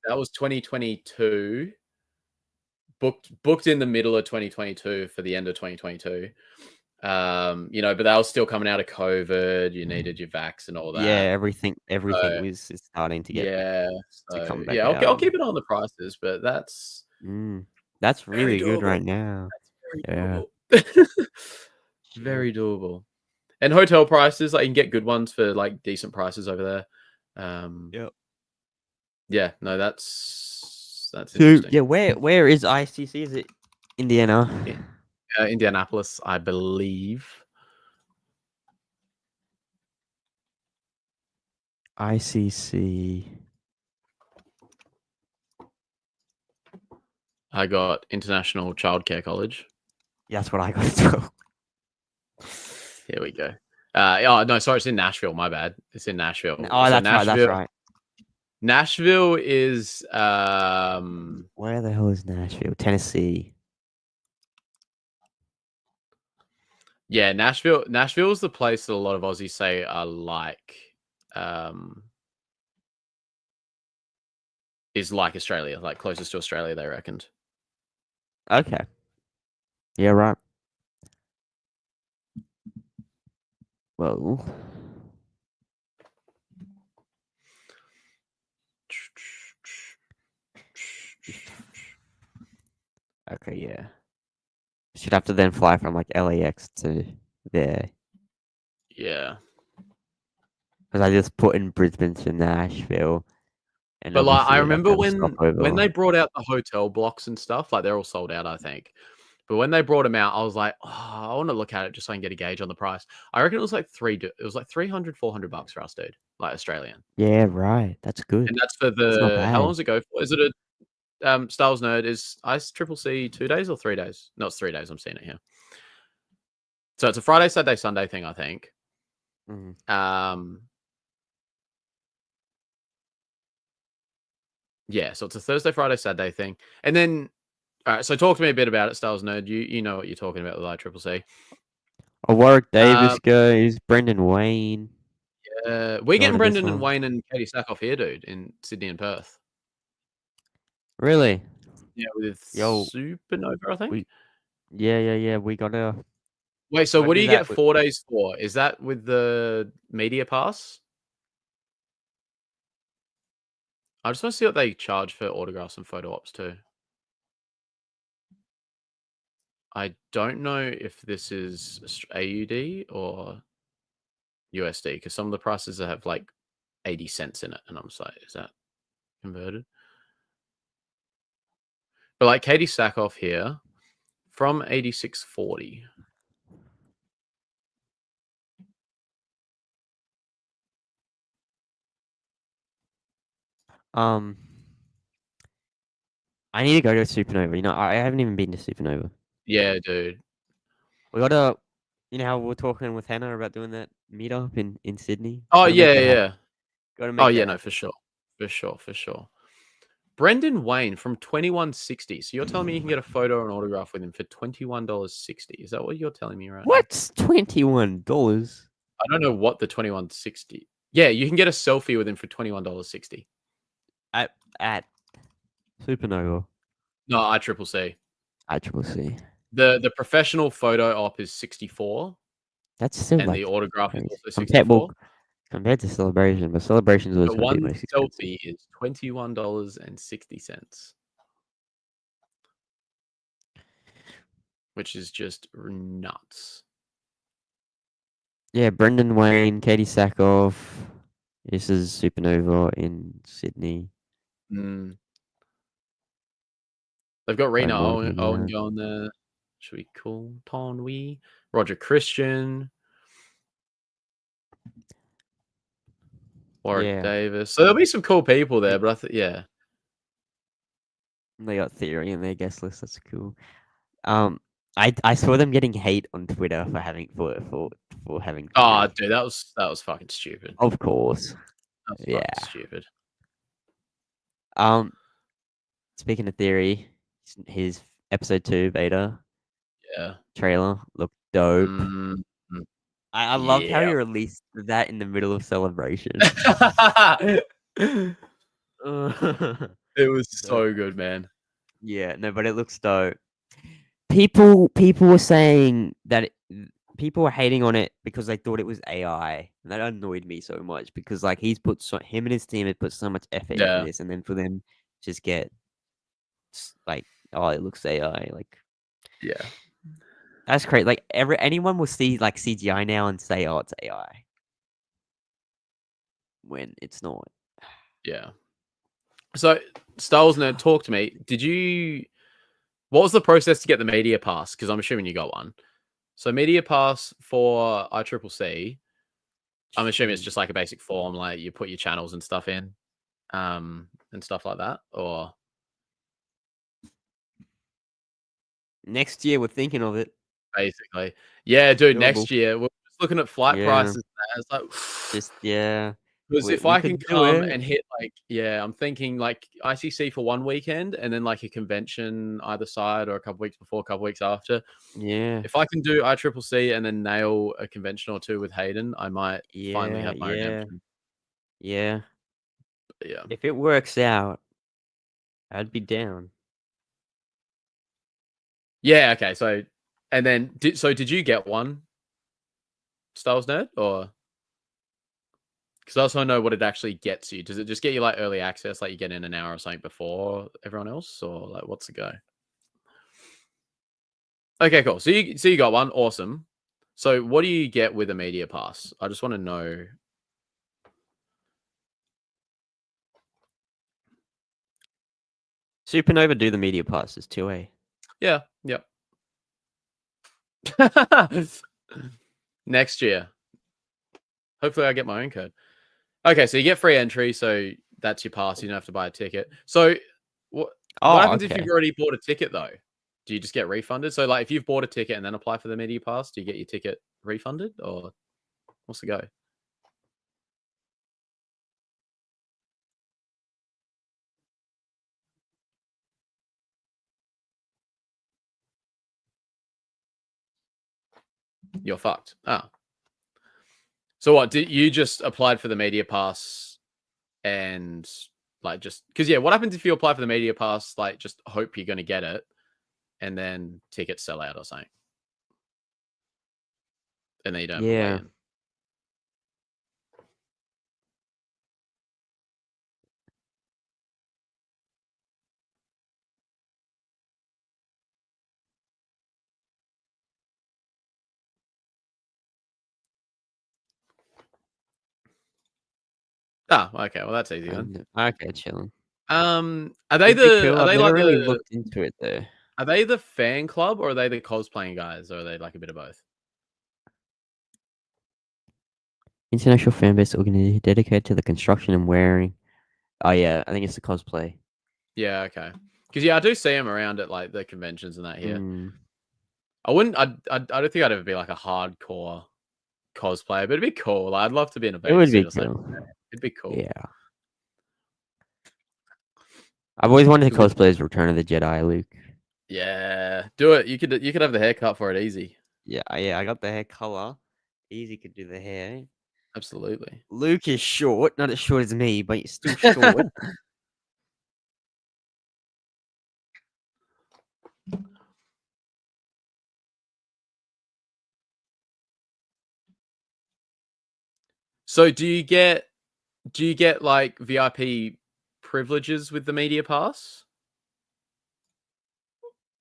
That was 2022. Booked in the middle of 2022 for the end of 2022. But they were still coming out of COVID. You needed your vax and all that. Yeah, everything was starting to get to come back. Yeah, I'll keep it on the prices, but that's really good right now. That's very doable. Very doable. And hotel prices, like you can get good ones for like decent prices over there. Yep. Yeah, no, that's interesting. Yeah, where is ICC? Is it Indiana? Indianapolis, I believe. ICC. I got International Childcare College. Yeah, that's what I got as well. Here we go. No, sorry, it's in Nashville. My bad. It's in Nashville. Oh, that's right. Nashville is Where the hell is Nashville? Tennessee. yeah, Nashville is the place that a lot of Aussies say are like is like Australia, like closest to Australia, they reckoned. Okay. Yeah, right. Well, okay, yeah. Should have to then fly from like LAX to there. Yeah. Because I just put in Brisbane to Nashville. And But like I obviously remember have a when stopover. they brought out the hotel blocks and stuff, like they're all sold out, I think. But when they brought them out, I was like, oh, I want to look at it just so I can get a gauge on the price. I reckon it was like $300, $400 for us, dude, like Australian. Yeah, right. That's good. And that's for That's not how long bad. does it go for? Is it a Styles Nerd is Ice Triple C 2 days or 3 days? No, it's 3 days. I'm seeing it here. So it's a Friday, Saturday, Sunday thing, I think. Yeah, so it's a Thursday, Friday, Saturday thing. And then all right, so talk to me a bit about it, Styles Nerd. You know what you're talking about with ICCC. Oh, Warwick Davis goes, Brendan Wayne. We're getting Brendan and Wayne and Katie Sackhoff here, dude, in Sydney and Perth. Really? Yeah, with Supernova, I think. Yeah. We gotta. Wait, so what do you get 4 days for? Is that with the media pass? I just want to see what they charge for autographs and photo ops too. I don't know if this is AUD or USD because some of the prices have like 80 cents in it, and I'm just like, is that converted? But like Katie Sackhoff here from 86.40. I need to go to a Supernova. You know, I haven't even been to Supernova. Yeah, dude. We gotta. You know how we were talking with Hannah about doing that meetup in Sydney. Oh yeah. Gotta make. Oh yeah, no, for sure. Brendan Wayne from 2160. So you're telling me you can get a photo and autograph with him for $21.60? Is that what you're telling me right now? What's $21? I don't know what the 2160. Yeah, you can get a selfie with him for $21.60 at Supernova. No, ICCC. ICCC. The professional photo op is 64. That's still and like the autograph is also 64. Compared to Celebration, but Celebration's was one expensive. selfie is $21.60, which is just nuts. Yeah, Brendan Wayne, Katie Sackhoff. This is Supernova in Sydney. They've got Rena Owen going there. Should be cool. Tonwi, Roger Christian, Warwick Davis. So there'll be some cool people there, but I think they got Theory in their guest list. That's cool. I saw them getting hate on Twitter for having for having. Oh, dude, that was fucking stupid. Of course. That's stupid. Speaking of Theory, his episode 2 beta trailer looked dope. I loved how he released that in the middle of Celebration. It was so good, man. Yeah, no, but it looks dope. People were saying that people were hating on it because they thought it was AI. And that annoyed me so much because like him and his team had put so much effort into this, and then for them just get like, oh, it looks AI. Like, yeah, that's great. Like anyone will see like CGI now and say, oh, it's AI, when it's not. Yeah. So, Styles Nerd, talk to me. What was the process to get the media pass? Because I'm assuming you got one. So, media pass for ICCC, I'm assuming it's just like a basic form, like you put your channels and stuff in, and stuff like that, or next year we're thinking of it. Basically, yeah, dude. Next year we're just looking at flight prices. It's like, just Because we, if we I can could do come it. and hit I'm thinking like ICC for one weekend and then like a convention either side or a couple weeks before, a couple weeks after. Yeah, If I can do ICCC and then nail a convention or two with Hayden, I might finally yeah, have my yeah, redemption. yeah. But yeah. If it works out, I'd be down. Yeah, okay. So and then did you get one, Star Wars Nerd? Or because I also know what it actually gets you. Does it just get you like early access, like you get in an hour or something before everyone else? Or like what's the go? Okay, cool. So you got one. Awesome. So what do you get with a media pass? I just want to know. Supernova do the media passes 2A. Yeah, yep. Next year. Hopefully I get my own code. Okay, so you get free entry, so that's your pass. You don't have to buy a ticket. So what happens if okay. you've already bought a ticket though? Do you just get refunded? So like if you've bought a ticket and then apply for the media pass, do you get your ticket refunded or what's the go? You're fucked. Ah. So what, did you just applied for the media pass and like just because what happens if you apply for the media pass, like just hope you're gonna get it and then tickets sell out or something? And then you don't have to wait Yeah. in. Ah, okay. Well, that's easy then. Okay, chilling. Are they It'd be cool. are I've they never like really the looked into it though. are they the fan club or are they the cosplaying guys or are they like a bit of both? International fan base organization dedicated to the construction and wearing. Oh yeah, I think it's the cosplay. Yeah, okay. Because I do see them around at like the conventions and that here. Mm. I wouldn't. I don't think I'd ever be like a hardcore cosplayer, but it'd be cool. I'd love to be in a It would be suit or something. cool. It'd be cool. Yeah. I've always wanted to 'Cause cosplay as Return of the Jedi Luke. yeah, do it. You could have the haircut for it easy. Yeah, I got the hair color. Easy could do the hair. Absolutely. Luke is short, not as short as me, but he's still short. So do you get like VIP privileges with the media pass?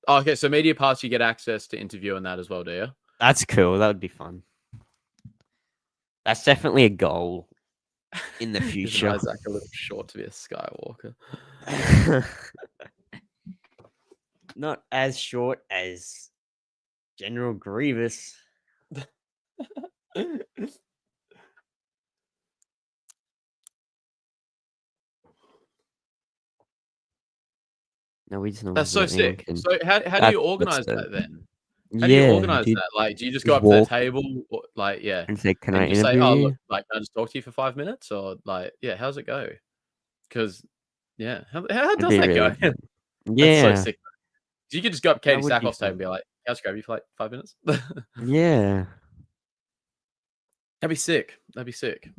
Oh, okay, so media pass, you get access to interview and that as well, do you? That's cool. That would be fun. That's definitely a goal in the future. Isaac a little short to be a Skywalker. Not as short as General Grievous. No, we just know That's so sick. can... So how do you organize that then? How do you organize dude, that? Like, do you just just go up to the walk table, or, like, and say, "Can and I you just say, interview "Oh, you?" look, like, can I just talk to you for 5 minutes?" Or like, yeah, how's it go? Because how It'd does be that really go? fun. That's so Yeah, sick. So you could just go up that Katie would be Sackhoff's table and be fun. like, "Can I just grab you for like 5 minutes?" Yeah. That'd be sick. That'd be sick.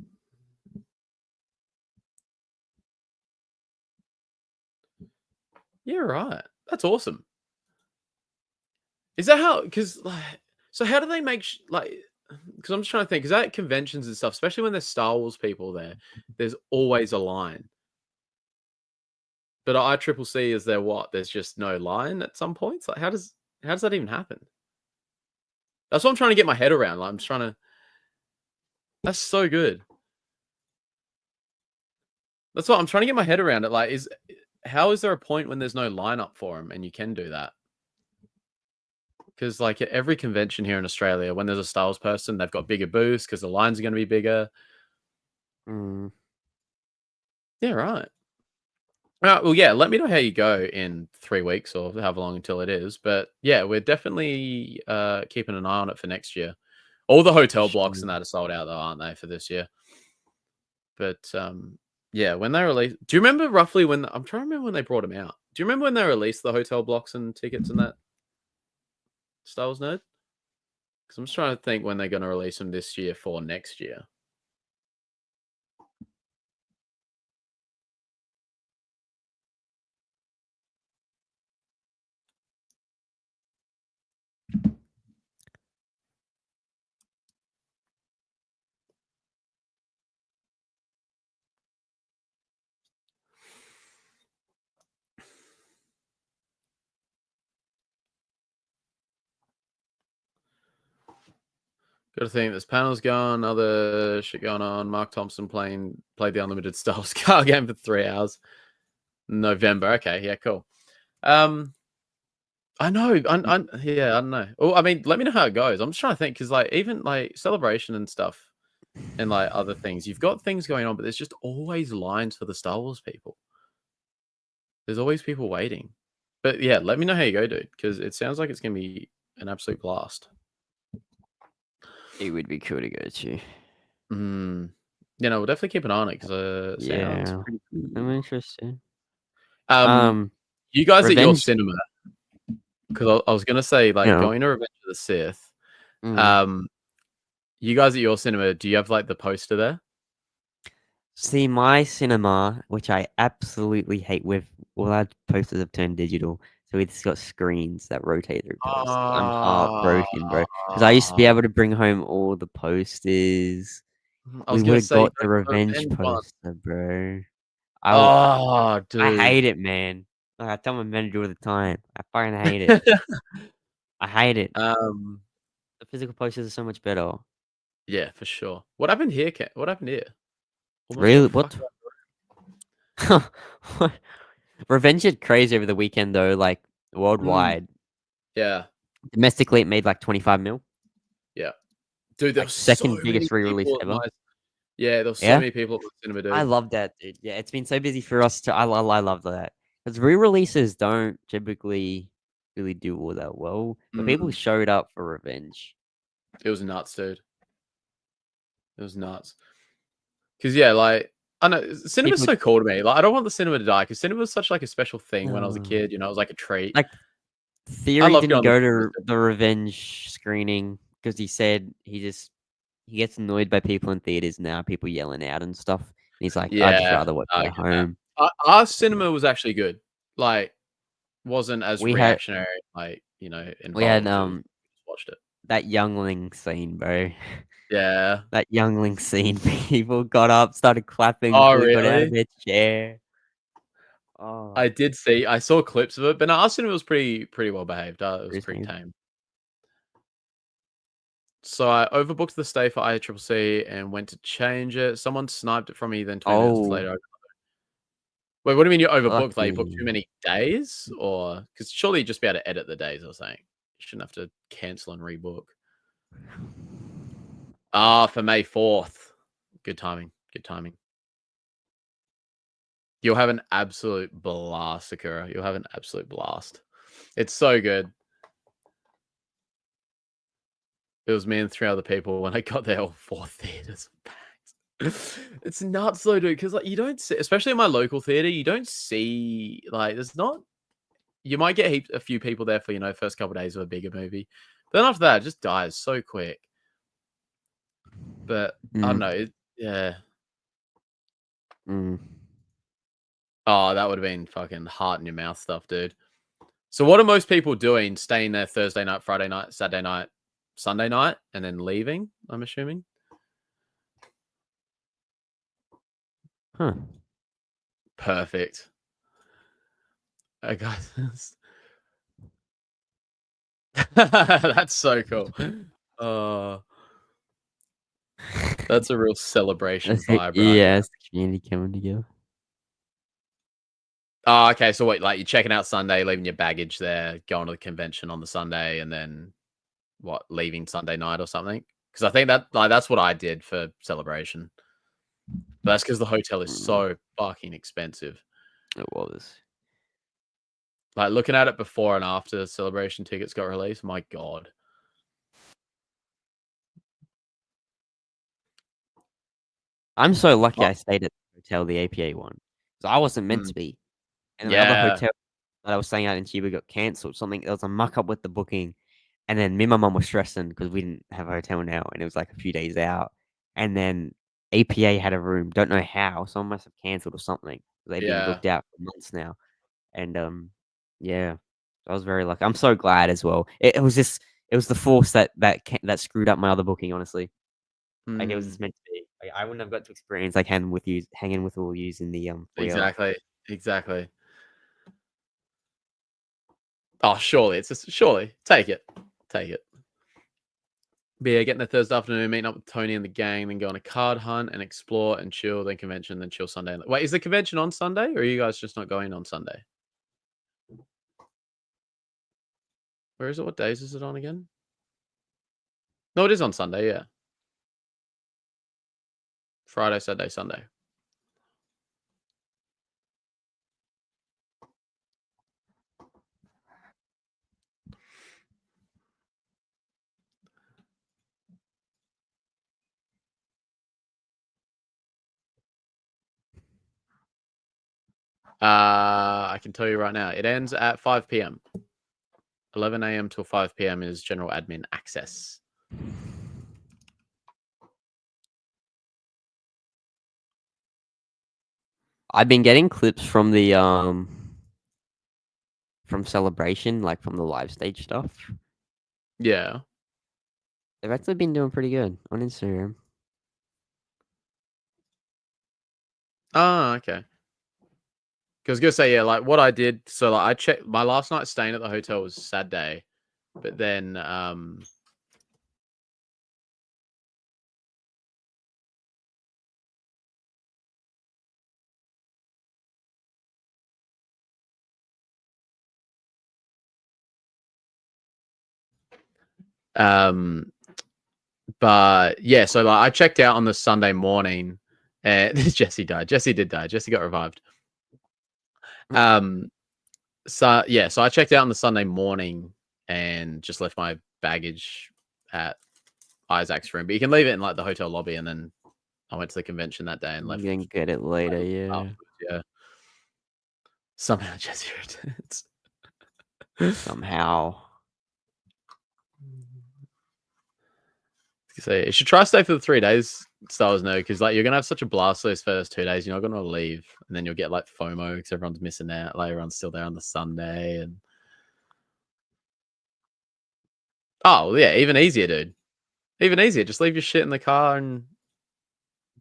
Yeah, right. That's awesome. Is that how? Because like, so how do they make like? Because I'm just trying to think. Because at conventions and stuff, especially when there's Star Wars people there, there's always a line. But at ICCC, is there what? There's just no line at some points. Like, how does that even happen? That's what I'm trying to get my head around. Like, I'm just trying to. That's so good. That's what I'm trying to get my head around. It like how is there a point when there's no lineup for them and you can do that? Because like at every convention here in Australia, when there's a Star Wars person, they've got bigger booths because the lines are going to be bigger. Mm. Yeah, right. Well, yeah. Let me know how you go in 3 weeks or however long until it is. But yeah, we're definitely keeping an eye on it for next year. All the hotel blocks and that are sold out, though, aren't they, for this year? But yeah, when they released, do you remember roughly when? I'm trying to remember when they brought them out. Do you remember when they released the hotel blocks and tickets and that? Star Wars Nerd? Because I'm just trying to think when they're going to release them this year for next year. Got to think, there's panels going, other shit going on. Mark Thompson played the unlimited Star Wars card game for 3 hours. November. Okay, yeah, cool. I know. Yeah, I don't know. Well, I mean, let me know how it goes. I'm just trying to think because, like, even like Celebration and stuff, and like other things, you've got things going on, but there's just always lines for the Star Wars people. There's always people waiting. But yeah, let me know how you go, dude, because it sounds like it's gonna be an absolute blast. It would be cool to go to. You know, we'll definitely keep an eye on it because sounds Yeah, pretty I'm cool. interested. You guys at your Revenge. cinema, because I was gonna say, like, Yeah. going to Revenge of the Sith. Mm. You guys at your cinema, do you have like the poster there? See, my cinema, which I absolutely hate, with all our posters have turned digital, so it's got screens that rotate through posters. I'm heartbroken, bro, because I used to be able to bring home all the posters. I We was would gonna have say got the Revenge one. poster, bro. Oh, dude. I hate it, man. Like, I tell my manager all the time. I fucking hate it. I hate it. The physical posters are so much better. Yeah, for sure. What happened here, Ken? What happened here? Almost Really? got What? What? Revenge did crazy over the weekend, though, like worldwide. Yeah. Domestically, it made like 25 mil. Yeah. Dude, there Like was second so biggest many re-release people at ever. Yeah, there was so Yeah, many people at the cinema, dude. I love that, dude. Yeah, it's been so busy for us to. I love that because re-releases don't typically really do all that well, but people showed up for Revenge. It was nuts, dude. It was nuts. Because yeah, like, I know cinema's so cool to me. Like, I don't want the cinema to die because cinema was such like a special thing when I was a kid. You know, it was like a treat. Like, I Theory love didn't going to go the to the Revenge screening because he said he gets annoyed by people in theaters now, people yelling out and stuff. And he's like, I'd just rather watch it at home. Our cinema was actually good. Like, wasn't as We had reactionary. Like, you know, we had involved. Just watched it. that youngling scene, bro. Yeah. That youngling scene. People got up, started clapping Oh, before we got out of really? their chair. Oh, I saw clips of it, but no, our cinema was pretty well behaved. It was pretty tame. So I overbooked the stay for ICCC and went to change it. Someone sniped it from me. Then 20 minutes later, wait, what do you mean you overbooked? Like, you booked too many days, or because surely you'd just be able to edit the days? I was saying you shouldn't have to cancel and rebook. For May 4th. Good timing. Good timing. You'll have an absolute blast, Sakura. You'll have an absolute blast. It's so good. It was me and 3 other people. When I got there, all 4 theaters packed. It's nuts though, dude, because like you don't see, especially in my local theater, you don't see, like, there's not, you might get a few people there for, you know, first couple of days of a bigger movie. But then after that, it just dies so quick. But I don't know. Yeah. Oh, that would have been fucking heart in your mouth stuff, dude. So what are most people doing? Staying there Thursday night, Friday night, Saturday night, Sunday night, and then leaving, I'm assuming? Huh. Perfect. Guys. That's so cool. That's a real celebration vibe, right? Yeah, it's the community coming together. Oh, okay. So wait, like you're checking out Sunday, leaving your baggage there, going to the convention on the Sunday, and then what, leaving Sunday night or something? Because I think that's what I did for Celebration. But that's because the hotel is so fucking expensive. It was. Like, looking at it before and after Celebration tickets got released, my God. I'm so lucky Oh. I stayed at the hotel, the APA one. So I wasn't meant to Mm. be. And the other Yeah. hotel that I was staying at in Chiba got cancelled. Something there was a muck up with the booking. And then me and my mum were stressing because we didn't have a hotel now and it was like a few days out. And then APA had a room. Don't know how. Someone must have cancelled or something. They've been Yeah. booked out for months now. And yeah. I was very lucky. I'm so glad as well. It was just it was the force that screwed up my other booking, honestly. Like it was Mm. just meant to be. Like, I wouldn't have got to experience like hanging with all yous in the 3 hour. Exactly. Exactly. Oh, surely it's just surely take it. Take it. But yeah, getting there Thursday afternoon, meeting up with Tony and the gang, then go on a card hunt and explore and chill, then convention, then chill Sunday. Wait, is the convention on Sunday or are you guys just not going on Sunday? Where is it? What days is it on again? No, it is on Sunday, yeah. Friday, Saturday, Sunday. I can tell you right now, it ends at 5 p.m. 11 a.m. till 5 p.m. is general admin access. I've been getting clips from the from Celebration, like from the live stage stuff. Yeah. They've actually been doing pretty good on Instagram. Ah, okay. Because I was gonna say, yeah, like what I did. So like I checked my last night staying at the hotel was Saturday, but then um but yeah, so like I checked out on the Sunday morning and Jesse died. Jesse did die. Jesse got revived. So yeah, so I checked out on the Sunday morning and just left my baggage at Isaac's room. But you can leave it in like the hotel lobby, and then I went to the convention that day and left. You can get it later, yeah. Afterwards, yeah. Somehow Jesse returns. Somehow. So you should try to stay for the 3 days, Star Wars No, because like you're gonna have such a blast those first 2 days. You're not gonna leave, and then you'll get like FOMO because everyone's missing out. Like everyone's still there on the Sunday, and oh well, yeah, even easier, dude. Even easier. Just leave your shit in the car and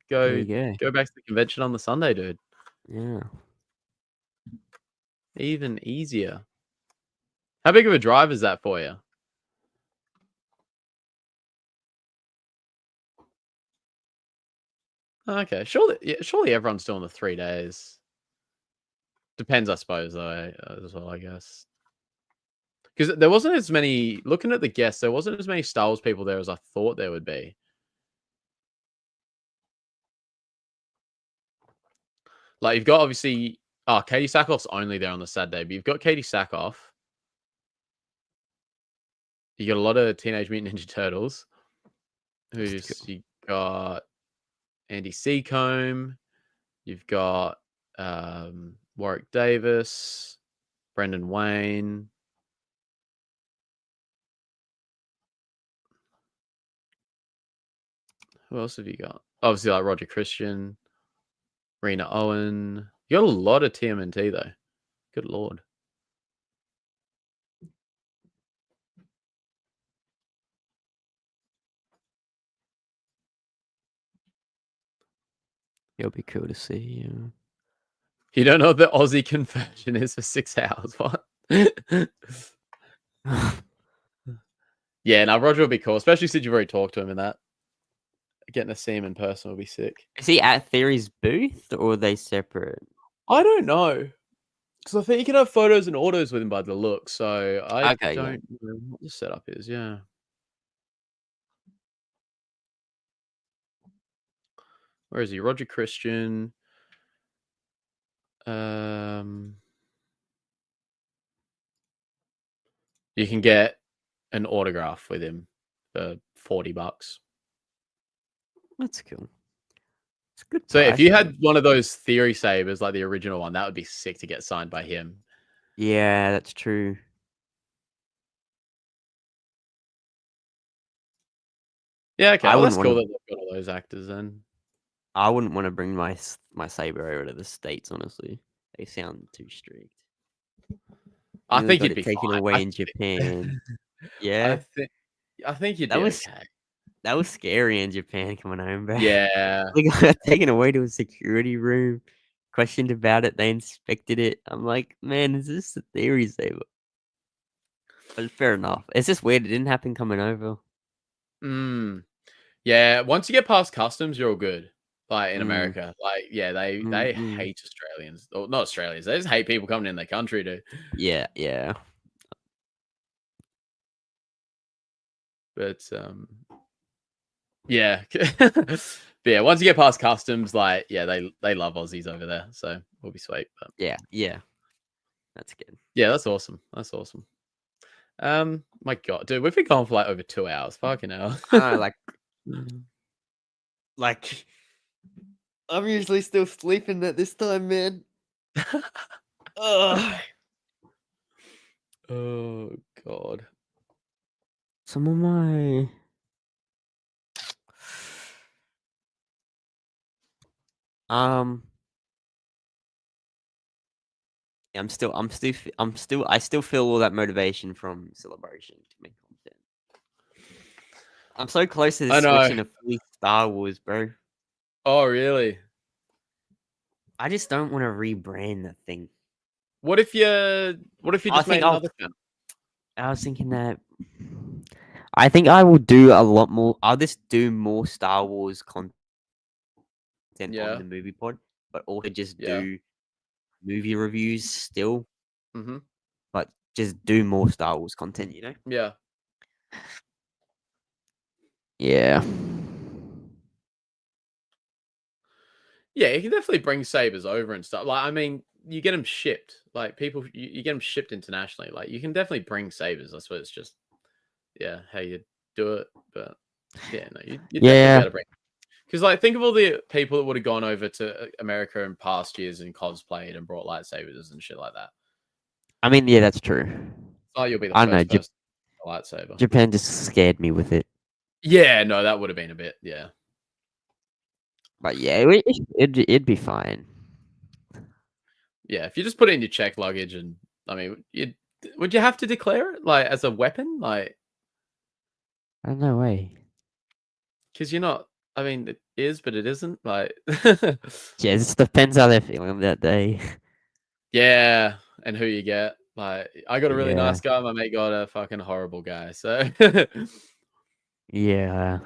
There go you go. back to the convention on the Sunday, dude. Yeah. Even easier. How big of a drive is that for you? Okay, surely everyone's doing the 3 days. Depends, I suppose, though, as well, I guess. Because there wasn't as many looking at the guests, there wasn't as many Star Wars people there as I thought there would be. Like, you've got obviously Katie Sackhoff's only there on the Saturday, but you've got Katie Sackhoff. You got a lot of Teenage Mutant Ninja Turtles. You got Andy Seacombe. You've got Warwick Davis, Brendan Wayne. Who else have you got? Obviously, like Roger Christian, Rena Owen. You got a lot of TMNT though. Good lord. It'll be cool to see. Yeah. You don't know what the Aussie conversion is for 6 hours. What? Yeah, now Roger will be cool, especially since you've already talked to him and that. Getting to see him in person will be sick. Is he at Theory's booth or are they separate? I don't know. Because I think you can have photos and autos with him by the look. So I Okay, yeah. don't know what the setup is. Yeah. Where is he? Roger Christian. You can get an autograph with him for $40. That's cool. It's good. So if you price. had one of those theory sabers, like the original one, that would be sick to get signed by him. Yeah, that's true. Yeah, okay. I Well, wouldn't that's want cool to. that they've got all those actors then. I wouldn't want to bring my saber over to the States. Honestly, they sound too strict. I Nearly think got you'd it be taken fine. away in Japan. I Yeah, think I think you'd that be was okay. that was scary in Japan coming home, bro. Yeah. They got taken away to a security room, questioned about it. They inspected it. I'm like, man, is this a theory saber? But fair enough. It's just weird. It didn't happen coming over. Mm. Yeah. Once you get past customs, you're all good. Like in Mm, America, like yeah, they mm. hate Australians, or not Australians. They just hate people coming in their country, dude. Yeah, yeah. But yeah, but yeah. Once you get past customs, like yeah, they love Aussies over there, so we'll be sweet. But Yeah, yeah. That's good. yeah, that's awesome. That's awesome. My God, dude, we've been gone for like over 2 hours. Fucking hell. I know, like I'm usually still sleeping at this time, man. Ugh. Oh God. Some of my um I still feel all that motivation from Celebration to make content. I'm so close to I know. switching to fully Star Wars, bro. Oh, really? I just don't want to rebrand the thing. What if you I just think made I'll another channel? I was thinking that I think I will do a lot more. I'll just do more Star Wars content on Yeah. the movie pod, but also just Yeah. do movie reviews still, Mm-hmm. but just do more Star Wars content, you know? Yeah. Yeah. Yeah, you can definitely bring sabers over and stuff. Like, I mean, you get them shipped. Like, people, you get them shipped internationally. Like, you can definitely bring sabers. I suppose it's just, yeah, how you do it. But yeah, no, you definitely Yeah. got to bring. Because, like, think of all the people that would have gone over to America in past years and cosplayed and brought lightsabers and shit like that. I mean, yeah, that's true. Oh, you'll be the I don't know. first person with a lightsaber. Japan just scared me with it. Yeah, no, that would have been a bit, yeah. But yeah, it'd be fine. Yeah, if you just put it in your check luggage and, I mean, would you have to declare it, like, as a weapon? Like, Oh, no way. because you're not, I mean, it is, but it isn't. Like, Yeah, it just depends how they're feeling on that day. yeah, and who you get. Like, I got a really Yeah. nice guy. My mate got a fucking horrible guy. So, Yeah.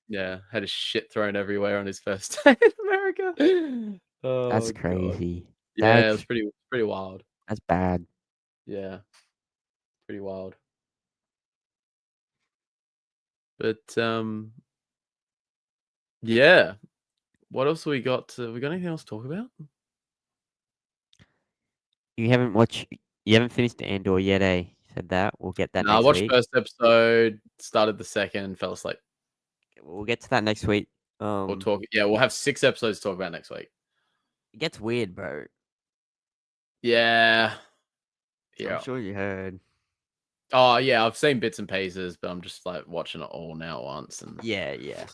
yeah, had his shit thrown everywhere on his first day in America. That's Oh God. crazy. Yeah, it was pretty wild. That's bad. Yeah, pretty wild. But yeah. What else we got? We got anything else to talk about? You haven't finished Andor yet, eh? Said that. We'll get that No, I next watched week. first episode, started the second, fell asleep. We'll get to that next week. We'll talk. Yeah, we'll have 6 episodes to talk about next week. It gets weird, bro. Yeah. Yeah. I'm sure you heard. Oh yeah, I've seen bits and pieces, but I'm just like watching it all now at once. And Yeah, yeah.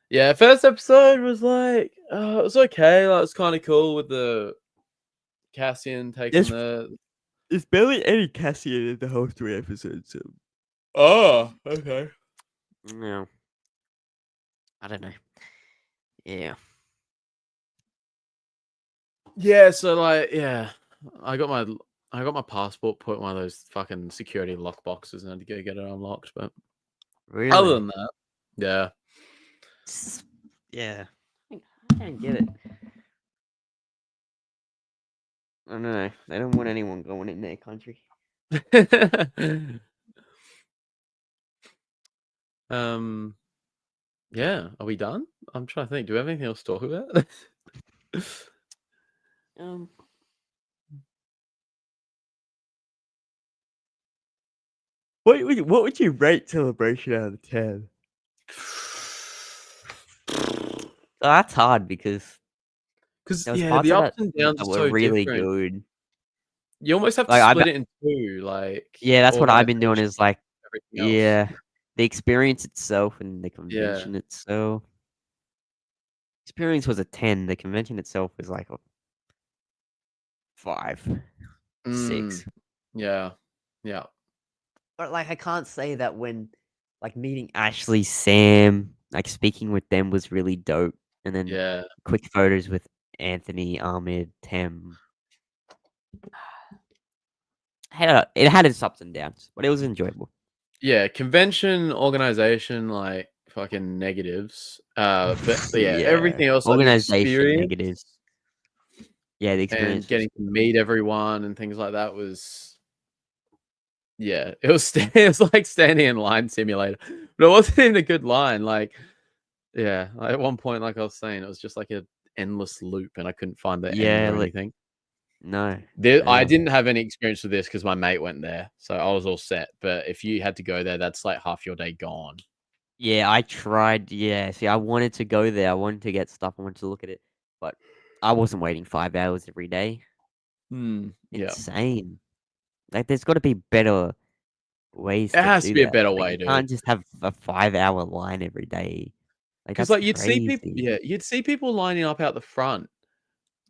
yeah, first episode was like, it was okay. Like, it was kind of cool with the Cassian taking There's the. There's barely any Cassian in the whole 3 episodes. So. Oh, okay. No. I don't know. Yeah. Yeah, so like, yeah, I got my passport put in one of those fucking security lock boxes and I had to go get it unlocked. But Really? other than that, yeah. Yeah. I don't get it. I don't know. They don't want anyone going in their country. Yeah, are we done? I'm trying to think. Do we have anything else to talk about? What would you rate Celebration out of 10? that's hard because Because there was yeah, parts the of ups that and downs that are were so really different. good. You almost have to Like I split bet, it in two, like yeah, that's what I've been doing. organization Is like, and everything else. yeah, the experience itself and the Yeah. convention itself. Experience was a 10. The convention itself was like a 5, Mm, 6. yeah. Yeah. But like, I can't say that when like meeting Ashley, Sam, like speaking with them was really dope, and then Yeah. quick photos with Anthony, Ahmed, Tem. It had its ups and downs, but it was enjoyable. Yeah. Convention organization, like fucking negatives. But yeah, Yeah, everything else, like the organization experience negatives. Yeah, the and experience was getting to meet everyone and things like that was yeah, it was it was like standing in line simulator. But it wasn't even a good line. Like, yeah, at one point, like I was saying, it was just like a endless loop and I couldn't find the end yeah, or like anything. no, I yeah, didn't have any experience with this because my mate went there, so I was all set. But if you had to go there, that's like half your day gone. yeah. I tried. Yeah, see, I wanted to go there. I wanted to get stuff. I wanted to look at it, but I wasn't waiting 5 hours every day. Yeah, Insane. Like, there's got to be better ways it to has to do be a that. better Like, way, you dude. can't just have a 5 hour line every day. Like, Because that's like you'd see people, crazy. yeah, you'd see people lining up out the front,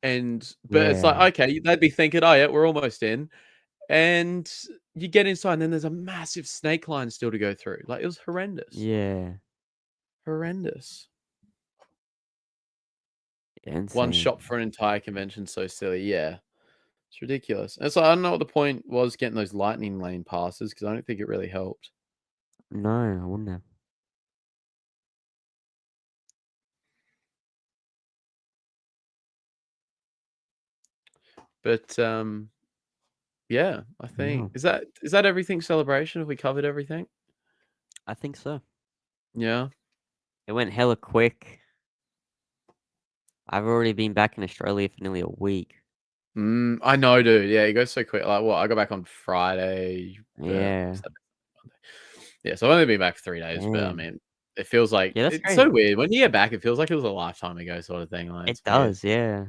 and but it's Yeah, like okay, they'd be thinking, oh yeah, we're almost in, and you get inside, and then there's a massive snake line still to go through. Like it was horrendous, yeah, horrendous. One insane. shop for an entire convention, so silly. Yeah, it's ridiculous. And so I don't know what the point was getting those lightning lane passes because I don't think it really helped. No, I wouldn't have. But yeah, I think No, is that everything celebration? Have we covered everything? I think so. Yeah. It went hella quick. I've already been back in Australia for nearly a week. I know, dude. Yeah, it goes so quick. Like, well, I got back on Friday. Yeah, Saturday, Monday. Yeah, so I've only been back for 3 days, but I damn. mean, it feels like Yeah, that's it's so great. weird when you get back. It feels like it was a lifetime ago, sort of thing. Like, It it's weird. does, yeah.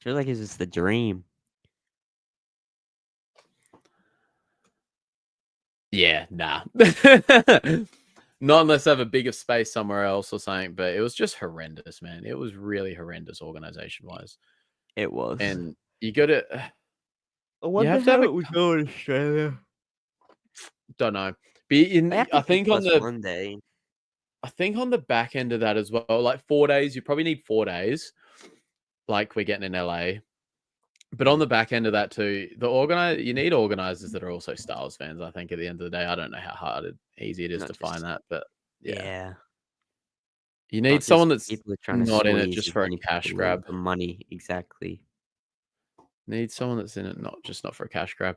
Feels like it's just the dream. Yeah, nah. Not unless I have a bigger space somewhere else or something. But it was just horrendous, man. It was really horrendous organization wise, It was. and you got to. I You wonder have to have how a it would go in Australia. don't know. Be They in have to give us one day. I think on the back end of that as well, like 4 days, you probably need 4 days, like we're getting in LA. But on Mm, the back end of that too, you need organizers that are also Star Wars fans. I think at the end of the day, I don't know how easy it is not to find just that, but yeah, yeah, you need not someone just that's people are trying to not in it squeeze just as for a many cash people in grab. for money. Exactly. Need someone that's in it not for a cash grab.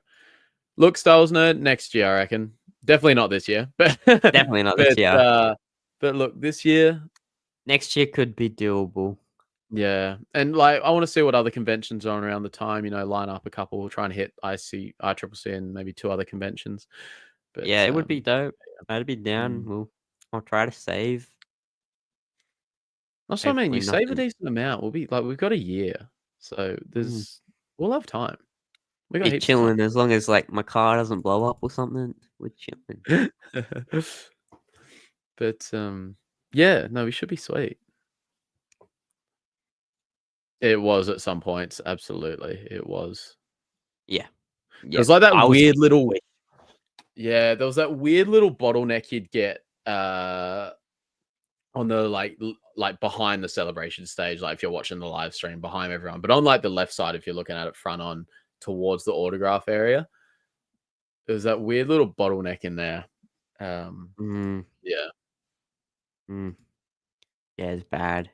Look, Star Wars nerd next year, I reckon. Definitely not this year, but Definitely not this year. but look, this year, Next year could be doable. yeah, and like I want to see what other conventions are on around the time. Line up a couple, try and hit ICCC, and maybe two other conventions. But Yeah, it would be dope. I'd be down. mm. I'll try to save. That's what I mean. Hopefully You save a nothing. decent amount. We'll be like we've got a year, so Mm. we'll have time. We got Be heaps of chilling as long as like my car doesn't blow up or something. We're chilling. time. But yeah, no, we should be sweet. It was at some points, absolutely. It was. Yeah. There Yeah. was like that I was weird thinking little quick. yeah, there was that weird little bottleneck you'd get on the like behind the celebration stage, like if you're watching the live stream behind everyone, but on like the left side, if you're looking at it front on towards the autograph area, there's that weird little bottleneck in there. Mm, Yeah. mm. Yeah, it's bad.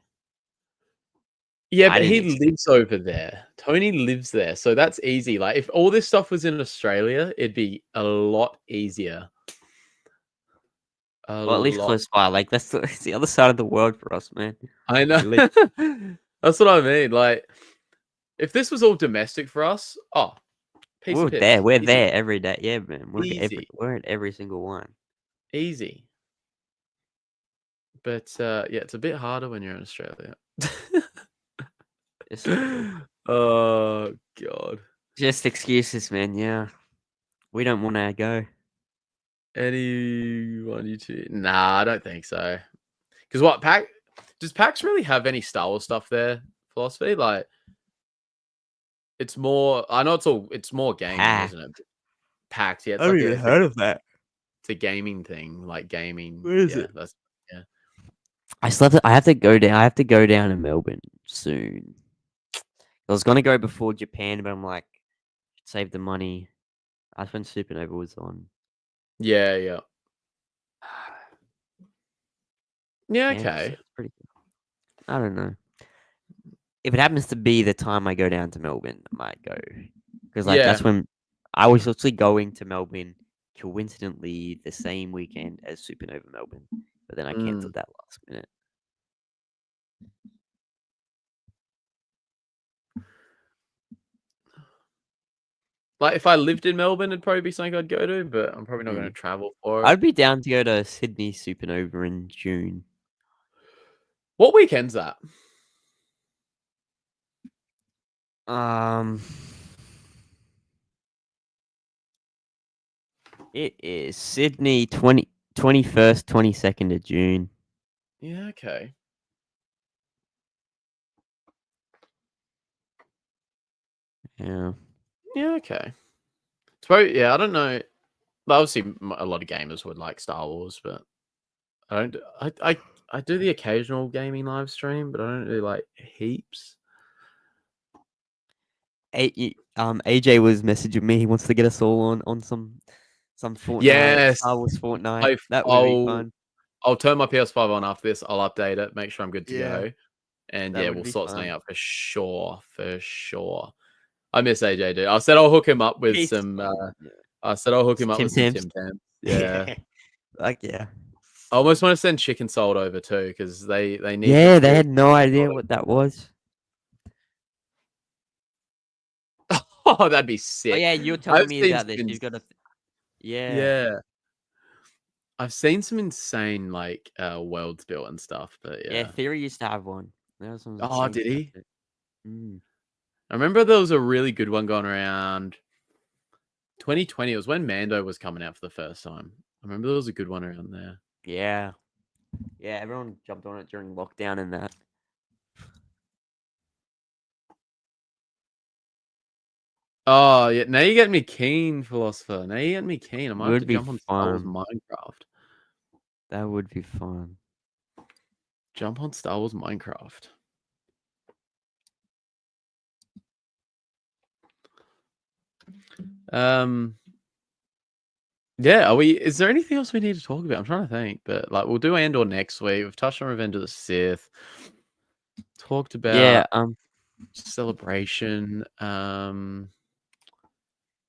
Yeah, I but he didn't expect. lives over there. Tony lives there, so that's easy. Like if all this stuff was in Australia, it'd be a lot easier. A Well, at least lot. close by. Like it's the other side of the world for us, man. I know. We live. That's what I mean. Like if this was all domestic for us, oh, piece of We're there. piss. We're Easy. there every day. Yeah, man. Easy. We're at every single one. Easy. But yeah, it's a bit harder when you're in Australia. Just, Oh god. just excuses, man. Yeah, we don't want to go. Anyone you two? Nah, I don't think so. Because what does PAX really have any Star Wars stuff there? Philosophy, like it's more. I know it's more gaming, PAX. isn't it? PAX, yeah, it's I haven't like even heard of that. it's a gaming thing, like gaming. Where is Yeah, it? that's yeah. I still have to, I have to go down. I have to go down to Melbourne soon. I was gonna go before Japan, but I'm like, save the money. That's when Supernova was on. Yeah, yeah. Yeah, Yeah, so okay. it's pretty. I don't know. If it happens to be the time I go down to Melbourne, I might go because like Yeah. that's when I was actually going to Melbourne coincidentally the same weekend as Supernova Melbourne, but then I Mm. cancelled that last minute. Like if I lived in Melbourne, it'd probably be something I'd go to, but I'm probably not going to travel for it. I'd be down to go to Sydney Supernova in June. What weekend's that? It is Sydney 21st, 22nd of June. Yeah, okay. Yeah. Yeah, okay. Suppose, yeah, I don't know. Obviously, a lot of gamers would like Star Wars, but I don't. I do the occasional gaming live stream, but I don't really like heaps. AJ was messaging me. He wants to get us all on some Fortnite, Yes, Star Wars Fortnite. That would be I'll fun. I'll turn my PS5 on after this. I'll update it, make sure I'm good to Yeah, go, and that yeah, would we'll be sort something fun. out for sure. For sure. I miss AJ, dude. I said I'll hook him up with He's some. fun. I said I'll hook him up Tim with some Tams. Tim Tams. Yeah. Like yeah. I almost want to send Chicken Salt over too because they need the Yeah, they crew. had no idea what that was. Oh, that'd be Oh sick. yeah, you're telling I've me seen about this. some You've got to. Yeah. yeah. I've seen some insane like worlds built and stuff, but Yeah, yeah. Theory used to have one. There was some Oh, insane did stuff he? there. Mm. I remember there was a really good one going around 2020. It was when Mando was coming out for the first time. I remember there was a good one around there. Yeah. Yeah, everyone jumped on it during lockdown and that. Oh yeah, now you're getting me keen, philosopher. Now you're getting me keen. I might have to Would be jump on Star Wars fun. Minecraft. That would be fun. Jump on Star Wars Minecraft. Yeah, is there anything else we need to talk about? I'm trying to think, but like we'll do Andor next week. We've touched on Revenge of the Sith. Talked about Yeah, Celebration.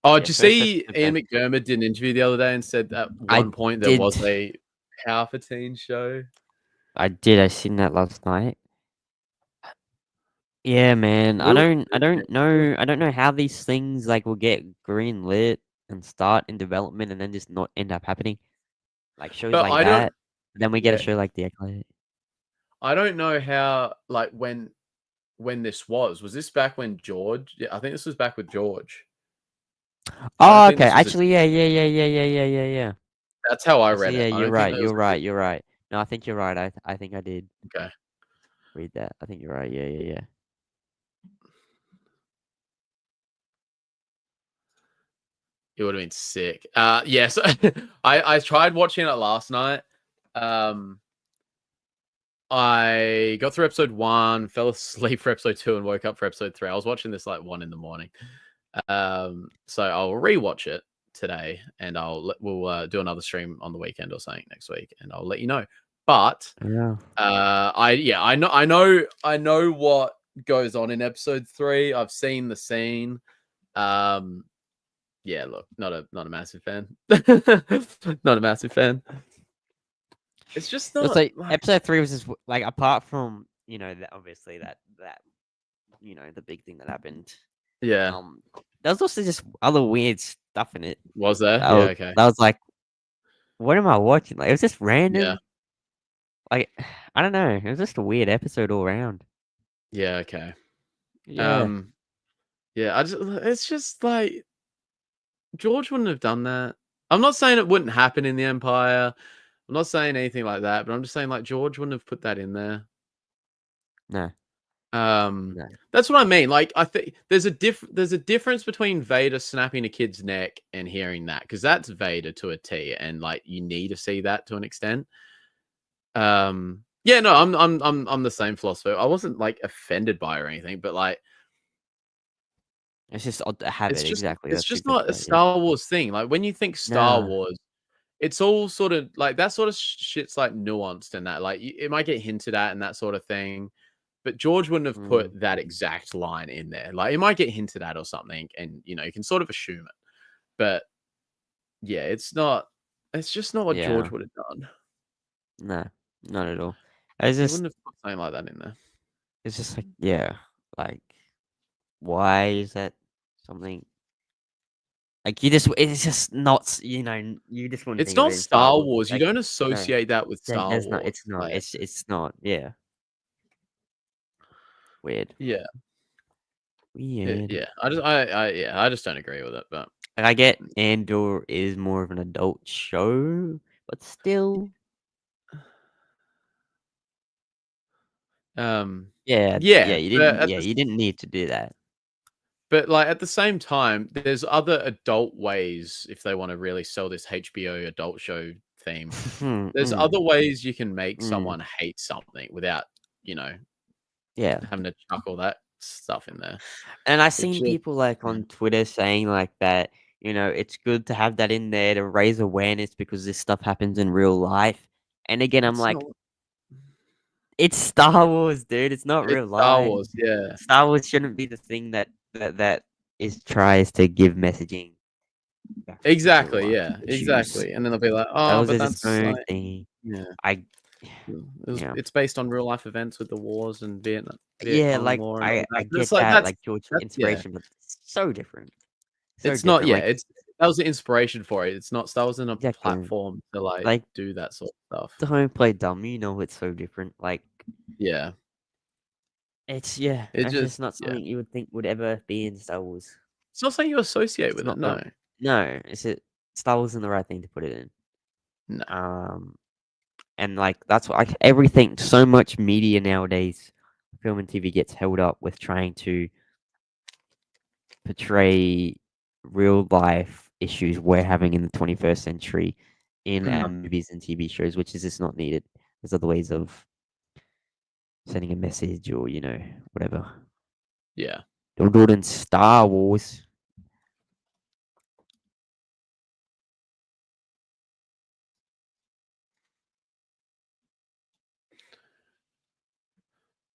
Oh, yeah, did you first see episode Ian back. McDermott did an interview the other day and said at I one point there did. was a Palpatine show? I did. I seen that last night. Yeah, man. I don't know how these things like will get green lit and start in development and then just not end up happening. Like shows But like I don't. that. Then we get a Yeah, show like The Acolyte. I don't know how. Like when this was this back when George? Yeah, I think this was back with George. I don't Oh, think okay. this was. Actually, yeah. That's how I read Actually, it. yeah, I you're don't think right. there was. You're right. No, I think you're right. I think I did Okay. read that. I think you're right. Yeah. It would have been sick. Yes, I tried watching it last night. I got through episode 1, fell asleep for episode 2, and woke up for episode 3. I was watching this like 1 in the morning. So I'll rewatch it today, and we'll do another stream on the weekend or something next week, and I'll let you know. But Yeah. I know what goes on in episode 3. I've seen the scene. Yeah, look, not a massive fan. Not a massive fan. It's just not. So episode 3 was just like apart from that obviously that the big thing that happened. Yeah. There was also just other weird stuff in it. Was there? That Yeah. was, Okay. That was like, what am I watching? Like it was just random. Yeah. Like I don't know. It was just a weird episode all around. Yeah, okay. Yeah. Yeah, it's just like George wouldn't have done that. I'm not saying it wouldn't happen in the Empire. I'm not saying anything like that, but I'm just saying like George wouldn't have put that in there. No. Um, No. that's what I mean. Like, I think there's a difference between Vader snapping a kid's neck and hearing that, because that's Vader to a T, and like you need to see that to an extent. Yeah, no, I'm the same philosopher. I wasn't like offended by it or anything, but like It's just odd to have it's it. just Exactly. it's That's just exactly not a right. Yeah. Star Wars thing. Like when you think Star Nah. Wars, it's all sort of like that sort of shit's like nuanced and that like it might get hinted at and that sort of thing. But George wouldn't have put Mm. that exact line in there. Like it might get hinted at or something, and you know, you can sort of assume it. But yeah, it's just not what George Yeah. would have done. No. Not at all. It's He just. wouldn't have put something like that in there. It's just like yeah. Like why is that something? Like you just. It's just not. You just wouldn't It's think of not it in Star Star Wars. Wars. You Like don't no. associate that with Star There's not. Wars. It's not. Like, It's not. Yeah. Weird. yeah, Weird. yeah. I just don't agree with it. But Like I get Andor is more of an adult show, but still, yeah, yeah, you didn't need to do that. but like at the same time, there's other adult ways if they want to really sell this HBO adult show theme. Mm, There's mm, other ways you can make mm, someone hate something without, you know, yeah. having to chuck all that stuff in there. And I've Which seen people like yeah. on Twitter saying like that, it's good to have that in there to raise awareness because this stuff happens in real life. And again, I'm It's like, not it's Star Wars, dude. It's not it's real Star life. Wars, yeah. Star Wars shouldn't be the thing that is tries to give messaging back to real Exactly, life yeah, issues. exactly. And then they'll be like, Star oh, Wars but is its that's own like thing. yeah. I It yeah. it's based on real life events with the wars and Viet Yeah, Cong like War and all I that. But it's get like that, like George that's yeah. inspiration, but it's so different. So It's not different. yeah, Like it's that was the inspiration for it. It's not Star Wars in a exactly. platform to like Like do that sort of stuff. don't play dumb, it's so different. Like Yeah. It it's just just not yeah. something you would think would ever be in Star Wars. It's not something you associate It's with it, not the no. no, Star Wars isn't the right thing to put it in. No. And like that's what everything so much media nowadays, film and TV gets held up with trying to portray real life issues we're having in the 21st century in our Mm, movies and TV shows, which is just not needed. There's other ways of sending a message or, whatever. yeah. Don't do it in Star Wars.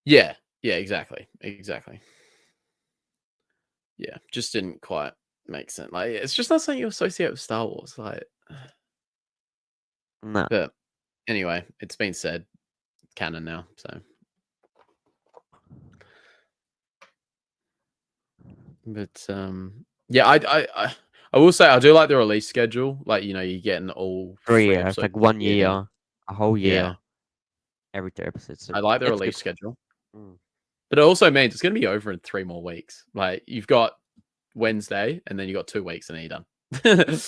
Yeah. Yeah, exactly. Exactly. Yeah. Just didn't quite make sense. Like it's just not something you associate with Star Wars. Like No. but anyway, it's been said canon now, so but yeah, I will say I do like the release schedule. Like, you know, you're getting all 3 3 years, episodes like 1 a year. year, a whole Yeah. year, every 3 episodes. So I like the it's good. release schedule. Mm. But it also means it's gonna be over in 3 more weeks. Like you've got Wednesday and then you got 2 weeks and then you're done.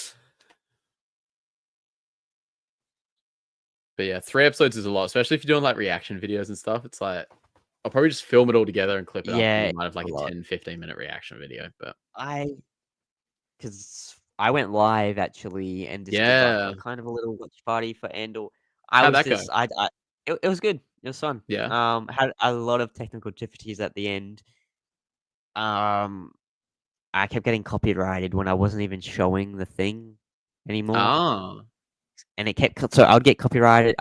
But yeah, 3 episodes is a lot, especially if you're doing like reaction videos and stuff. It's like I'll probably just film it all together and clip it up. And Yeah, we might have like a a lot. 10-15 minute reaction video. But Because I went live actually and just did like yeah. a kind of a little watch party for Andor. How'd that go? It was good. It was fun. Yeah. Had a lot of technical difficulties at the end. I kept getting copyrighted when I wasn't even showing the thing anymore, Ah. and it kept so I'd get copyrighted.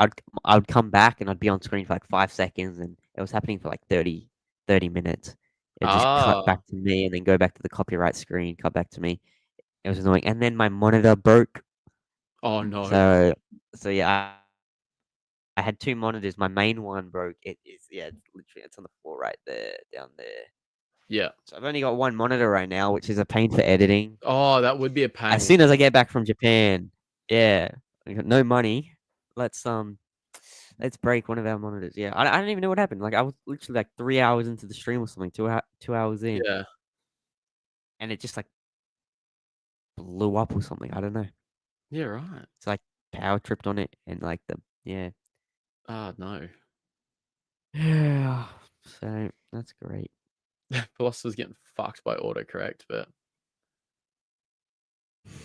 I'd come back and I'd be on screen for like 5 seconds, and it was happening for like 30 minutes. It just cut Ah. back to me and then go back to the copyright screen, cut back to me. It was annoying. And then my monitor broke. Oh no. So yeah, I had 2 monitors. My main one broke. It's on the floor right there, down there. Yeah. So I've only got 1 monitor right now, which is a pain for editing. Oh, that would be a pain. As soon as I get back from Japan, yeah, I got no money. Let's let's break one of our monitors. Yeah, I don't even know what happened. Like I was literally like 3 hours into the stream or something, 2 hours in, Yeah. and it just like blew up or something. I don't know. Yeah, right. It's like power tripped on it, and like yeah. Ah, no. Yeah. So that's great. Philosopher's getting fucked by autocorrect, but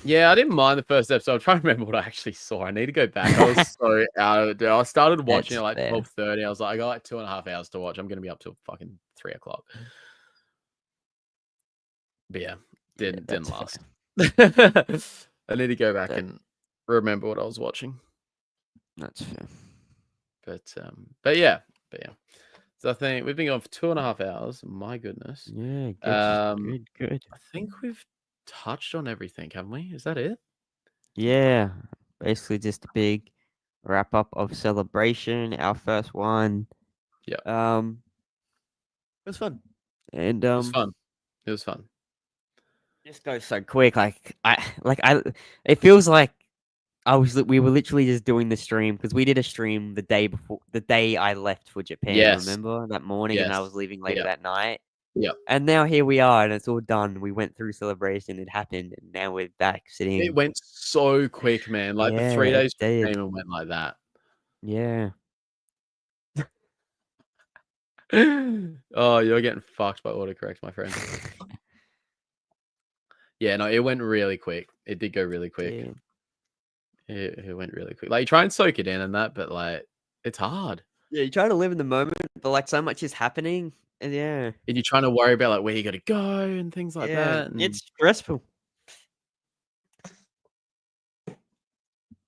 yeah, I didn't mind the first episode. I'm trying to remember what I actually saw. I need to go back. I was so out of it, dude. I started watching That's at like fair. 12:30. I was like, I got like 2.5 hours to watch. I'm gonna be up till fucking 3 o'clock. But yeah, didn't that's last. fair. I need to go back That- and remember what I was watching. That's fair. But yeah. So I think we've been going for 2.5 hours. My goodness. Yeah, good, good. I think we've touched on everything, haven't we? Is that it? Yeah, basically just a big wrap up of Celebration, our first one. Yeah. It was fun. And It was fun. It was fun. just goes so quick. It feels like we were literally just doing the stream because we did a stream the day I left for Japan. Yes. Remember that morning, and I Yes. was leaving later Yeah. that night. Yeah. And now here we are, and it's all done. We went through Celebration, it happened, and now we're back sitting. It went so quick, man. Like the 3 Yeah, days it did. came and went like that. Yeah. Oh, you're getting fucked by autocorrect, my friend. Yeah, no, it went really quick. It did go really quick. Yeah. It went really quick. Like you try and soak it in and that, but like it's hard. Yeah, you try to live in the moment, but like so much is happening, and yeah, And you're trying to worry about like where you gotta go and things like that. And it's stressful.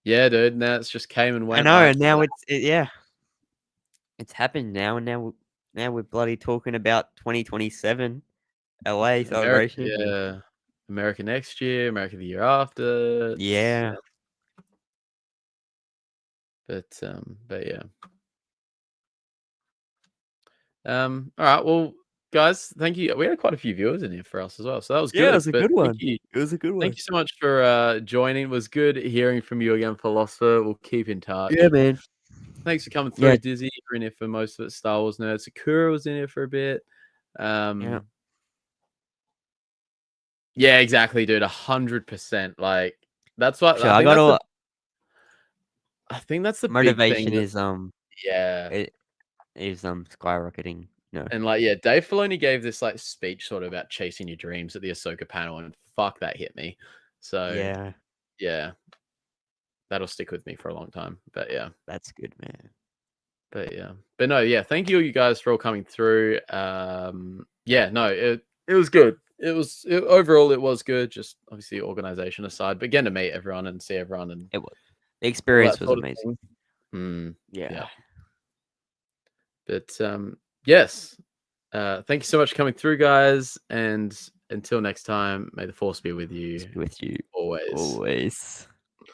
yeah, dude. Now it's just came and I went. know, like and now that. it's happened now, and now we're bloody talking about 2027 LA celebration. Yeah, America next year, America the year after. Yeah. But yeah. All right. Well, guys, thank you. We had quite a few viewers in here for us as well, so that was good. Yeah, it was a good one. Thank you. It was a good one. Thank you so much for joining. It was good hearing from you again, Philosopher. We'll keep in touch. Yeah, man. Thanks for coming through, Yeah. Dizzy. You were in here for most of it. Star Wars Nerd. Sakura was in here for a bit. Yeah. Yeah, exactly, dude. 100%. Like that's what Sure, I think that's the motivation big thing is skyrocketing. No. And like, yeah, Dave Filoni gave this like speech sort of about chasing your dreams at the Ahsoka panel, and fuck, that hit me. So yeah, that'll stick with me for a long time. But yeah, that's good, man. But no, yeah, thank you guys for all coming through. Yeah, no, it was good. Overall it was good. Just obviously organization aside, but getting to meet everyone and see everyone, and the experience was amazing. Yeah. But yes, thank you so much for coming through, guys, and until next time, may the force be with you. With you always.